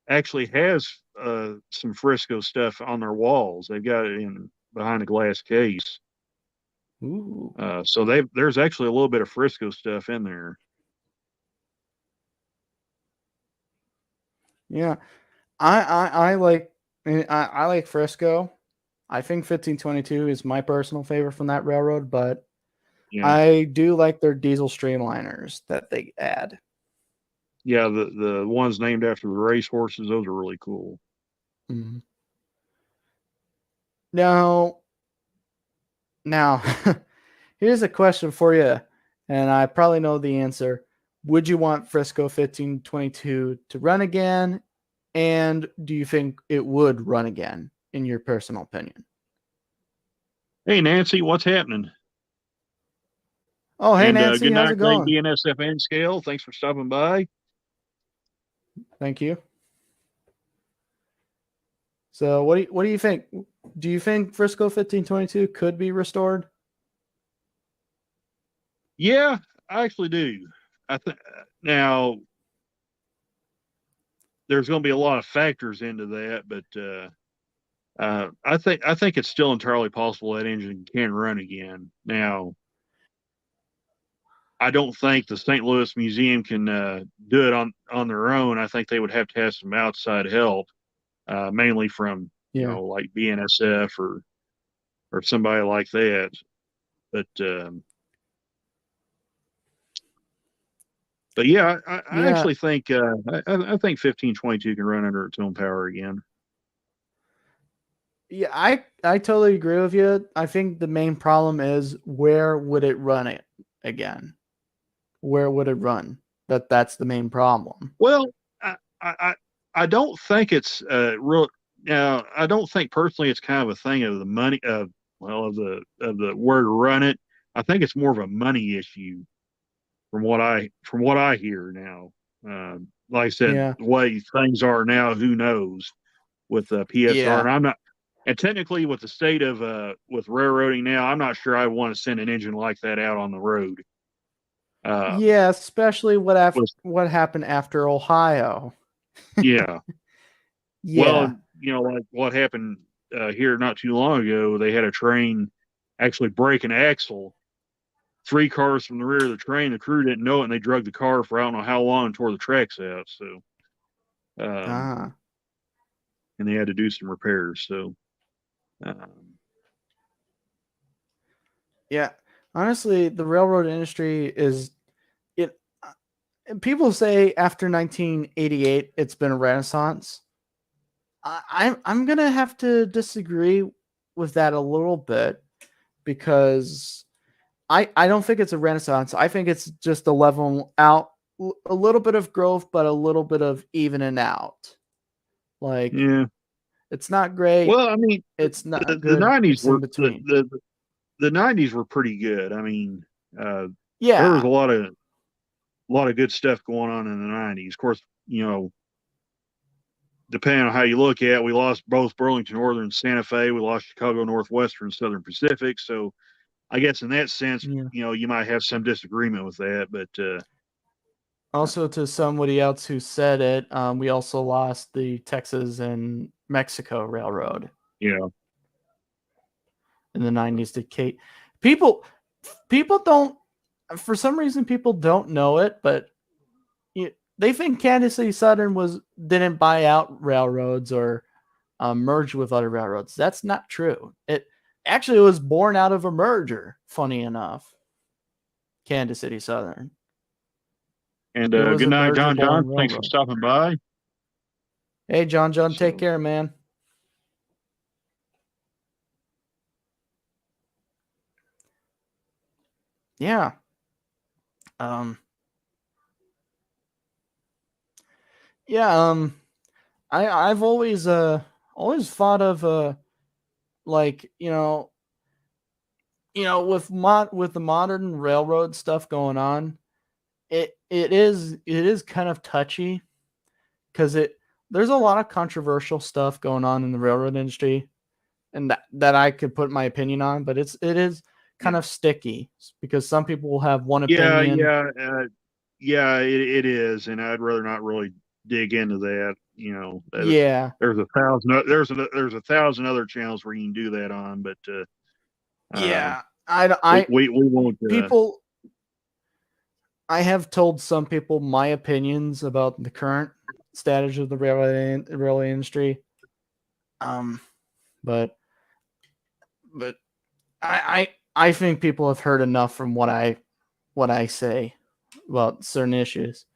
actually has some Frisco stuff on their walls. They've got it in behind a glass case. Ooh. So there's actually a little bit of Frisco stuff in there. Yeah, I like Frisco. I think 1522 is my personal favorite from that railroad, but Yeah. I do like their diesel streamliners that they add. Yeah, the ones named after the race horses, those are really cool. Mm-hmm. Now, here's a question for you, and I probably know the answer. Would you want Frisco 1522 to run again? And do you think it would run again, in your personal opinion? Hey, Nancy, what's happening? Oh, hey, and Nancy, good how's night, it going? BNSFN Scale. Thanks for stopping by. Thank you. So, what do you think? Do you think Frisco 1522 could be restored? Yeah, I actually do. I think now there's going to be a lot of factors into that, but I think it's still entirely possible that engine can run again. Now, I don't think the St. Louis Museum can do it on their own. I think they would have to have some outside help, mainly from like BNSF or somebody like that. But yeah, I actually think I think 1522 can run under its own power again. Yeah, I totally agree with you. I think the main problem is, where would it run it again? Where would it run? That's the main problem. Well, I don't think it's real. Now, I don't think personally it's kind of a thing of the money of the where to run it. I think it's more of a money issue from what I hear now. Like I said, Yeah. the way things are now, who knows with PSR, and I'm not. And technically, with the state of with railroading now, I'm not sure I want to send an engine like that out on the road. Yeah, especially what happened after Ohio. Yeah. Yeah. Well, like what happened here not too long ago, they had a train actually break an axle. 3 cars from the rear of the train, the crew didn't know it, and they drug the car for I don't know how long and tore the tracks out. So, and they had to do some repairs. So, yeah. Honestly, the railroad industry is it. People say after 1988, it's been a renaissance. I'm gonna have to disagree with that a little bit, because I don't think it's a renaissance. I think it's just a level out, a little bit of growth, but a little bit of evening out. Like, yeah. it's not great. Well, I mean, It's not the good. 90s It's in were between. the 90s were pretty good. I mean, there was Yeah. a lot of good stuff going on in the 90s. Of course, depending on how you look at it, we lost both Burlington Northern and Santa Fe. We lost Chicago Northwestern, Southern Pacific. So I guess in that sense, you might have some disagreement with that. But Also, to somebody else who said it, we also lost the Texas and Mexico Railroad. Yeah. In the 90s to Kate. People don't, for some reason, people don't know it, but they think Kansas City Southern didn't buy out railroads or merge with other railroads. That's not true. It actually was born out of a merger, funny enough. Kansas City Southern. And good night, John. Thanks for stopping by. Hey, John. Take care, man. yeah. Yeah, I've always thought of like, with the modern railroad stuff going on, it is kind of touchy because it there's a lot of controversial stuff going on in the railroad industry, and that I could put my opinion on, but it is Yeah, kind of sticky because some people will have one yeah, opinion. yeah. It is, and I'd rather not really dig into that. Yeah, There's a thousand. There's a thousand other channels where you can do that on, but uh, yeah. we won't. People I have told some people my opinions about the current status of the railway industry. Um, but but I think people have heard enough from what I say about certain issues.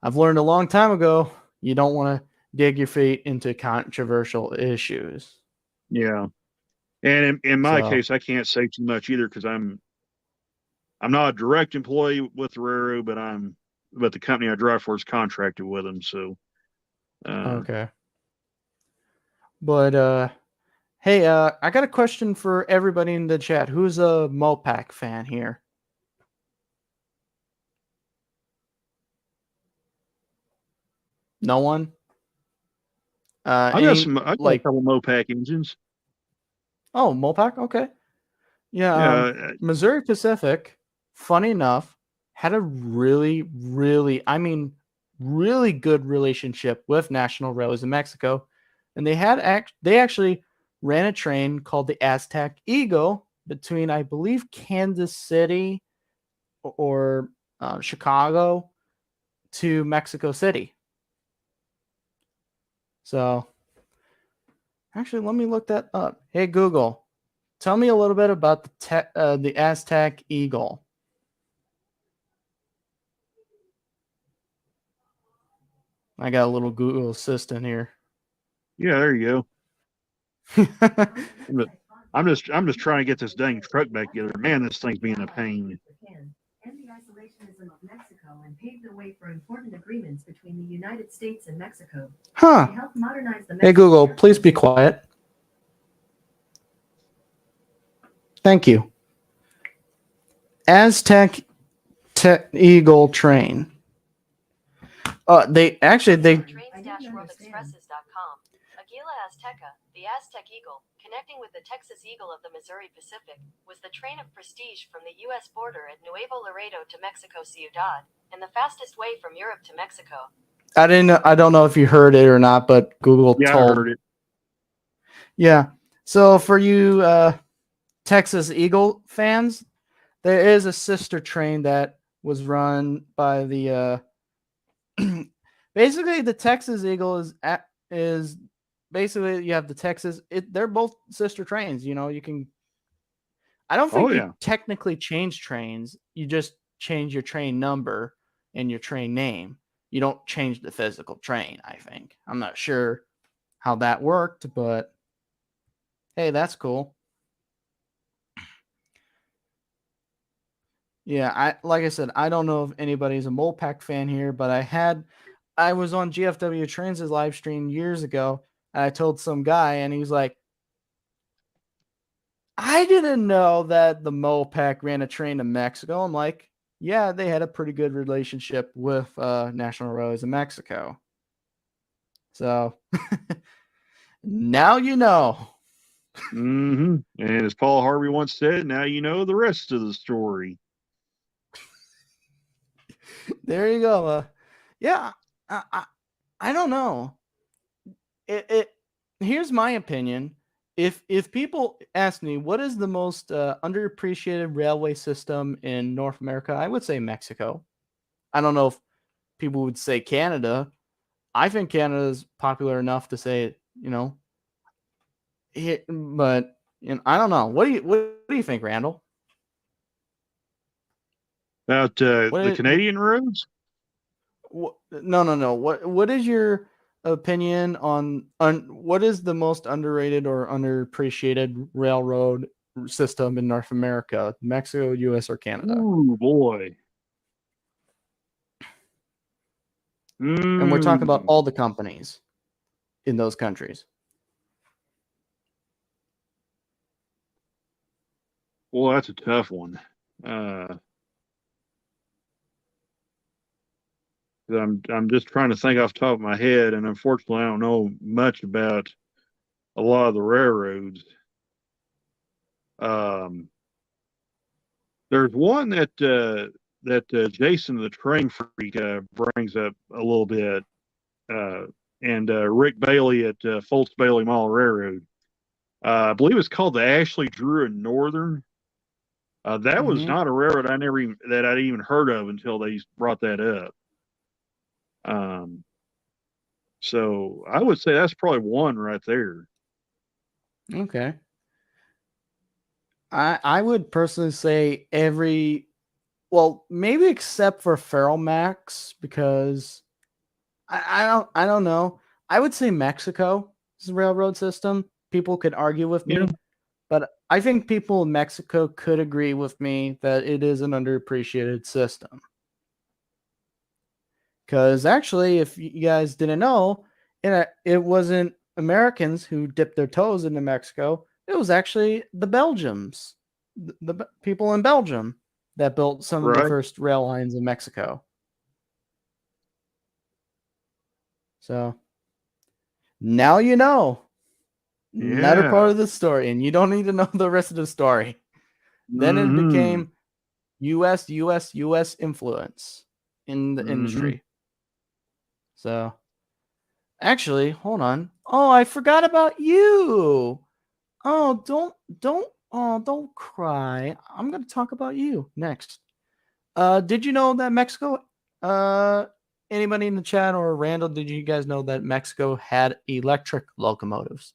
I've learned a long time ago you don't want to dig your feet into controversial issues. Yeah, and in my So case, I can't say too much either because I'm not a direct employee with the railroad, but the company I drive for is contracted with them. So uh, okay, but hey, I got a question for everybody in the chat. Who's a Mopac fan here? No one. Any I got a like couple Mopac engines. oh Mopac? Okay, yeah. Yeah, Missouri Pacific. Funny enough, had a I mean, really good relationship with National Railways in Mexico, and they actually ran a train called the Aztec Eagle between, I believe, Kansas City or Chicago to Mexico City. So actually, let me look that up. Hey Google, tell me a little bit about the Aztec Eagle. I got a little Google Assistant here. yeah. There you go. But I'm just trying to get this dang truck back together. Man, this thing's being a pain. And the isolationism of Mexico and paved the way for important agreements between the United States and Mexico. Huh. They helped modernize the Hey Google, please be quiet. Thank you. Aztec Eagle train. They Trains-worldexpresses.com. Aguila Azteca, the Aztec Eagle, connecting with the Texas Eagle of the Missouri Pacific, was the train of prestige from the U.S. border at Nuevo Laredo to Mexico Ciudad, and the fastest way from Europe to Mexico. I don't know if you heard it or not, but Google Yeah, told. I heard it. Yeah. So for you Texas Eagle fans, there is a sister train that was run by the basically the Texas Eagle is basically you have the Texas they're both sister trains, you can I don't think Oh you yeah. technically change trains. You just change your train number and your train name. You don't change the physical train, I think. I'm not sure how that worked, but hey, that's cool. Yeah, like I said, I don't know if anybody's a Mopac fan here, but I was on GFW Trains' live stream years ago, and I told some guy, and he was like, I didn't know that the Mopac ran a train to Mexico. I'm like, yeah, they had a pretty good relationship with National Railways in Mexico. So now you know. Mm-hmm. And as Paul Harvey once said, now you know the rest of the story. There you go. Yeah, I don't know. Here's my opinion. If people ask me what is the most underappreciated railway system in North America, I would say Mexico. I don't know if people would say Canada. I think Canada is popular enough to say but I don't know. What do you think, Randall? About the Canadian roads? No. What is your opinion on what is the most underrated or underappreciated railroad system in North America: Mexico, US, or Canada. Ooh, boy. And we're talking about Mm. all the companies in those countries. Well, that's a tough one. I'm just trying to think off the top of my head, and unfortunately, I don't know much about a lot of the railroads. There's one that Jason the Train Freak brings up a little bit, and Rick Bailey at Foltz Bailey Mall Railroad. I believe it's called the Ashley Drew and Northern. That was not a railroad I'd even heard of until they brought that up. So I would say that's probably one right there. Okay. I would personally say well, maybe except for Feral Max, because I don't know. I would say Mexico is a railroad system. People could argue with me, Yeah. but I think people in Mexico could agree with me that it is an underappreciated system. Because actually, if you guys didn't know, it wasn't Americans who dipped their toes into Mexico. It was actually the Belgians, the people in Belgium that built some of the Right. first rail lines in Mexico. So now you know. Another Yeah. part of the story, and you don't need to know the rest of the story. Then it Mhm. became US influence in the Mhm. industry. So actually, hold on. Oh, I forgot about you. Oh, don't cry. I'm gonna talk about you next. Did you know that Mexico, anybody in the chat or Randall, did you guys know that Mexico had electric locomotives?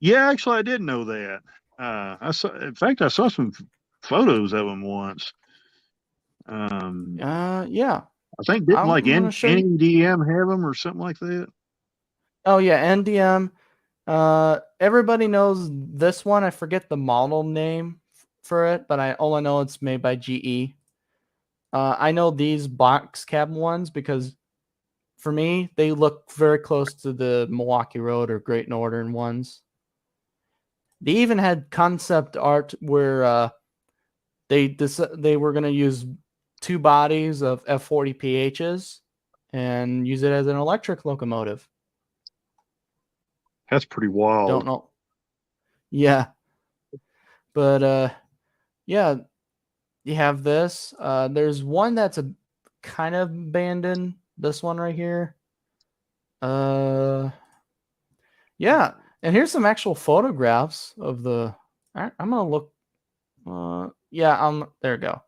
Yeah, actually, I did know that. I saw. In fact, I saw some photos of them once. Yeah. I think didn't like I'm gonna show you. NDM have them or something like that. Oh yeah, NDM. Everybody knows this one. I forget the model name for it, but all I know it's made by GE. I know these box cab ones because for me they look very close to the Milwaukee Road or Great Northern ones. They even had concept art where they were going to use two bodies of F40 PHs and use it as an electric locomotive. That's pretty wild. Don't know. Yeah. But yeah, you have this. There's one that's a kind of abandoned. This one right here. Yeah, and here's some actual photographs of the. I'm gonna look. Yeah, there we go.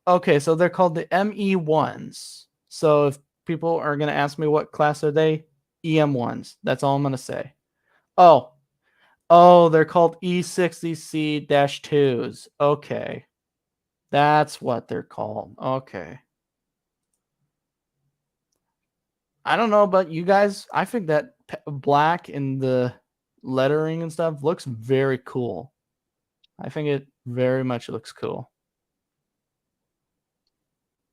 Okay? So they're called the ME1s. So if people are gonna ask me what class are they, EM1s. That's all I'm gonna say. Oh, they're called E60C-2s. Okay. That's what they're called. Okay. I don't know about you guys. I think that black in the lettering and stuff looks very cool. I think it very much looks cool.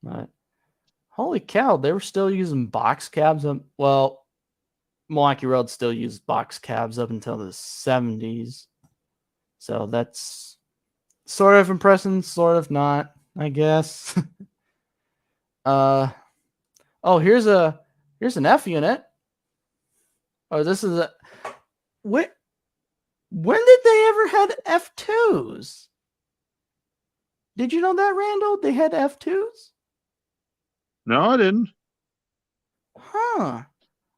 But holy cow, they were still using box cabs. Well, Milwaukee Road still used box cabs up until the 70s. So that's sort of impressive, sort of not, I guess. Oh, here's an F unit. Oh, this is a when did they ever had F2s? Did you know that, Randall? They had F2s? No, I didn't. Huh.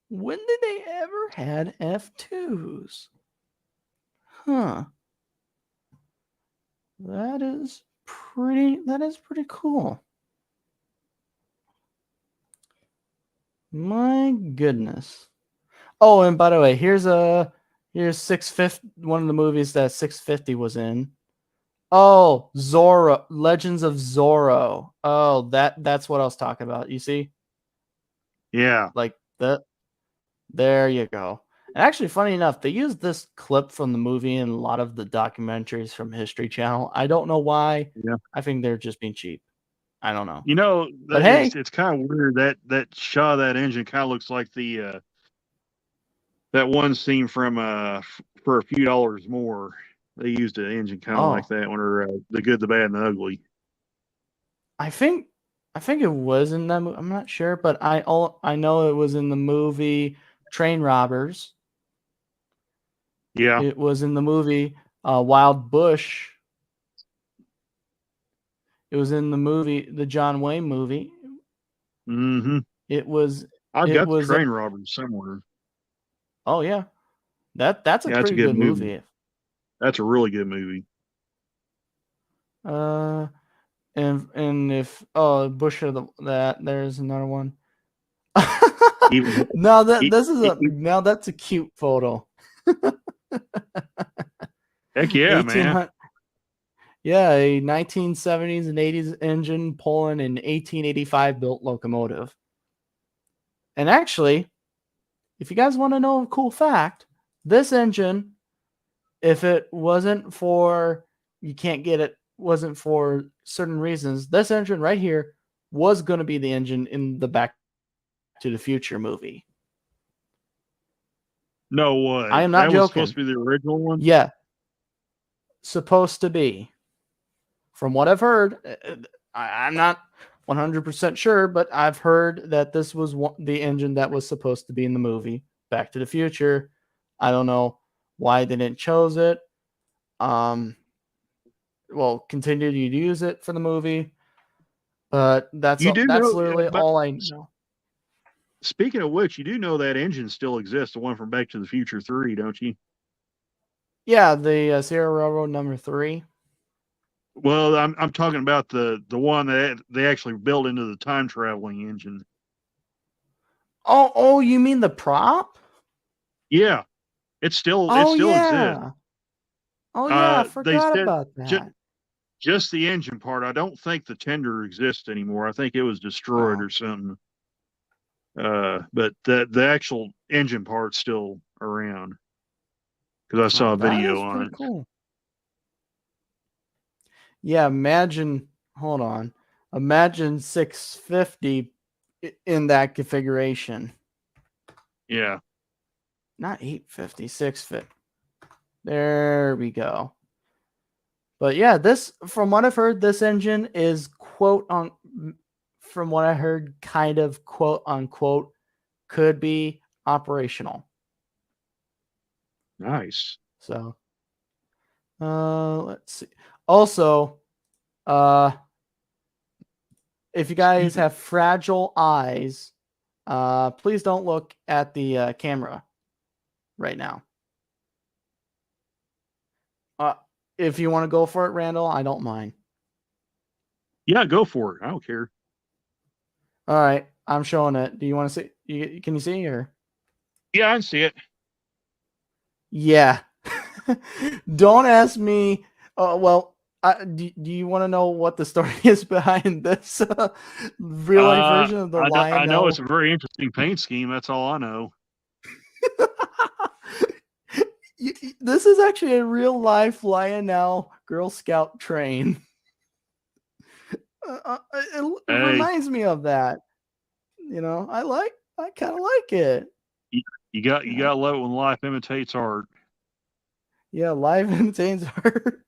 When did they ever had F2s? Huh. That is pretty cool. My goodness. Oh, and by the way, here's 650, one of the movies that 650 was in. Oh, Zorro, Legends of Zorro. Oh, that's what I was talking about. You see? Yeah. Like that. There you go. And actually, funny enough, they used this clip from the movie in a lot of the documentaries from History Channel. I don't know why. Yeah. I think they're just being cheap. I don't know. You know, But hey, it's kind of weird that shot of that engine kind of looks like the that one scene from For a Few Dollars More. They used an engine kind of like oh, that one, or The Good, the Bad, and the Ugly. I think it was in that movie. I'm not sure, but I know it was in the movie Train Robbers. Yeah. It was in the movie Wild Bush. It was in the movie, the John Wayne movie. Mm-hmm. It was. I've It got the was. Train Robbers somewhere. Oh yeah, that's a Yeah, that's a pretty good good movie. movie. That's a really good movie. And if Bush of that, there's another one. Even Now that e- this is e- a now that's a cute photo. heck yeah, man. 1800 Yeah, a 1970s and 80s engine pulling an 1885 built locomotive. And actually, if you guys want to know a cool fact, this engine, if it wasn't for you can't get it, wasn't for certain reasons, this engine right here was going to be the engine in the Back to the Future movie. No I way. am not That was joking. supposed to be the original one? Yeah, supposed to be. From what I've heard, I'm not 100% sure, but I've heard that this was the engine that was supposed to be in the movie Back to the Future. I don't know why they didn't chose it. Well, continue to use it for the movie, but that's You do know, literally but all I know. speaking of which, you do know that engine still exists, the one from Back to the Future 3, don't you? Yeah, the Sierra Railroad number 3. Well, I'm talking about the one that they actually built into the time traveling engine. Oh, you mean the prop? Yeah, it Oh still exists. yeah. Oh yeah, I They forgot said about that. just the engine part. I don't think the tender exists anymore. I think it was destroyed Oh, or something. But the actual engine part's still around because I saw a that video is on pretty it. cool. Yeah, hold on. Imagine 650 in that configuration. Yeah. Not 850, 650. There we go. But yeah, this, from what I've heard, this engine is from what I heard, kind of quote unquote, could be operational. Nice. So, let's see. Also, if you guys have fragile eyes, please don't look at the camera right now. If you want to go for it, Randall, I don't mind. Yeah, go for it. I don't care. All right, I'm showing it. Do you want to see? Can you see or? Yeah, I can see it. Yeah. Don't ask me. Well, do you want to know what the story is behind this real life version of the I know it's Lionel? a very interesting paint scheme. That's all I know. This is actually a real life Lionel Girl Scout train. It Hey, reminds me of that. I kind of like it. you got You know? to love it when life imitates art. Yeah, live imitates art.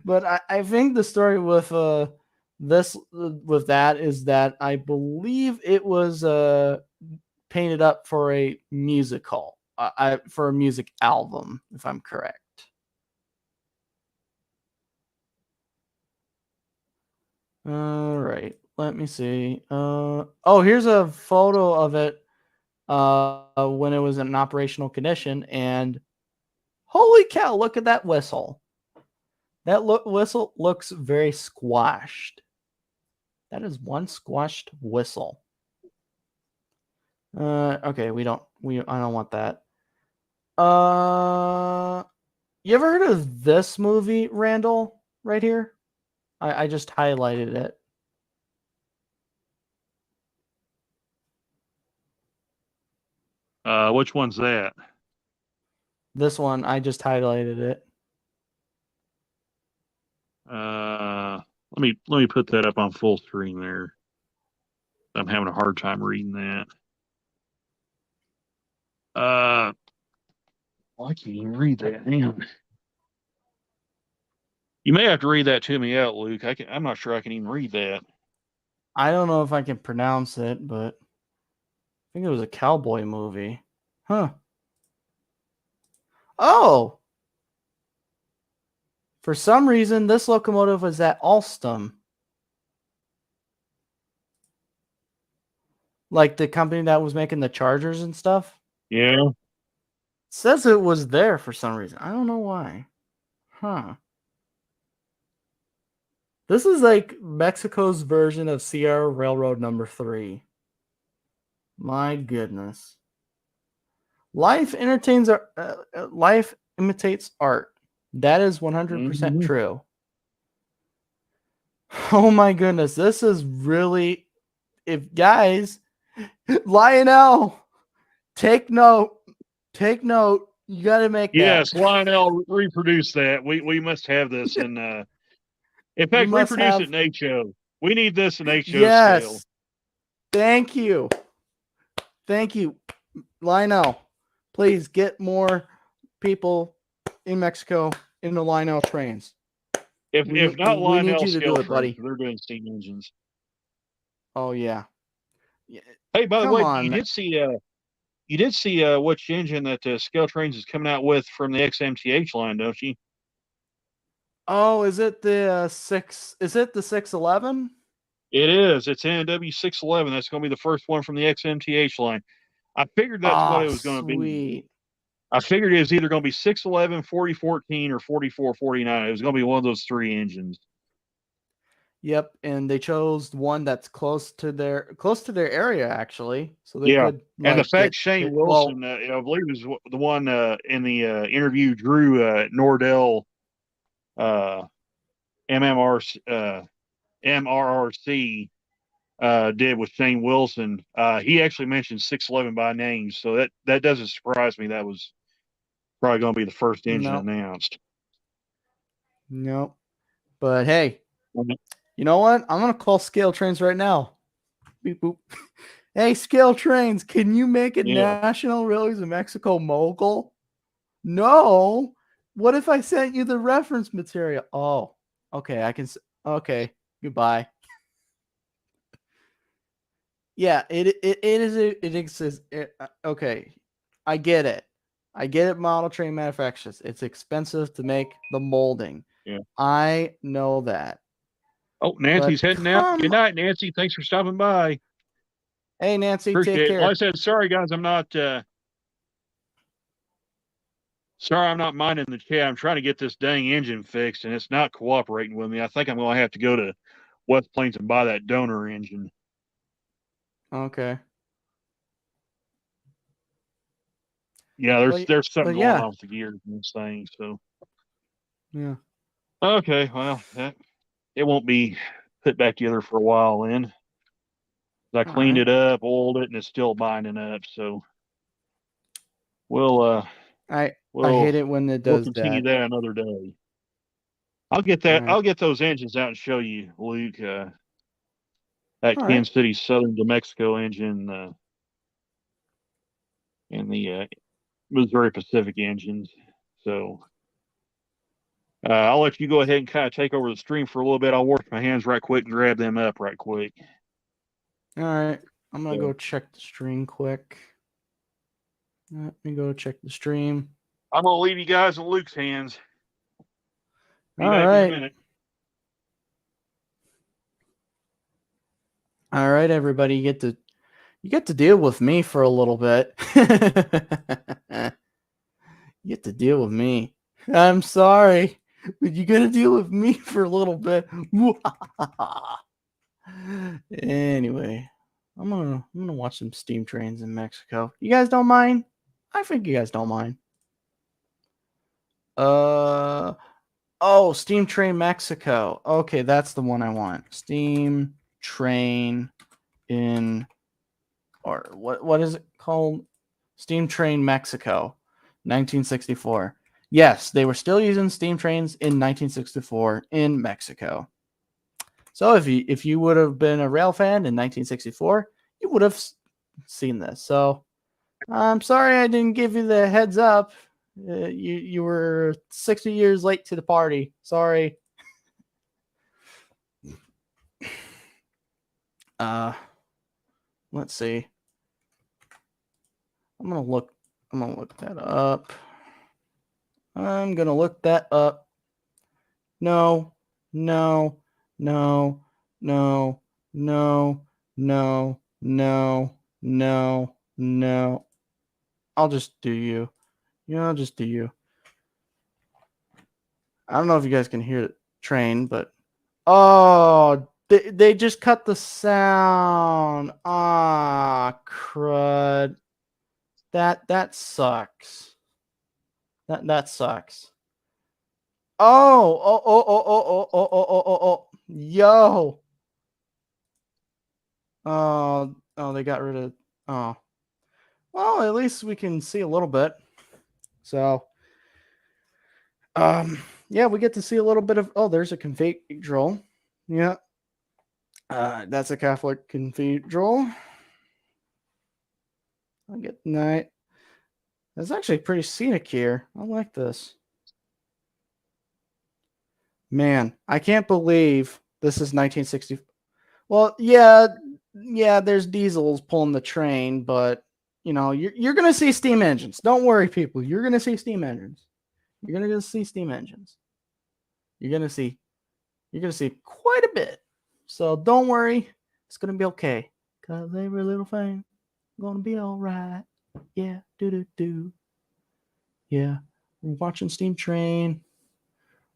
But I think the story with that is that I believe it was painted up for a musical, for a music album, if I'm correct. All right, let me see. Oh, here's a photo of it when it was in operational condition, and holy cow, look at that whistle. That whistle looks very squashed. That is one squashed whistle. Okay, I don't want that. You ever heard of this movie, Randall? Right here? I just highlighted it. Which one's that? This one, I just highlighted it. Let me put that up on full screen there. I'm having a hard time reading that. I can't even read that. Hang on. You may have to read that to me out, Luke. I'm not sure I can even read that. I don't know if I can pronounce it, but I think it was a cowboy movie. Huh. Oh! For some reason, this locomotive was at Alstom. Like the company that was making the chargers and stuff. Yeah. It says it was there for some reason. I don't know why. Huh. This is like Mexico's version of Sierra Railroad number 3. My goodness. Life imitates art. That is 100% true. Oh my goodness. This is really, if guys, Lionel, take note. Take note. You got to make Yes, that. Lionel, reproduce that. We must have this in in fact, reproduce it in HO. We need this in HO scale. Thank you. Thank you. Lionel, please get more people in Mexico in the Lionel trains. If not Lionel you to scale do it, buddy. they're doing steam engines. Oh yeah. Hey, by the Come way, on, you did see which engine that Scale Trains is coming out with from the XMTH line, don't you? Oh, is it the 611? It is. It's NW 611. That's going to be the first one from the XMTH line. I figured that's what it was going to be. Sweet. I figured it was either going to be 611, 4014, or 4449. It was going to be one of those 3 engines. Yep, and they chose one that's close to their area actually, so they could. And the fact Shane Wilson, I believe, was the one in the interview Drew Nordell, MRRC did with Shane Wilson. He actually mentioned 611 by name, so that doesn't surprise me. That was probably going to be the first engine announced. Nope. But hey, you know what? I'm going to call Scale Trains right now. Beep boop. Hey, Scale Trains, can you make it National Rallies of Mexico mogul? No. What if I sent you the reference material? Oh, okay. I can. Okay. Goodbye. Yeah, it exists. Okay. I get it. Model train manufacturers. It's expensive to make the molding. Yeah. I know that. Oh, Nancy's heading out. Good night, Nancy. Thanks for stopping by. Hey, Nancy, Appreciate take it. care. Like I said, sorry guys, I'm not minding the chat. I'm trying to get this dang engine fixed, and it's not cooperating with me. I think I'm going to have to go to West Plains and buy that donor engine. Okay. Yeah, there's something going on with the gears in this thing. So. Yeah. Okay, well, it won't be put back together for a while then. I cleaned it up, oiled it, and it's still binding up. So we'll I hate it when it does we'll continue that another day. I'll get those engines out and show you, Luke. That Kansas City Southern New Mexico engine and the Missouri Pacific engines. So I'll let you go ahead and kind of take over the stream for a little bit. I'll wash my hands right quick and grab them up right quick. All right. I'm going to go check the stream quick. Let me go check the stream. I'm going to leave you guys in Luke's hands. Be All back right. in a minute. All right, everybody. You get to deal with me for a little bit. You get to deal with me. I'm sorry, but you got to deal with me for a little bit. Anyway, I'm gonna watch some steam trains in Mexico. You guys don't mind? I think you guys don't mind. Oh, Steam Train Mexico. Okay, that's the one I want. Steam Train in, or what is it called? Steam Train Mexico, 1964. Yes, they were still using steam trains in 1964 in Mexico. So if you would have been a rail fan in 1964, you would have seen this. So I'm sorry I didn't give you the heads up. You were 60 years late to the party. Sorry. Let's see. I'm gonna look that up. I'm gonna look that up. No, no, no, no, no, no, no, no, no. I'll just do you. Yeah, I'll just do you. I don't know if you guys can hear the train, but oh, they just cut the sound. Ah, crud. That sucks. That sucks. Oh, yo. Oh, they got rid of. Oh, well, at least we can see a little bit. So, yeah, we get to see a little bit of. Oh, there's a cathedral. Yeah, that's a Catholic cathedral. I get night. It's actually pretty scenic here. I like this. Man, I can't believe this is 1960. Well, yeah, there's diesels pulling the train, but you know, you're gonna see steam engines. Don't worry, people. You're gonna see steam engines. You're gonna see steam engines. You're gonna see quite a bit. So don't worry, it's gonna be okay. Cause every little thing gonna be all right. Yeah, do. Yeah, we're watching Steam Train.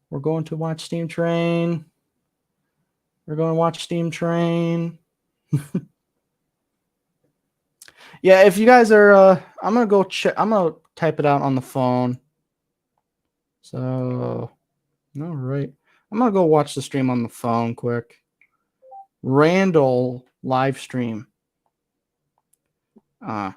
We're going to watch Steam Train. We're going to watch Steam Train. Yeah, if you guys are, I'm gonna go check. I'm gonna type it out on the phone. So, all right, I'm gonna go watch the stream on the phone quick. Randall live stream. No.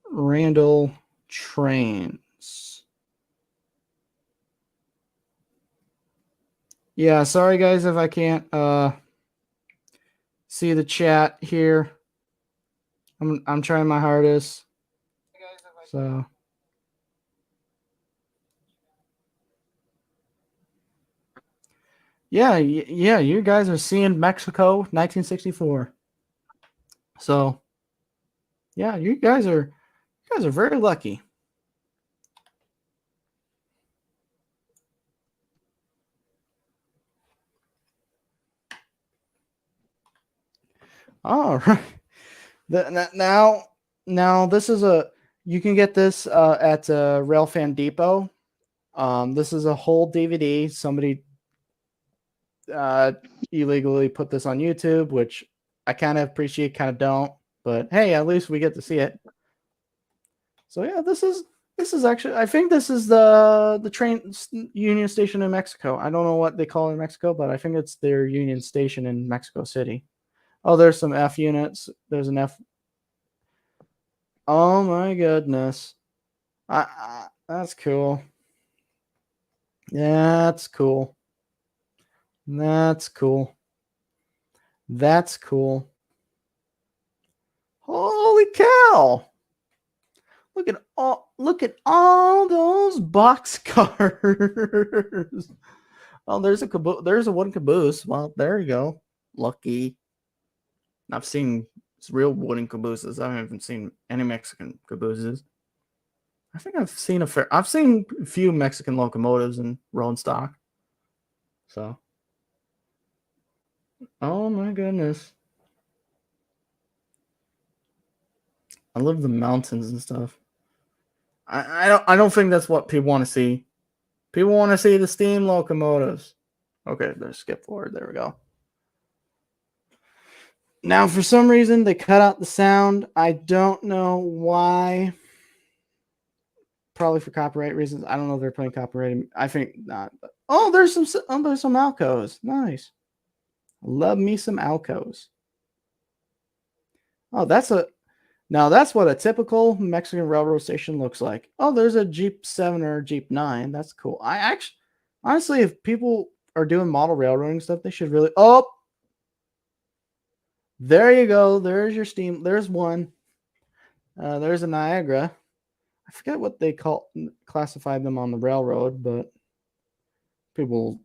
Randall trains. Yeah, sorry guys if I can't see the chat here. I'm trying my hardest. So yeah, you guys are seeing Mexico 1964. So yeah, you guys are very lucky. All right. Now this is you can get this at Railfan Depot. This is a whole DVD. Somebody illegally put this on YouTube, which I kind of appreciate, kind of don't. But hey, at least we get to see it. So yeah, this is actually, I think this is the train Union Station in Mexico. I don't know what they call it in Mexico, but I think it's their Union Station in Mexico City. Oh, there's some F units. There's an F. Oh my goodness. That's cool. That's cool. That's cool. That's cool. Holy cow. Look at all those boxcars. Oh, there's a wooden caboose. Well, there you go. Lucky. I've seen real wooden cabooses. I haven't seen any Mexican cabooses. I think I've seen a few Mexican locomotives in rolling stock. So, oh my goodness. I love the mountains and stuff. I don't think that's what people want to see. People want to see the steam locomotives. Okay, let's skip forward. There we go. Now, for some reason, they cut out the sound. I don't know why. probably for copyright reasons. I don't know if they're playing copyrighted. I think not. But, oh, there's some Alcos. Nice. Love me some Alcos. Oh, now that's what a typical Mexican railroad station looks like. Oh, there's a Jeep 7 or a Jeep 9. That's cool. I actually, honestly, if people are doing model railroading stuff, they should really. Oh, there you go. There's your steam. There's one. There's a Niagara. I forget what they classified them on the railroad, but people will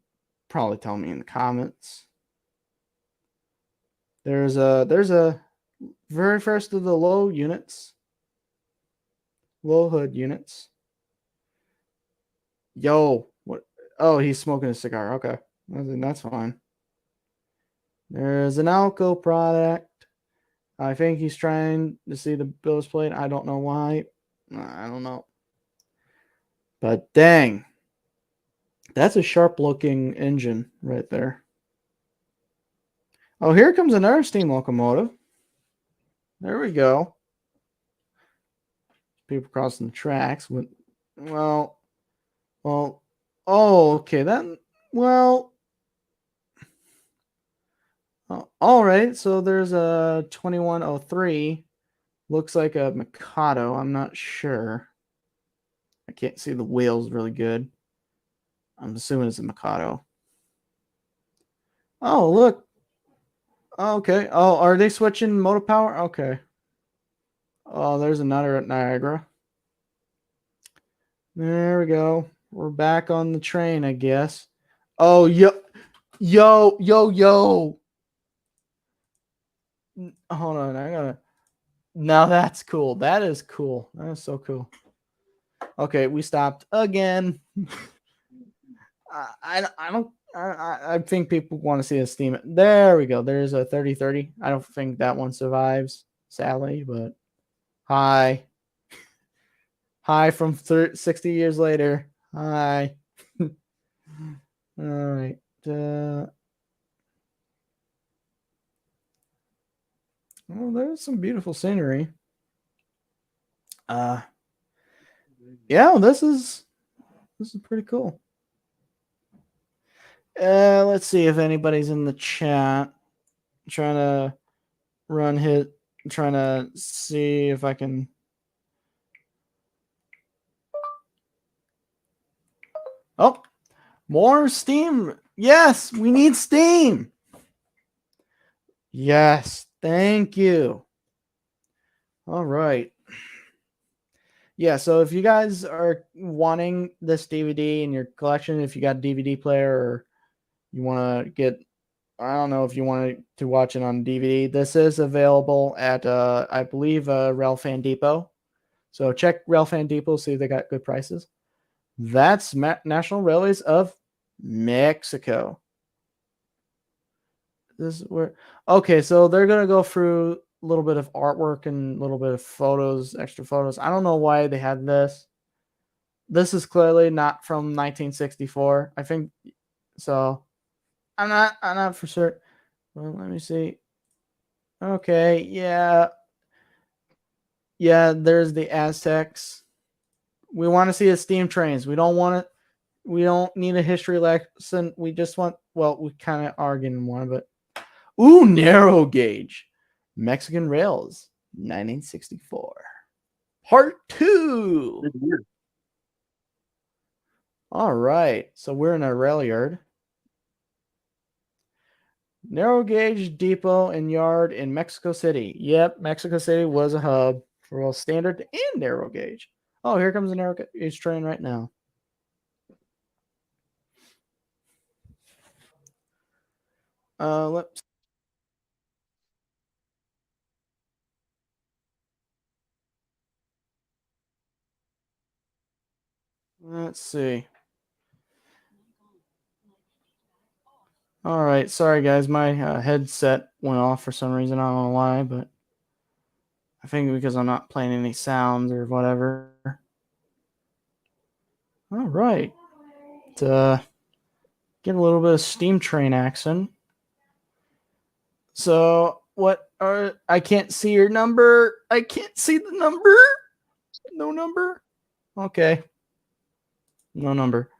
probably tell me in the comments. There's a very first of the low hood units. Yo, what? Oh, he's smoking a cigar. Okay, that's fine. There's an Alco product. I think he's trying to see the bills plate. I don't know why. I don't know. But dang, that's a sharp looking engine right there. Oh, here comes another steam locomotive. There we go. People crossing the tracks. Well, oh, okay. All right. So there's a 2103. Looks like a Mikado. I'm not sure. I can't see the wheels really good. I'm assuming it's a Mikado. Oh, look. Okay. Oh, are they switching motor power? Okay. Oh, there's another at Niagara. There we go. We're back on the train, I guess. Oh, yo. Hold on. I gotta. Now that's cool. That is cool. That is so cool. Okay, we stopped again. I think people want to see a steam. There we go. There's a 3030. I don't think that one survives, sadly, but hi from 60 years later. Hi. All right. Well, there's some beautiful scenery. Yeah, this is pretty cool. Let's see if anybody's in the chat. Trying to see if I can. Oh, more steam. Yes, we need steam. Yes, thank you. All right. Yeah, so if you guys are wanting this DVD in your collection, if you got a DVD player or you want to get, I don't know if you want to watch it on DVD, this is available at, I believe, Rail Fan Depot. So check Rail Fan Depot, see if they got good prices. That's National Railways of Mexico. This is where, okay, so they're going to go through a little bit of artwork and a little bit of photos, extra photos. I don't know why they had this. This is clearly not from 1964. I think so. I'm not for certain. Well, let me see. Okay, yeah. Yeah, there's the Aztecs. We want to see the steam trains. We don't need a history lesson. We just want, well, we kind of are getting one, but ooh, narrow gauge. Mexican Rails, 1964. Part 2. All right. So we're in a rail yard. Narrow gauge depot and yard in Mexico City. Yep, Mexico City was a hub for both standard and narrow gauge. Oh, here comes a narrow gauge train right now. Let's see. All right, sorry guys, my headset went off for some reason. I don't know why, but I think because I'm not playing any sounds or whatever. All right, to get a little bit of steam train action. So I can't see your number. I can't see the number. No number. Okay. No number.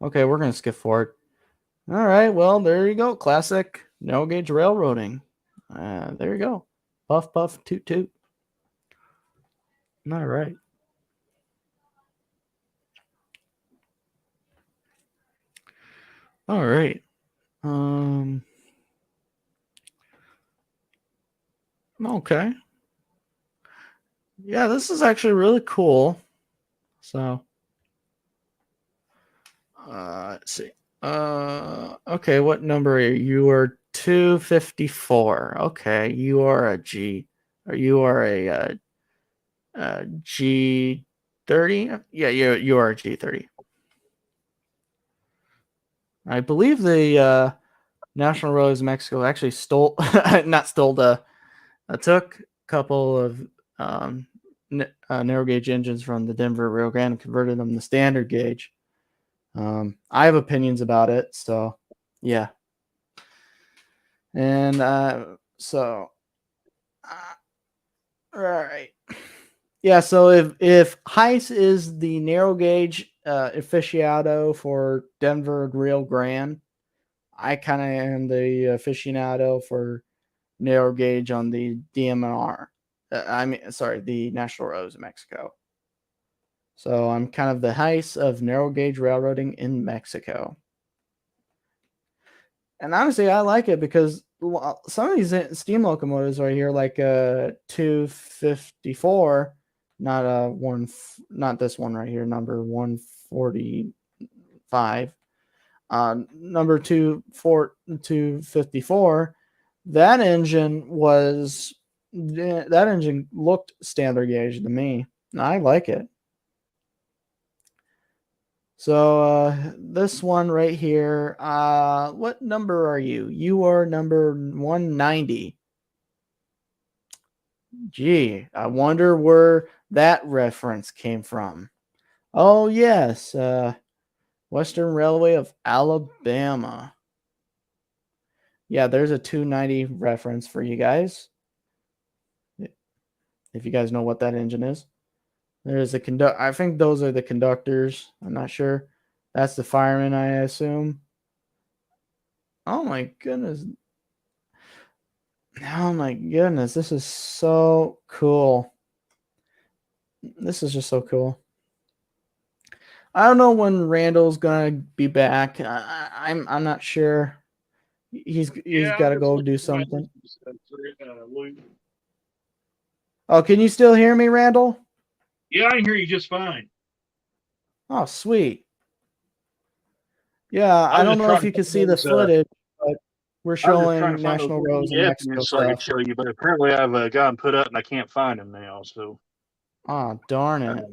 Okay, we're going to skip forward. All right, well, there you go. Classic narrow gauge railroading. There you go. Puff, puff, toot, toot. All right. All right. Okay. Yeah, this is actually really cool. So, let's see. Okay, what number are you? You are 254. Okay, you are a G, or you are a G30. Yeah, you are a G30. I believe the National Railways of Mexico actually stole, not stole, took a couple of narrow gauge engines from the Denver Rio Grande and converted them to standard gauge. I have opinions about it, so yeah. And all right. Yeah, so if Heiss is the narrow gauge aficionado for Denver Rio Grande, I kind of am the aficionado for narrow gauge on the DMR. The National Railways of Mexico. So I'm kind of the Heiss of narrow gauge railroading in Mexico. And honestly, I like it because some of these steam locomotives right here, like 254, not this one right here, number 145, number 254. That engine looked standard gauge to me. I like it. So this one right here, what number are you? You are number 190. Gee, I wonder where that reference came from. Oh, yes, Western Railway of Alabama. Yeah, there's a 290 reference for you guys. If you guys know what that engine is. There's a conduct. I think those are the conductors. I'm not sure. That's the fireman, I assume. Oh my goodness. Oh my goodness. This is so cool. This is just so cool. I don't know when Randall's gonna be back. I'm not sure. He's got to go do something. Oh, can you still hear me, Randall? Yeah, I can hear you just fine. Oh, sweet. Yeah, I don't know if you can see the footage, but we're showing National Roads in Mexico so I could stuff. show you, but apparently I've got them put up and I can't find them now. So, Oh, darn it.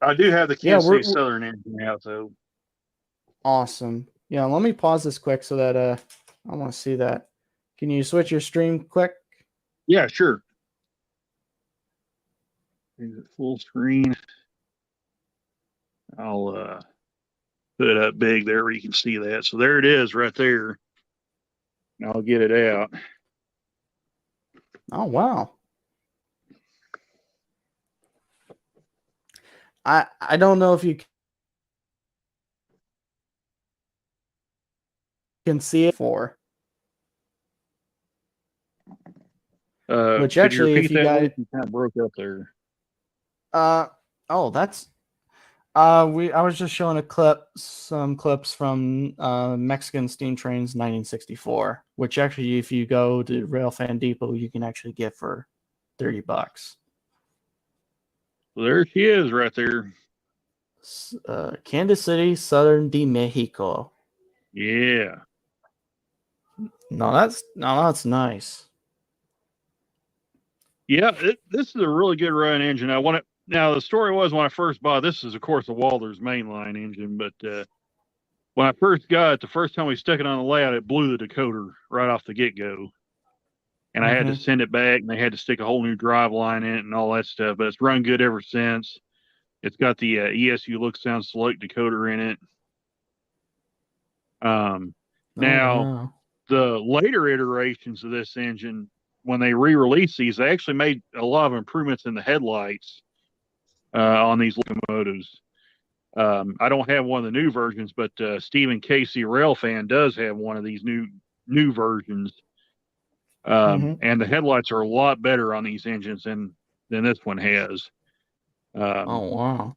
I do have the Yeah, Kansas we're City Southern engine out, though. awesome. Yeah, let me pause this quick so that I want to see that. Can you switch your stream quick? Yeah, sure. Is it full screen? I'll put it up big there where you can see that. So there it is right there. I'll get it out. Oh, wow. I don't know if you can see it for. Which actually, if you guys, you kind of broke up there. oh, that's I was just showing some clips from Mexican steam trains 1964, which actually, if you go to Railfan Depot, you can actually get for $30. Well, there she is right there. Kansas City, Southern de Mexico. Yeah. No, that's nice. Yeah, this is a really good run engine. Now the story was when I first bought this is of course a Walther's mainline engine, but when I first got it, the first time we stuck it on the layout, it blew the decoder right off the get go, and I had to send it back, and they had to stick a whole new drive line in it and all that stuff. But it's run good ever since. It's got the ESU look, sound, select decoder in it. Now the later iterations of this engine, when they re-released these, they actually made a lot of improvements in the headlights. on these locomotives. I don't have one of the new versions, but Stephen Casey, rail fan, does have one of these new versions. And the headlights are a lot better on these engines than this one has. Oh wow.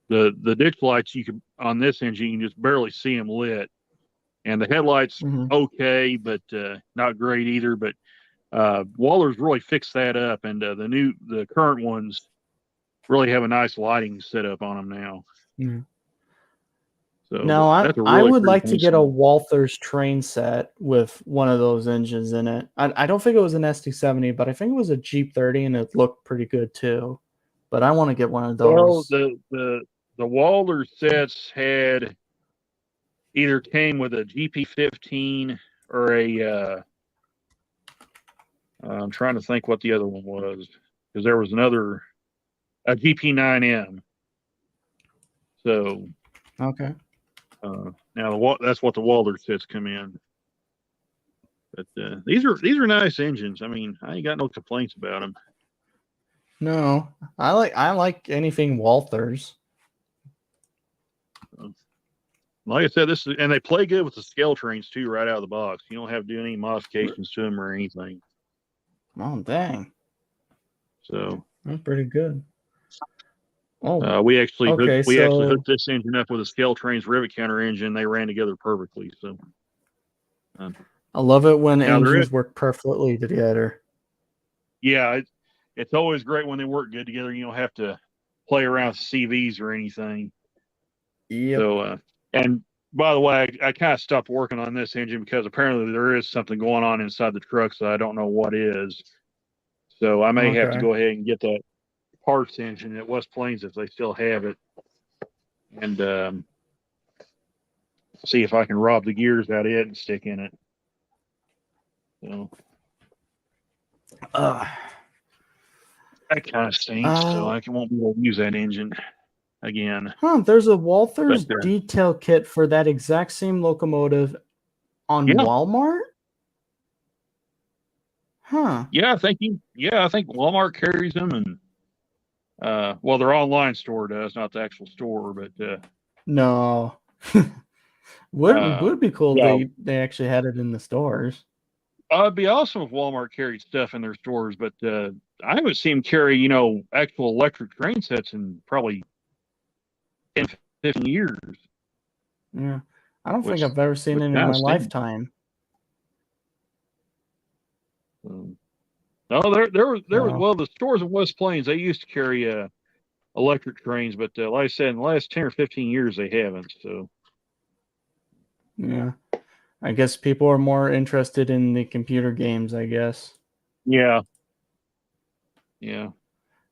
The ditch lights on this engine, you can just barely see them lit, and the headlights okay, but not great either. But Waller's really fixed that up, and the current ones really have a nice lighting setup on them now. Yeah. So now that's a I really would like pretty to get a thing. Walther's train set with one of those engines in it. I don't think it was an ST70, but I think it was a Jeep 30, and it looked pretty good too. But I want to get one of those. Well, the Walder sets either came with a GP15 or I'm trying to think what the other one was, because there was a GP9M. So Okay. now that's what the Walder sets come in. But these are nice engines. I mean, I ain't got no complaints about them. No, I like anything Walther's. Like I said, and they play good with the scale trains too, right out of the box. You don't have to do any modifications to them or anything. Oh dang, So that's pretty good. Oh, we actually okay. hooked this engine up with a scale trains rivet counter engine. They ran together perfectly. So I love it when now engines work perfectly together. Yeah, it's always great when they work good together. You don't have to play around with CVs or anything. Yep. So and by the way, I kind of stopped working on this engine because apparently there is something going on inside the truck, so I don't know what is. So I may have to go ahead and get that parts engine at West Plains if they still have it, and see if I can rob the gears out of it and stick in it. So that kind of stinks. So I won't be able to use that engine again. There's a Walther's detail kit for that exact same locomotive on Walmart. Yeah, I think Walmart carries them, and well, their online store does, not the actual store, but no. Would be cool if they actually had it in the stores. It'd be awesome if Walmart carried stuff in their stores, but I haven't seen them carry, actual electric train sets in probably 10, 15 years. Yeah. I don't think I've ever seen it in my lifetime. No, there was well, the stores in West Plains, they used to carry electric trains, but like I said, in the last 10 or 15 years they haven't. So yeah, I guess people are more interested in the computer games, I guess. Yeah.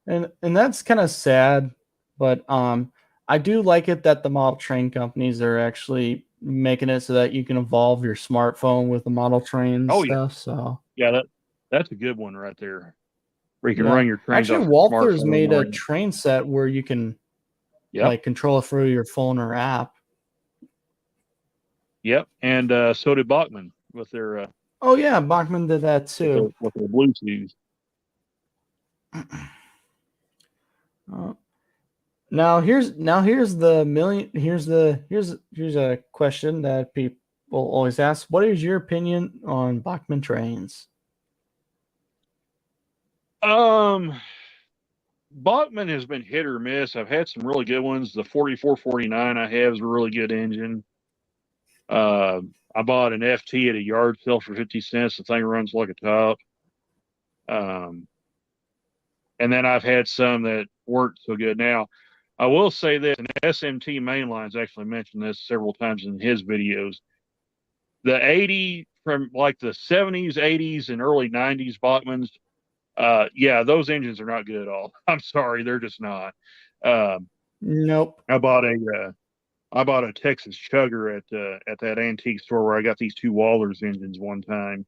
And that's kind of sad, but I do like it that the model train companies are actually making it so that you can evolve your smartphone with the model train stuff. So yeah, that's a good one right there, where you can run your trains. Actually, Walther's made a train set where you can like control it through your phone or app. Yep, and so did Bachmann with their. Oh yeah, Bachmann did that too. With their Bluetooth. Now here's a question that people always ask. What is your opinion on Bachmann trains? Bachmann has been hit or miss. I've had some really good ones. The 4449 I have is a really good engine. I bought an FT at a yard sale for 50 cents. The thing runs like a top. And then I've had some that weren't so good. Now, I will say this, and SMT Mainline's actually mentioned this several times in his videos. The 80 from like the 70s, 80s, and early 90s Bachmanns, those engines are not good at all. I'm sorry, they're just not. Nope. I bought a Texas Chugger at that antique store where I got these two Waller's engines one time.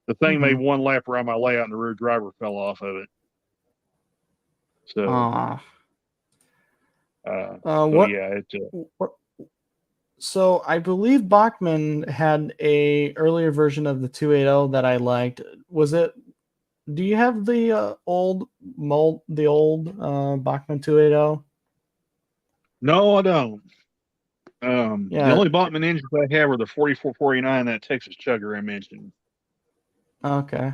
The thing made one lap around my layout, and the rear driver fell off of it. So, So I believe Bachmann had a earlier version of the 280 that I liked. Was it do you have the old Bachmann 280? No, I don't. The Yeah. only Bachmann engines I have are the 4449, that Texas chugger I mentioned. Okay.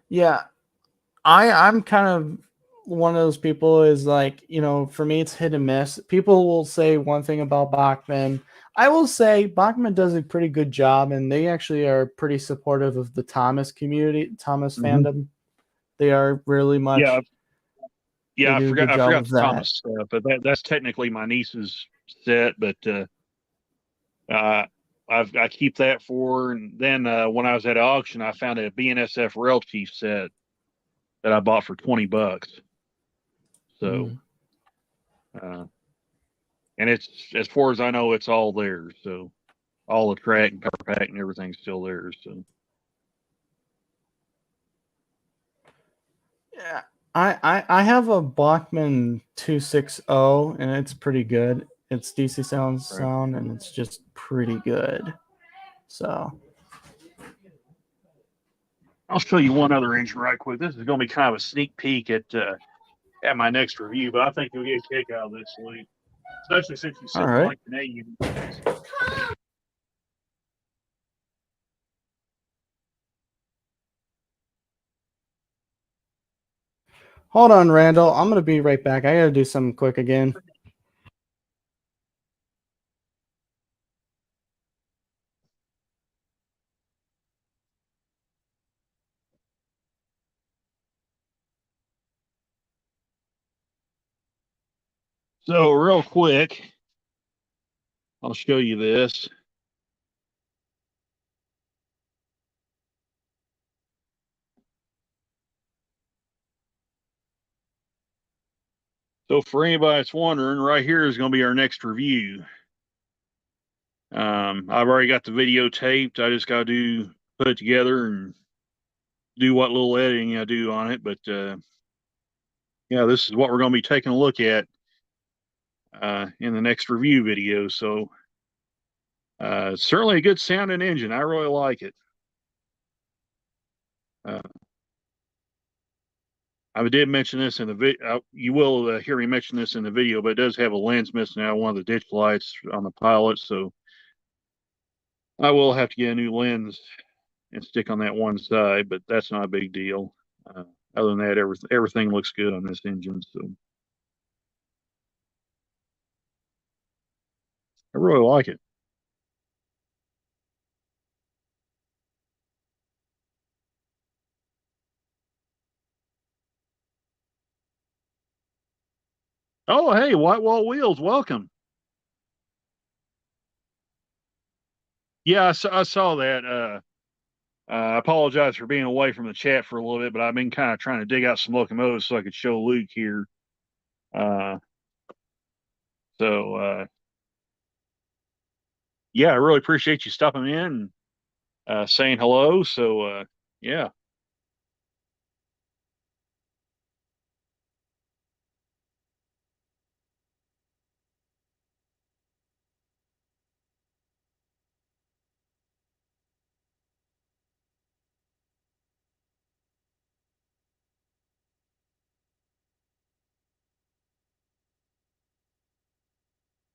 Yeah. I'm kind of one of those people is like, for me it's hit and miss. People will say one thing about Bachman. I will say Bachman does a pretty good job, and they actually are pretty supportive of the Thomas community, Thomas fandom. They are really Yeah, much. They yeah, do a good I job forgot of the that. Thomas stuff, but that's technically my niece's set. But uh, I keep that for. And then when I was at auction, I found a BNSF Rail Chief set that I bought for $20. So, Mm. uh, and it's, as far as I know, it's all theirs. So all the track and power pack and everything's still theirs. So Yeah. I have a Bachman 260, and it's pretty good. It's DC right. sound, and it's just pretty good. So I'll show you one other engine right quick. This is going to be kind of a sneak peek at my next review, but I think you'll get a kick out of this, Luke, especially since you all said you right. like Canadian. Hold on, Randall. I'm gonna be right back. I gotta do something quick again. So real quick, I'll show you this. So for anybody that's wondering, right here is going to be our next review. I've already got the video taped. I just got to put it together and do what little editing I do on it. But yeah, this is what we're going to be taking a look at in the next review video. So certainly a good sounding engine. I really like it. I did mention this in the video. You will hear me mention this in the video, but it does have a lens missing out, one of the ditch lights on the pilot. So I will have to get a new lens and stick on that one side, but that's not a big deal. Uh, Other than that, everything looks good on this engine. So I really like it. Oh, hey, White Wall Wheels, welcome. Yeah, I saw that. I apologize for being away from the chat for a little bit, but I've been kind of trying to dig out some locomotives so I could show Luke here. Uh, so yeah, I really appreciate you stopping in and saying hello. So yeah.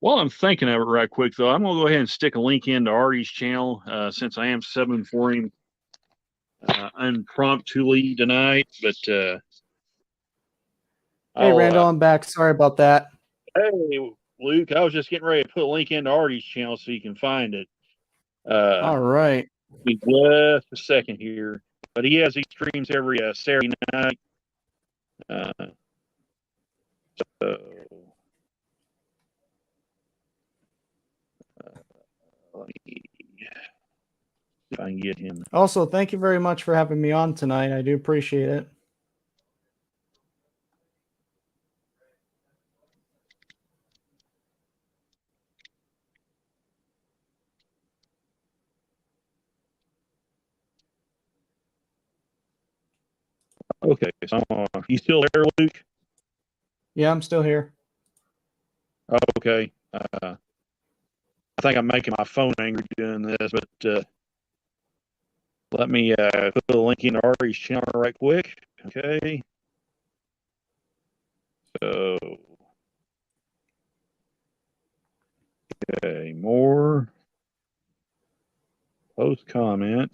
While I'm thinking of it right quick, though, I'm going to go ahead and stick a link into Arty's channel since I am subbing for him impromptuly tonight. But Hey, I'll, Randall, I'm back. Sorry about that. hey, Luke, I was just getting ready to put a link into Arty's channel so you can find it. All right. Be just a second here. But he has these streams every Saturday night. Uh, so let me see if I can get him. Also, thank you very much for having me on tonight. I do appreciate it. Okay, so you still there, Luke? Yeah, I'm still here. Okay. I think I'm making my phone angry doing this, but Let me put the link in Arty's channel right quick. Okay. So, okay, more. Post comment.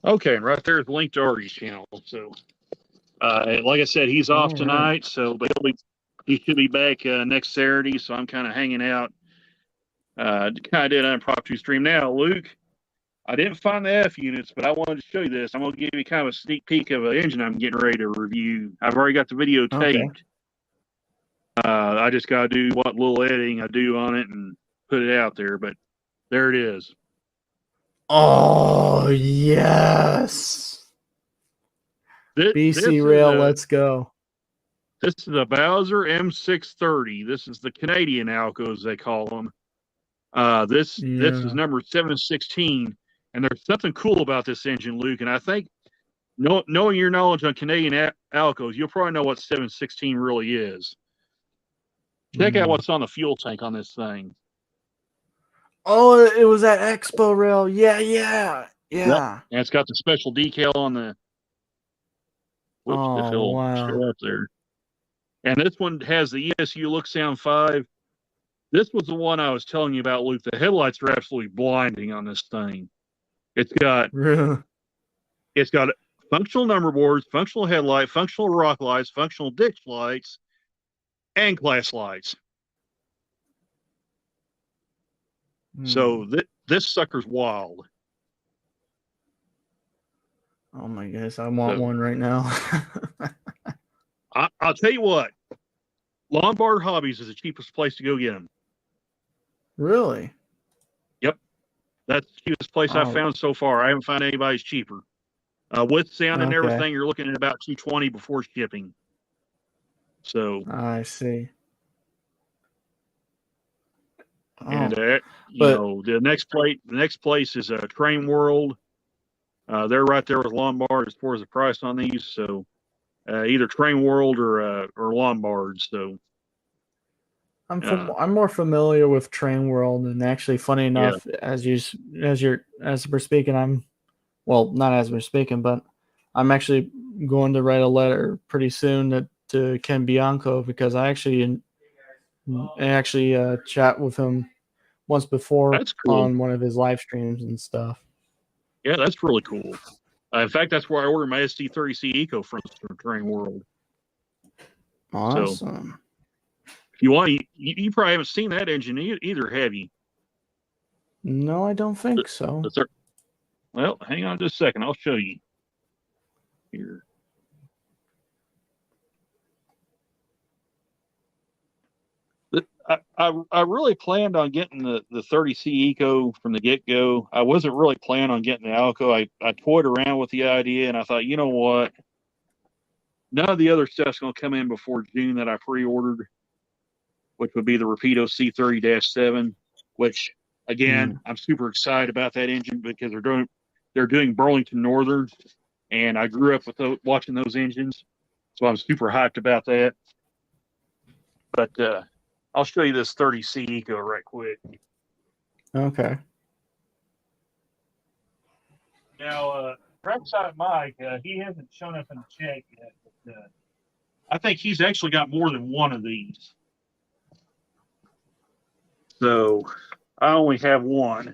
Okay, and right there is the link to Arty's channel. So, like I said, he's off All right. tonight, so but he should be back next Saturday. So I'm kind of hanging out. Kind of did an impromptu stream. Now, Luke, I didn't find the F units, but I wanted to show you this. I'm going to give you kind of a sneak peek of an engine I'm getting ready to review. I've already got the video taped. I just got to do what little editing I do on it and put it out there. But there it is. Oh, yes. BC Rail, let's go. This is a Bowser M630. This is the Canadian Alco, as they call them. This is number 716. And there's something cool about this engine, Luke. And I think, knowing your knowledge on Canadian Alcos, you'll probably know what 716 really is. Check out what's on the fuel tank on this thing. Oh, it was that Expo Rail. Yeah. Yep. And it's got the special decal on the. Whoops, if it'll show up there. And this one has the ESU Look Sound 5. This was the one I was telling you about, Luke. The headlights are absolutely blinding on this thing. It's got functional number boards, functional headlight, functional rock lights, functional ditch lights, and class lights. So this sucker's wild. Oh my goodness, I want one right now. I'll tell you what, Lombard Hobbies is the cheapest place to go get them. Really? Yep. That's the cheapest place I've found so far. I haven't found anybody's cheaper. With sound and everything, you're looking at about $220 before shipping. So I see. And the next place is Train World. They're right there with Lombard as far as the price on these. So either Train World or Lombard. So I'm more familiar with Train World, and actually, funny enough, as we're speaking, not as we're speaking, but I'm actually going to write a letter pretty soon to Ken Bianco, because I actually chat with him once before on one of his live streams and stuff. Yeah, that's really cool. In fact, that's where I ordered my SD30C Eco from Train World. Awesome. So, if you want, you probably haven't seen that engine either, have you? No, I don't think so. Well, hang on just a second. I'll show you here. I really planned on getting the 30C Eco from the get-go. I wasn't really planning on getting the Alco. I toyed around with the idea, and I thought, you know what? None of the other stuff's going to come in before June that I pre-ordered, which would be the Rapido C30-7, which, again, I'm super excited about that engine because they're doing Burlington Northern, and I grew up with watching those engines, so I'm super hyped about that. But I'll show you this 30C Eco right quick. Okay. Now, Trackside Mike, he hasn't shown up in the chat yet, but I think he's actually got more than one of these. So I only have one.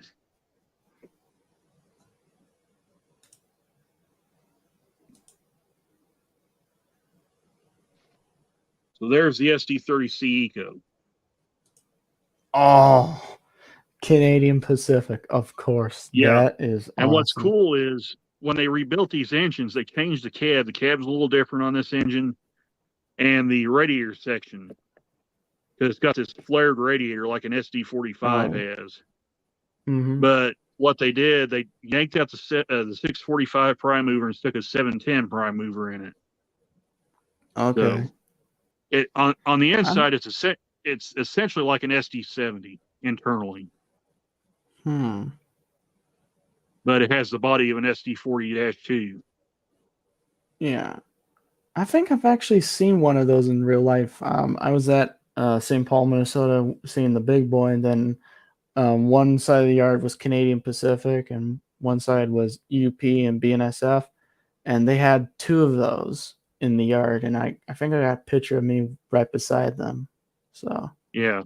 So there's the SD30C Eco. Oh, Canadian Pacific, of course. Yeah. That is And awesome. what's cool is when they rebuilt these engines, they changed the cab. The cab's a little different on this engine, and the radiator section, because it's got this flared radiator like an SD45 has. Mm-hmm. But what they did, they yanked out the 645 prime mover and stuck a 710 prime mover in it. Okay. It on the inside, it's essentially like an SD70 internally, Hmm. but it has the body of an SD40-2. Yeah. I think I've actually seen one of those in real life. I was at St. Paul, Minnesota, seeing the big boy, and then one side of the yard was Canadian Pacific, and one side was UP and BNSF, and they had two of those in the yard, and I think I got a picture of me right beside them. So Yeah,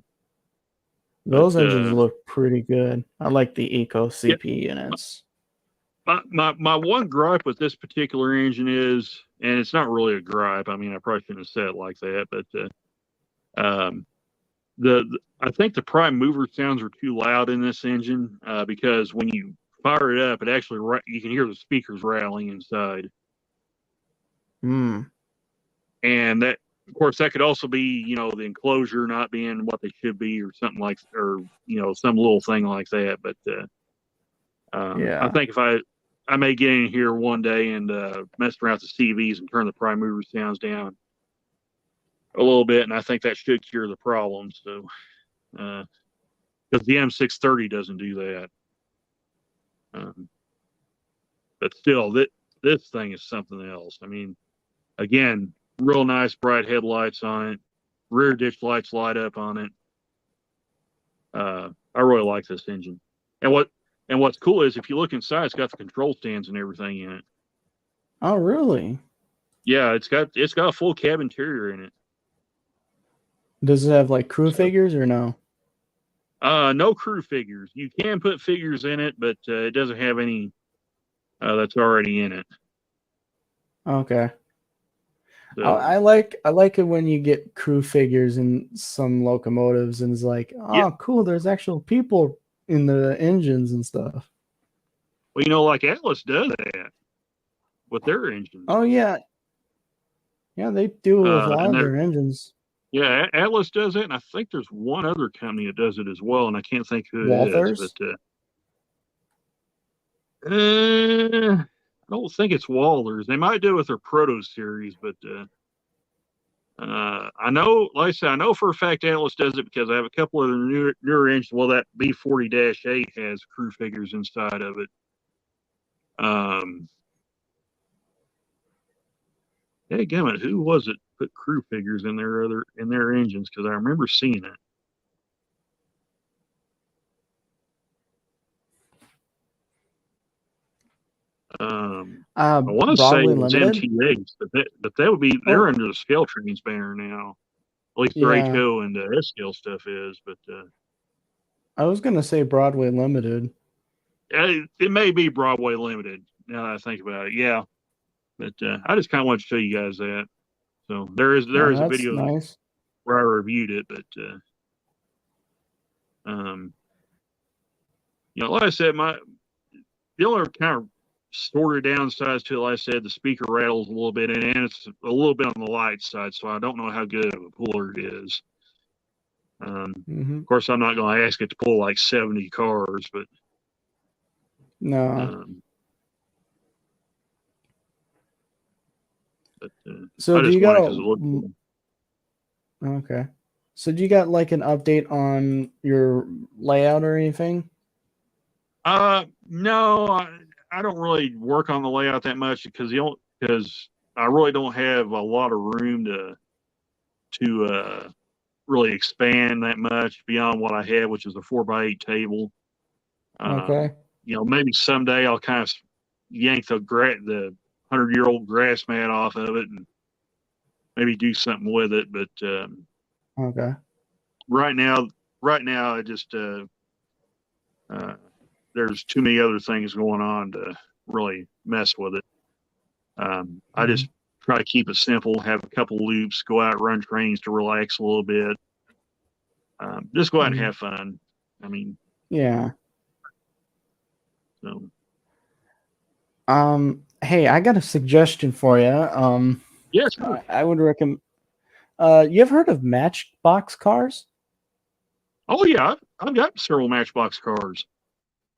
those but engines look pretty good. I like the Eco yeah. CP units. My one gripe with this particular engine is, and it's not really a gripe. I mean, I probably shouldn't have said it like that, but I think the prime mover sounds are too loud in this engine because when you fire it up, it actually you can hear the speakers rattling inside, Hmm. and that, of course, that could also be the enclosure not being what they should be, or something like, or some little thing like that. But I Yeah. think if I may get in here one day and mess around with the CVs and turn the prime mover sounds down a little bit, and I think that should cure the problem. So, because the M630 doesn't do that, but still, this thing is something else. I mean, again, real nice bright headlights on it, rear ditch lights light up on it. I really like this engine, and what's cool is if you look inside, it's got the control stands and everything in it. Oh, really? Yeah, it's got a full cab interior in it. Does it have like crew figures or no? No crew figures. You can put figures in it, but it doesn't have any that's already in it. Okay. So, I like it when you get crew figures in some locomotives and it's like, oh, yeah. cool, there's actual people in the engines and stuff. Well, like Atlas does that with their engines. Oh yeah. Yeah, they do with a lot and of their engines. yeah, Atlas does it, and I think there's one other company that does it as well, and I can't think who it is, Walthers? but I don't think it's Walthers. They might do it with their Proto series, but I know, like I said, I know for a fact Atlas does it because I have a couple of the newer engines. Well, that B40-8 has crew figures inside of it. Hey, gummit, who was it put crew figures in their engines? Because I remember seeing it. I want to say Broadway it was Limited? MTAs, but that would be, they're under the Scale Trains banner now. At least their Yeah. HO and S-Scale stuff is, but I was gonna say Broadway Limited. it may be Broadway Limited now that I think about it. Yeah, but I just kind of wanted to show you guys that. So there is a That's video nice. where I reviewed it, but like I said, the only kind of sort of downsides to it, like I said, the speaker rattles a little bit, and it's a little bit on the light side, so I don't know how good of a puller it is. Of course, I'm not going to ask it to pull like 70 cars, but No. So do you got Okay. So do you got like an update on your layout or anything? No, I don't really work on the layout that much because I really don't have a lot of room to really expand that much beyond what I have, which is a 4x8 table. Okay. Maybe someday I'll kind of yank the 100-year-old grass mat off of it and maybe do something with it. But okay. Right now, I just there's too many other things going on to really mess with it. I just try to keep it simple, have a couple loops, go out, run trains to relax a little bit. Just go out and have fun. I mean, yeah. So, hey, I got a suggestion for you. yes, sure. I would recommend. You ever heard of Matchbox cars? Oh yeah, I've got several Matchbox cars.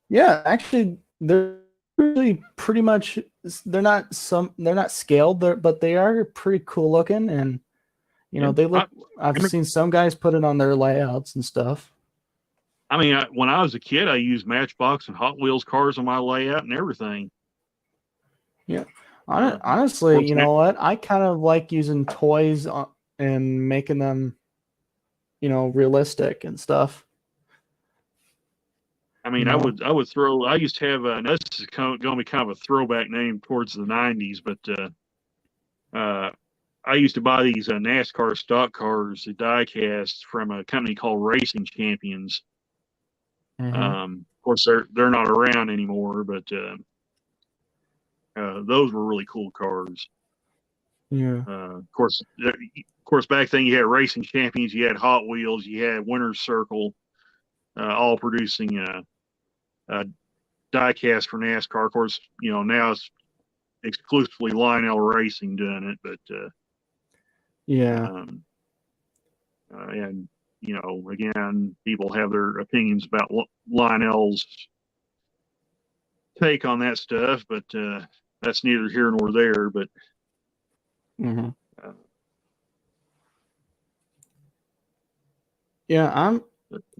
Yeah, actually, they're really pretty much. They're not scaled, but they are pretty cool looking, and You know, Yeah, they look. I've remember- seen some guys put it on their layouts and stuff. I mean, when I was a kid, I used Matchbox and Hot Wheels cars on my layout and everything. Yeah. Uh, Honestly, what's you know what? I kind of like using toys and making them, you know, realistic and stuff. I mean, You I know? would throw. I used to have this is going to be kind of a throwback name towards the '90s, but I used to buy these NASCAR stock cars, the die casts from a company called Racing Champions. Of course, they're not around anymore, but those were really cool cars. Yeah. Of course, back then you had Racing Champions, you had Hot Wheels, you had Winner's Circle, all producing die cast for NASCAR. Of course, you know now it's exclusively Lionel Racing doing it, but Yeah. and you know, again, people have their opinions about Lionel's take on that stuff, but that's neither here nor there. But hmm uh, Yeah,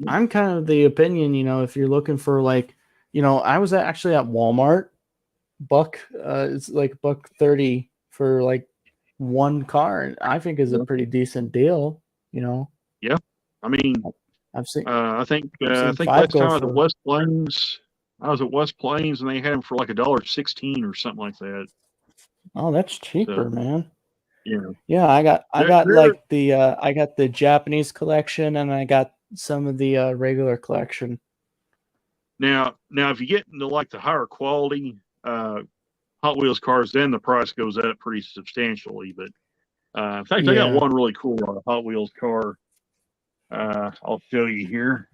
I'm kind of the opinion, you know, if you're looking for like, you know, I was actually at Walmart, it's like $1.30 for like one car, and I think is a pretty decent deal, you know. yeah, I mean, I've seen I think I've seen five last go time I was at for. West Plains, I was at West Plains, and they had them for like $1.16 or something like that. Oh, that's cheaper, So man. yeah, Yeah, I they're, got they're like I got the Japanese collection and I got some of the regular collection. now if you get into like the higher quality Hot Wheels cars, then the price goes up pretty substantially. But in fact, I got Yeah. one really cool Hot Wheels car. I'll show you here.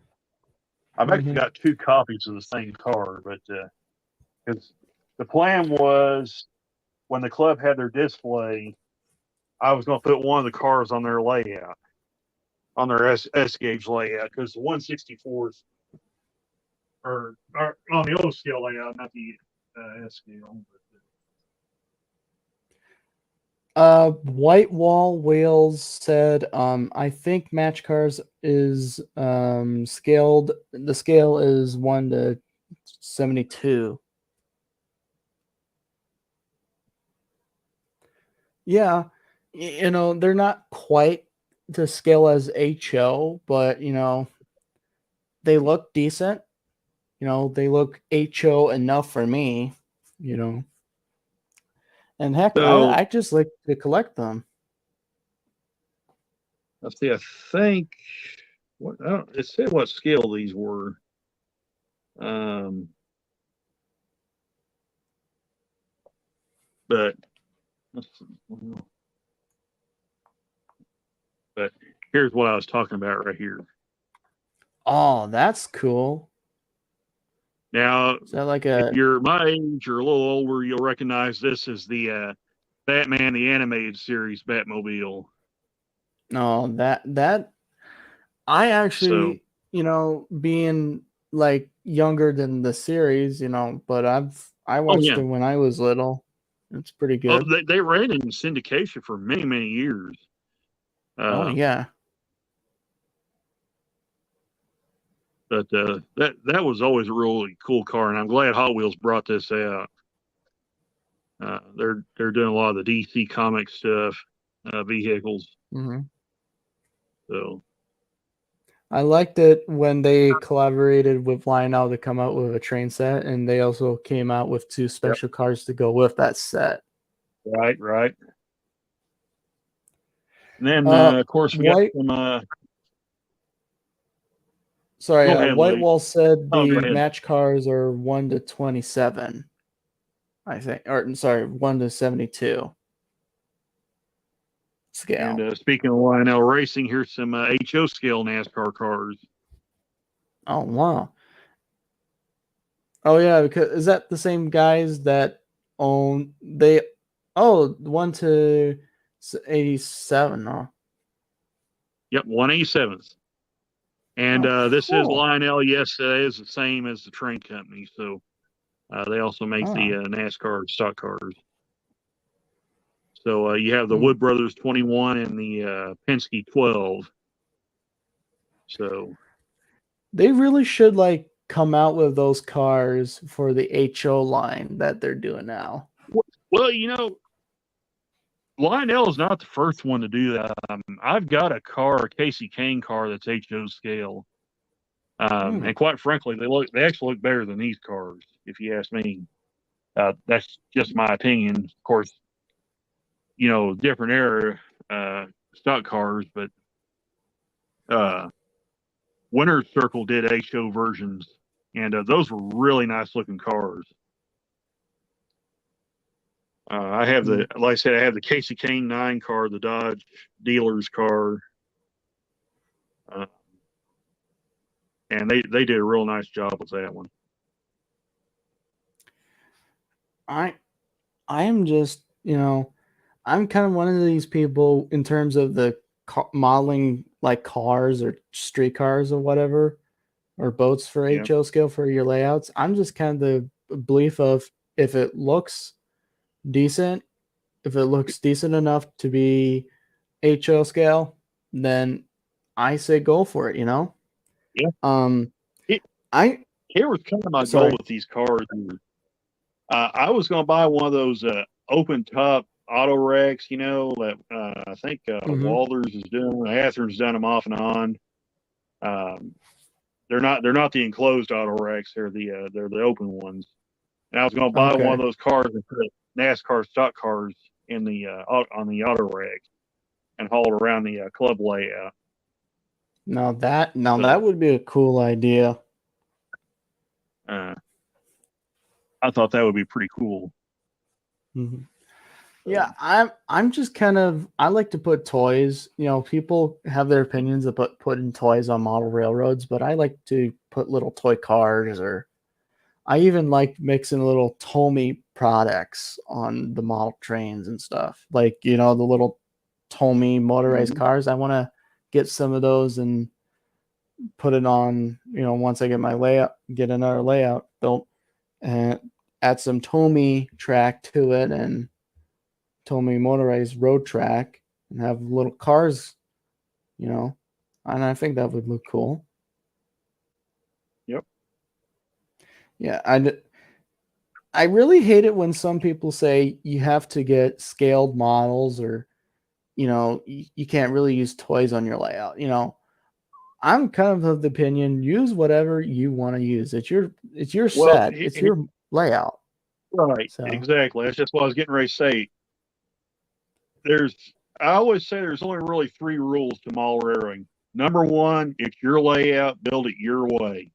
I've actually Mhm. got two copies of the same car, but because the plan was when the club had their display, I was going to put one of the cars on their layout, on their S gauge layout, because the 164s are on the old scale layout, not the S scale. White Wall Wales said, I think Match Cars is scaled. The scale is 1:72. Yeah, you know, they're not quite to scale as HO, but you know, they look decent. You know, they look HO enough for me, you know. And heck, So I just like to collect them. let's see. I think what I don't, it said what scale these were. Um, but but here's what I was talking about right here. Oh, that's cool. Now, Is that like if a you're my age or a little older, you'll recognize this as the Batman the Animated Series Batmobile. no, that I So, actually, you know, being like younger than the series, you know, but I oh watched yeah, it when I was little. It's pretty oh good. they ran in syndication for many years. Oh Uh, yeah. but that was always a really cool car, and I'm glad Hot Wheels brought this out. They're doing a lot of the DC comic stuff, vehicles. hmm So I liked it when they collaborated with Lionel to come out with a train set, and they also came out with two yep, special cars to go with that set. right. And then Uh, of course we got White. some. Sorry, Go ahead, White Luke. Wall said Oh, go the ahead. match cars are 1:27. I think, or sorry, 1:72 And scale. speaking of Lionel Racing, here's some HO scale NASCAR cars. Oh wow. Oh yeah, because is that the same guys that own they? Oh, 1:87. Huh? Yep, 187th. And Oh, this is cool. Lionel. Yes, it is the same as the train company. So they also make the Oh, NASCAR stock cars. So you have the Hmm. Wood Brothers 21 and the Penske 12. So They really should like come out with those cars for the HO line that they're doing now. well, Lionel is not the first one to do that. I've got a car, a Casey Kane car that's HO scale. Hmm. And quite frankly, they actually look better than these cars, if you ask me. That's just my opinion. Of course, different era stock cars, but Winter Circle did HO versions, and those were really nice looking cars. I have like I said, I have the Casey Kane 9 car, the Dodge dealer's car, and they did a real nice job with that one. I am just, I'm kind of one of these people in terms of the modeling like cars or street cars or whatever, or boats for Yeah. HO scale for your layouts. I'm just kind of the belief of if it looks decent, if it looks decent enough to be HO scale, then I say go for it, Yeah. It, I Here was kind of my goal sorry. with these cars. I was going to buy one of those open top auto racks, that I think Walters is doing. Athearn's done them off and on. They're not the enclosed auto racks. They're the open ones. And I was going to buy one of those cars and put NASCAR stock cars in the on the auto rack and haul it around the club layout. Now that would be a cool idea. I thought that would be pretty cool. Mm-hmm. Yeah, I'm just kind of, I like to put toys. People have their opinions about putting toys on model railroads, but I like to put little toy cars, or I even like mixing little Tomy products on the model trains and stuff. Like, the little Tomy motorized cars. I want to get some of those and put it on, once I get my layout, get another layout built, and add some Tomy track to it and Tomy motorized road track and have little cars, and I think that would look cool. Yep. Yeah, I really hate it when some people say you have to get scaled models, or you can't really use toys on your layout. I'm kind of the opinion, use whatever you want to use. It's your set. It's your layout. Right. So. Exactly. That's just what I was getting ready to say. I always say there's only really 3 rules to model railroading. Number 1, it's your layout, build it your way.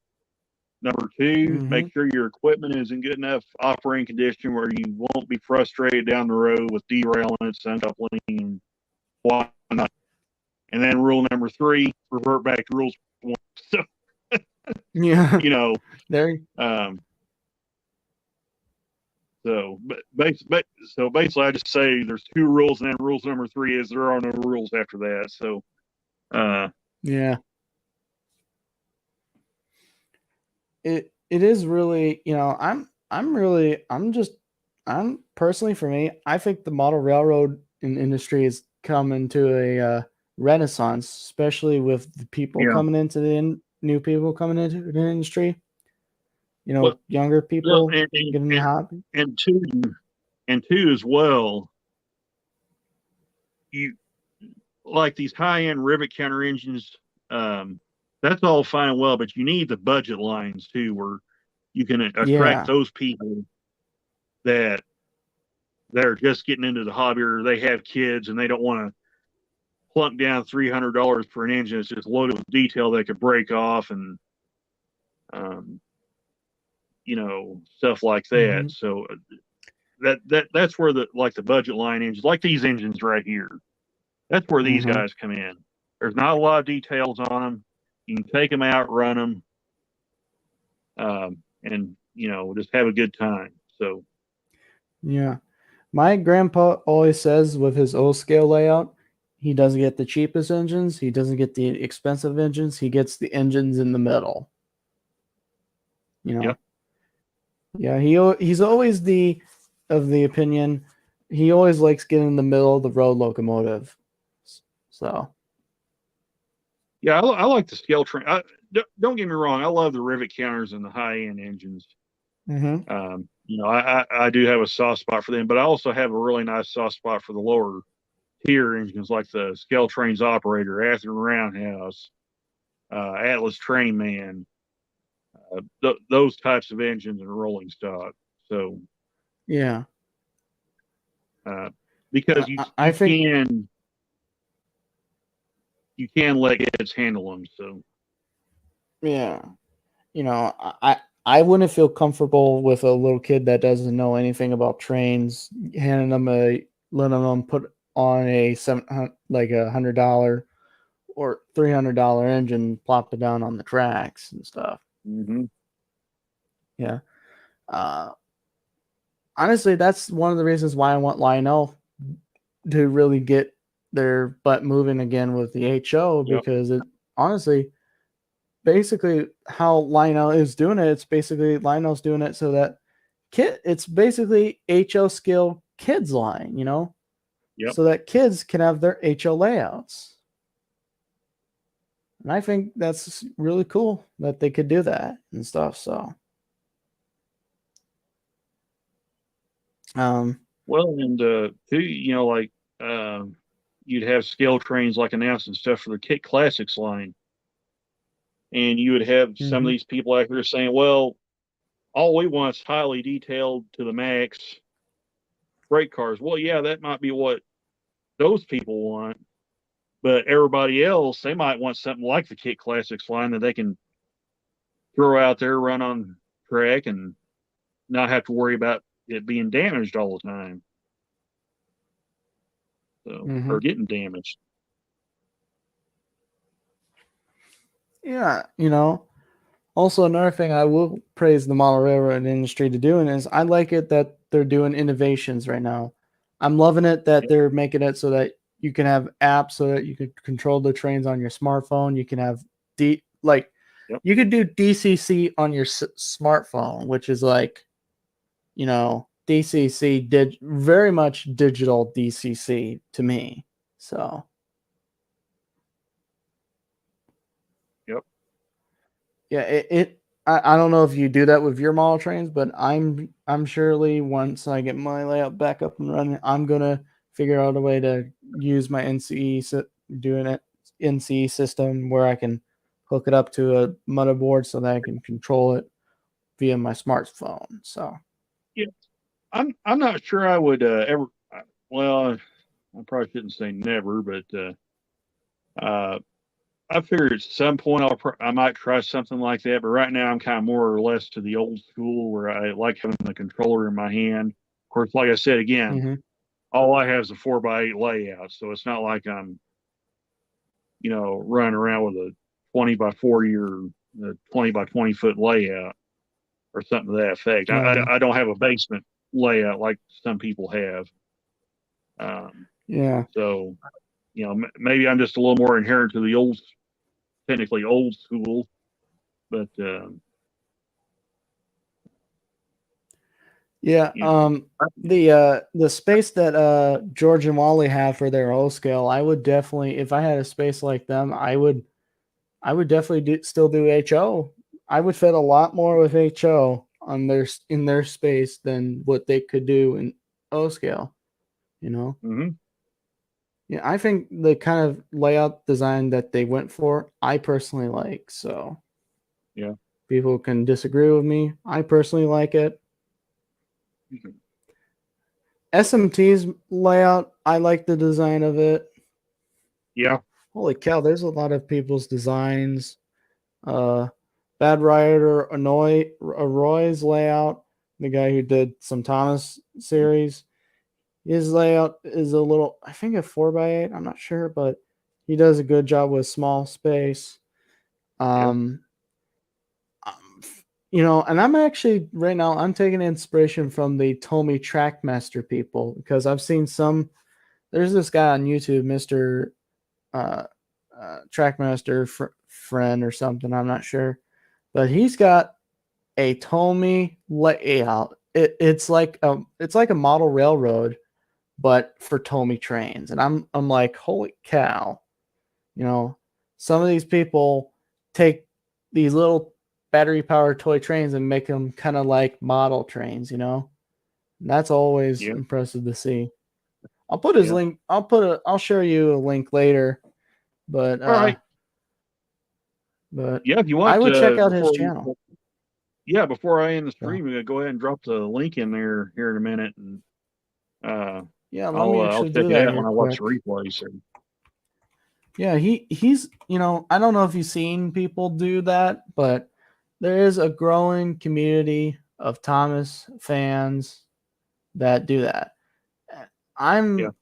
Number 2, make sure your equipment is in good enough operating condition where you won't be frustrated down the road with derailments, uncoupling, and whatnot. And then rule number 3, revert back to rules 1. So, yeah, there. So basically, I just say there's 2 rules, and then rules number 3 is there are no rules after that. So, yeah. It is really, I'm personally, for me, I think the model railroad industry has come into a renaissance, especially with the people coming into new people coming into the industry. Younger people getting the hobby. And two as well. You like these high-end rivet counter engines. That's all fine and well, but you need the budget lines too, where you can attract those people that are just getting into the hobby, or they have kids and they don't want to plunk down $300 for an engine that's just loaded with detail that could break off and stuff like that. So that's where the budget line engines, like these engines right here, that's where these guys come in. There's not a lot of details on them. You can take them out, run them, and just have a good time. So yeah, my grandpa always says with his old scale layout, he doesn't get the cheapest engines, he doesn't get the expensive engines, he gets the engines in the middle. Yeah, he's always of the opinion, he always likes getting in the middle of the road locomotive. So Yeah, I like the scale train. Don't get me wrong. I love the rivet counters and the high end engines. You know, I do have a soft spot for them, but I also have a really nice soft spot for the lower tier engines like the Scale Trains Operator, Atherton Roundhouse, Atlas Train Man, those types of engines in rolling stock. So yeah, because I think you can let kids handle them. So yeah, you know, I wouldn't feel comfortable with a little kid that doesn't know anything about trains, handing them letting them put on a $100 or $300 engine, plop it down on the tracks and stuff. Yeah. Honestly, that's one of the reasons why I want Lionel to really get their butt moving again with the HO, because it honestly, basically how Lionel is doing it, it's basically Lionel's doing it so that it's basically HO skill kids line, you know, so that kids can have their HO layouts. And I think that's really cool that they could do that and stuff. So, well, and too, you know, like you'd have scale trains like announcing stuff for the Kit Classics line, and you would have some of these people out there saying, "Well, all we want is highly detailed to the max freight cars." Well, yeah, that might be what those people want, but everybody else, they might want something like the Kit Classics line that they can throw out there, run on track, and not have to worry about it being damaged all the time. So, or getting damaged. Yeah, you know, also another thing I will praise the model railroad industry to doing is I like it that they're doing innovations right now. I'm loving it that they're making it so that you can have apps so that you can control the trains on your smartphone. You can have you could do DCC on your smartphone, which is like, you know, DCC did very much digital DCC to me. So yeah, I don't know if you do that with your model trains, but I'm surely once I get my layout back up and running, I'm gonna figure out a way to use my NCE system where I can hook it up to a motherboard so that I can control it via my smartphone. So yeah, I'm not sure I would ever. Well, I probably shouldn't say never, but I figured at some point I might try something like that. But right now I'm kind of more or less to the old school where I like having the controller in my hand. Of course, like I said again, all I have is a 4x8 layout, so it's not like I'm, you know, running around with a 20x40 or a 20x20 foot layout or something to that effect. I don't have a basement layout like some people have. So, you know, maybe I'm just a little more inherent to the technically old school, but the space that George and Wally have for their O scale, I would definitely, if I had a space like them, I would definitely still do HO. I would fit a lot more with HO on in their space than what they could do in O scale, you know. Yeah, I think the kind of layout design that they went for, I personally like. So yeah, people can disagree with me. I personally like it. SMT's layout, I like the design of it. Yeah. Holy cow, there's a lot of people's designs. Bad Rider Roy's layout, the guy who did some Thomas series, his layout is a little, I think a 4x8, I'm not sure, but he does a good job with small space. You know, and I'm actually right now I'm taking inspiration from the Tomy Trackmaster people, because I've seen there's this guy on YouTube, Mr. Trackmaster friend or something, I'm not sure, but he's got a Tomy layout. It's like a model railroad, but for Tomy trains. And I'm like, holy cow. Some of these people take these little battery powered toy trains and make them kind of like model trains, And that's always Yeah. impressive to see. I'll put his link. I'll share you a link later, but All right. But Yeah, if you I want, would check out his channel. Yeah, before I end the stream, go ahead and drop the link in there here in a minute, and yeah, let me I'll actually check do it that out here when I watch quick. the replay. So. Yeah, he's I don't know if you've seen people do that, but there is a growing community of Thomas fans that do that. I'm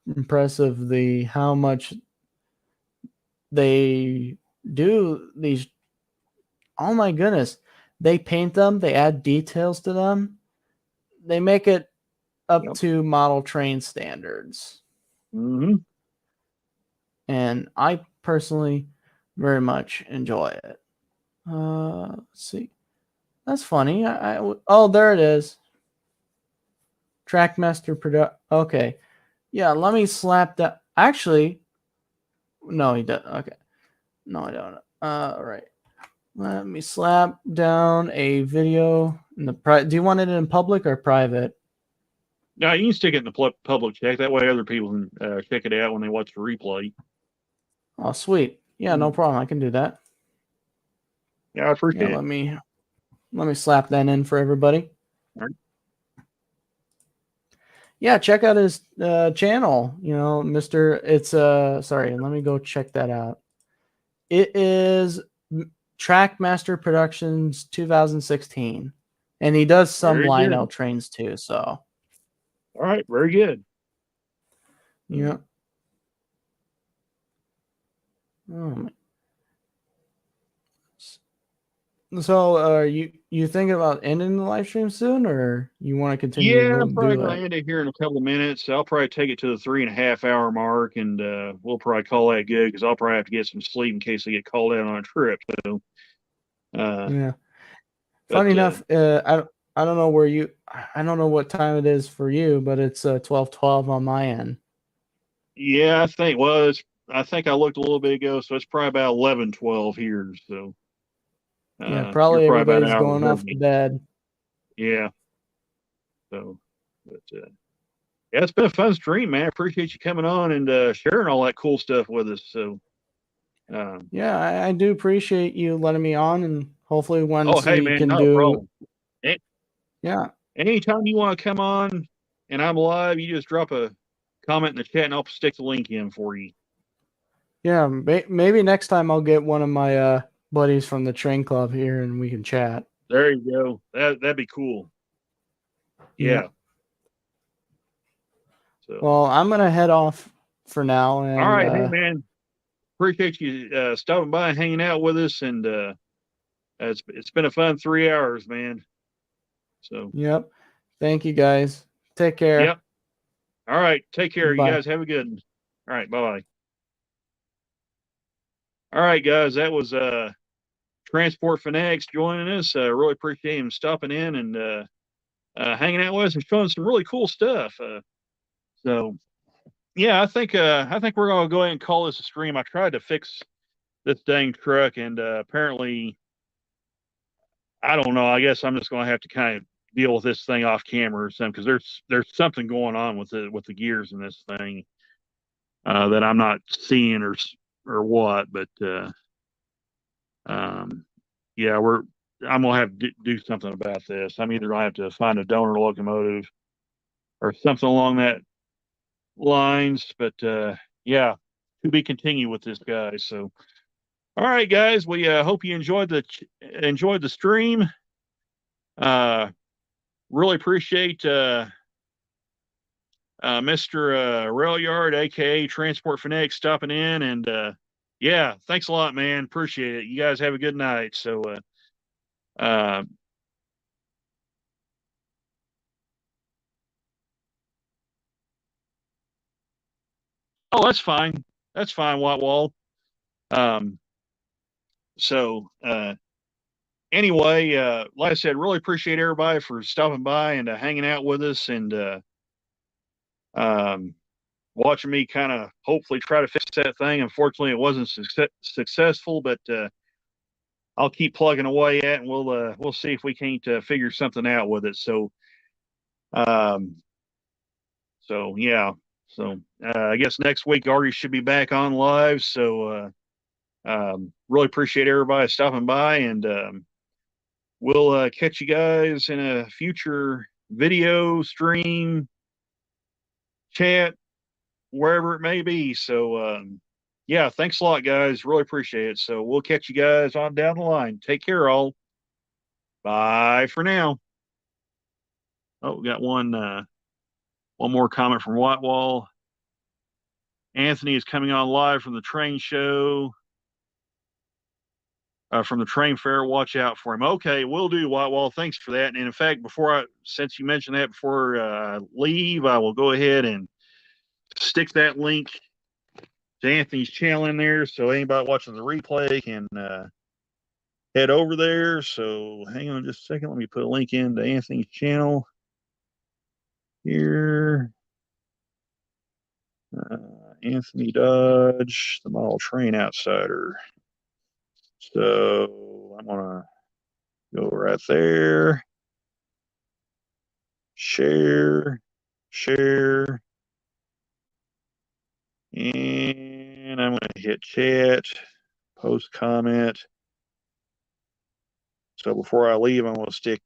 impressed of how much they do these. Oh my goodness, they paint them, they add details to them, they make it up to model train standards. Mm-hmm. And I personally very much enjoy it. Let's see. That's funny. Oh, there it is. Trackmaster product. Okay. Yeah, let me slap that. Actually, no, he doesn't. Okay. No, I don't. Right. Let me slap down a video in the do you want it in public or private? No, you can stick it in the public check. That way other people can check it out when they watch the replay. Oh, sweet. Yeah, no problem. I can do that. Yeah, I appreciate it. Let me slap that in for everybody. All right. Yeah, check out his channel. Mr. It's sorry, let me go check that out. It is Trackmaster Productions 2016, and he does some Lino trains too. So, all right, very good. Yeah. Oh, so, are you thinking about ending the live stream soon, or you want to continue? Yeah, I'm probably going to end it here in a couple of minutes. I'll probably take it to the 3.5 hour mark, and we'll probably call that good because I'll probably have to get some sleep in case I get called out on a trip. So, yeah. Funny enough, I don't know I don't know what time it is for you, but it's 12:12 on my end. Yeah, I think I looked a little bit ago, so it's probably about 11:12 here. So, yeah, probably everybody's going off to bed. Yeah. So, but yeah, it's been a fun stream, man. I appreciate you coming on and sharing all that cool stuff with us. So, yeah, I do appreciate you letting me on, and hopefully once hey, we man, can no do. problem. Yeah. Anytime you want to come on and I'm live, you just drop a comment in the chat and I'll stick the link in for you. Yeah, maybe next time I'll get one of my buddies from the train club here and we can chat. There you go. That'd be cool. Yeah. So. Well, I'm gonna head off for now. And, all right, hey man, appreciate you stopping by and hanging out with us, and it's been a fun 3 hours, man. So. Yep. Thank you guys. Take care. Yep. All right. Take care. Bye. You guys have a good one. All right. Bye-bye. All right, guys. That was Transport Fanatics joining us. Really appreciate him stopping in and hanging out with us and showing some really cool stuff. So yeah, I think we're gonna go ahead and call this a stream. I tried to fix this dang truck, and apparently, I don't know. I guess I'm just gonna have to kind of deal with this thing off camera or something because there's something going on with the gears in this thing that I'm not seeing or what. But yeah, I'm gonna have to do something about this. I'm either gonna have to find a donor locomotive or something along that lines. But yeah, to be continued with this guy. So, all right, guys, we hope you enjoyed the stream. Really appreciate Mr. Rail Yard, aka Transport Fanatic, stopping in, and yeah, thanks a lot, man. Appreciate it. You guys have a good night. So, oh, that's fine. That's fine, Watt So, anyway, like I said, really appreciate everybody for stopping by and hanging out with us, and watching me kind of hopefully try to fix that thing. Unfortunately, it wasn't successful, but I'll keep plugging away at, and we'll see if we can't figure something out with it. So, um, yeah. So I guess next week Arty should be back on live. So really appreciate everybody stopping by, and we'll catch you guys in a future video, stream, chat, wherever it may be. So yeah, thanks a lot, guys. Really appreciate it. So we'll catch you guys on down the line. Take care, all. Bye for now. Oh, we got one more comment from Whitewall. Anthony is coming on live from the train show. From the train fair, watch out for him. Okay, will do, Whitewall. Thanks for that. And in fact, since you mentioned that, before I leave, I will go ahead and stick that link to Anthony's channel in there, so anybody watching the replay can head over there. So hang on just a second. Let me put a link into Anthony's channel here. Anthony Dodge, the Model Train Outsider. So I'm gonna go right there. Share. And I'm gonna hit chat, post comment. So before I leave, I'm gonna stick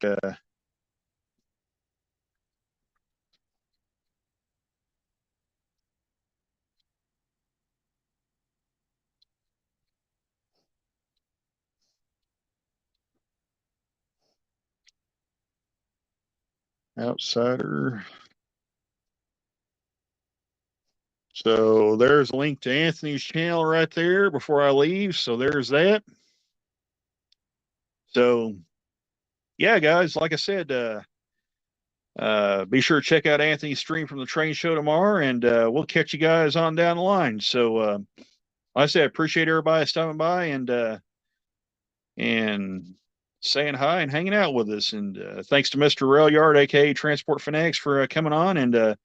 Outsider. So there's a link to Anthony's channel right there before I leave. So there's that. So yeah, guys, like I said, be sure to check out Anthony's stream from the train show tomorrow, and we'll catch you guys on down the line. So like I said, I appreciate everybody stopping by and saying hi and hanging out with us. And thanks to Mr. Rail Yard, aka Transport Fanatics, for coming on, and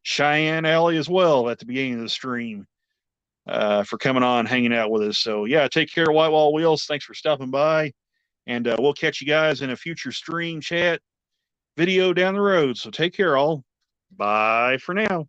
Cheyenne Alley as well at the beginning of the stream for coming on, hanging out with us. So yeah, take care, Whitewall Wheels. Thanks for stopping by, and we'll catch you guys in a future stream, chat, video down the road. So take care, all. Bye for now.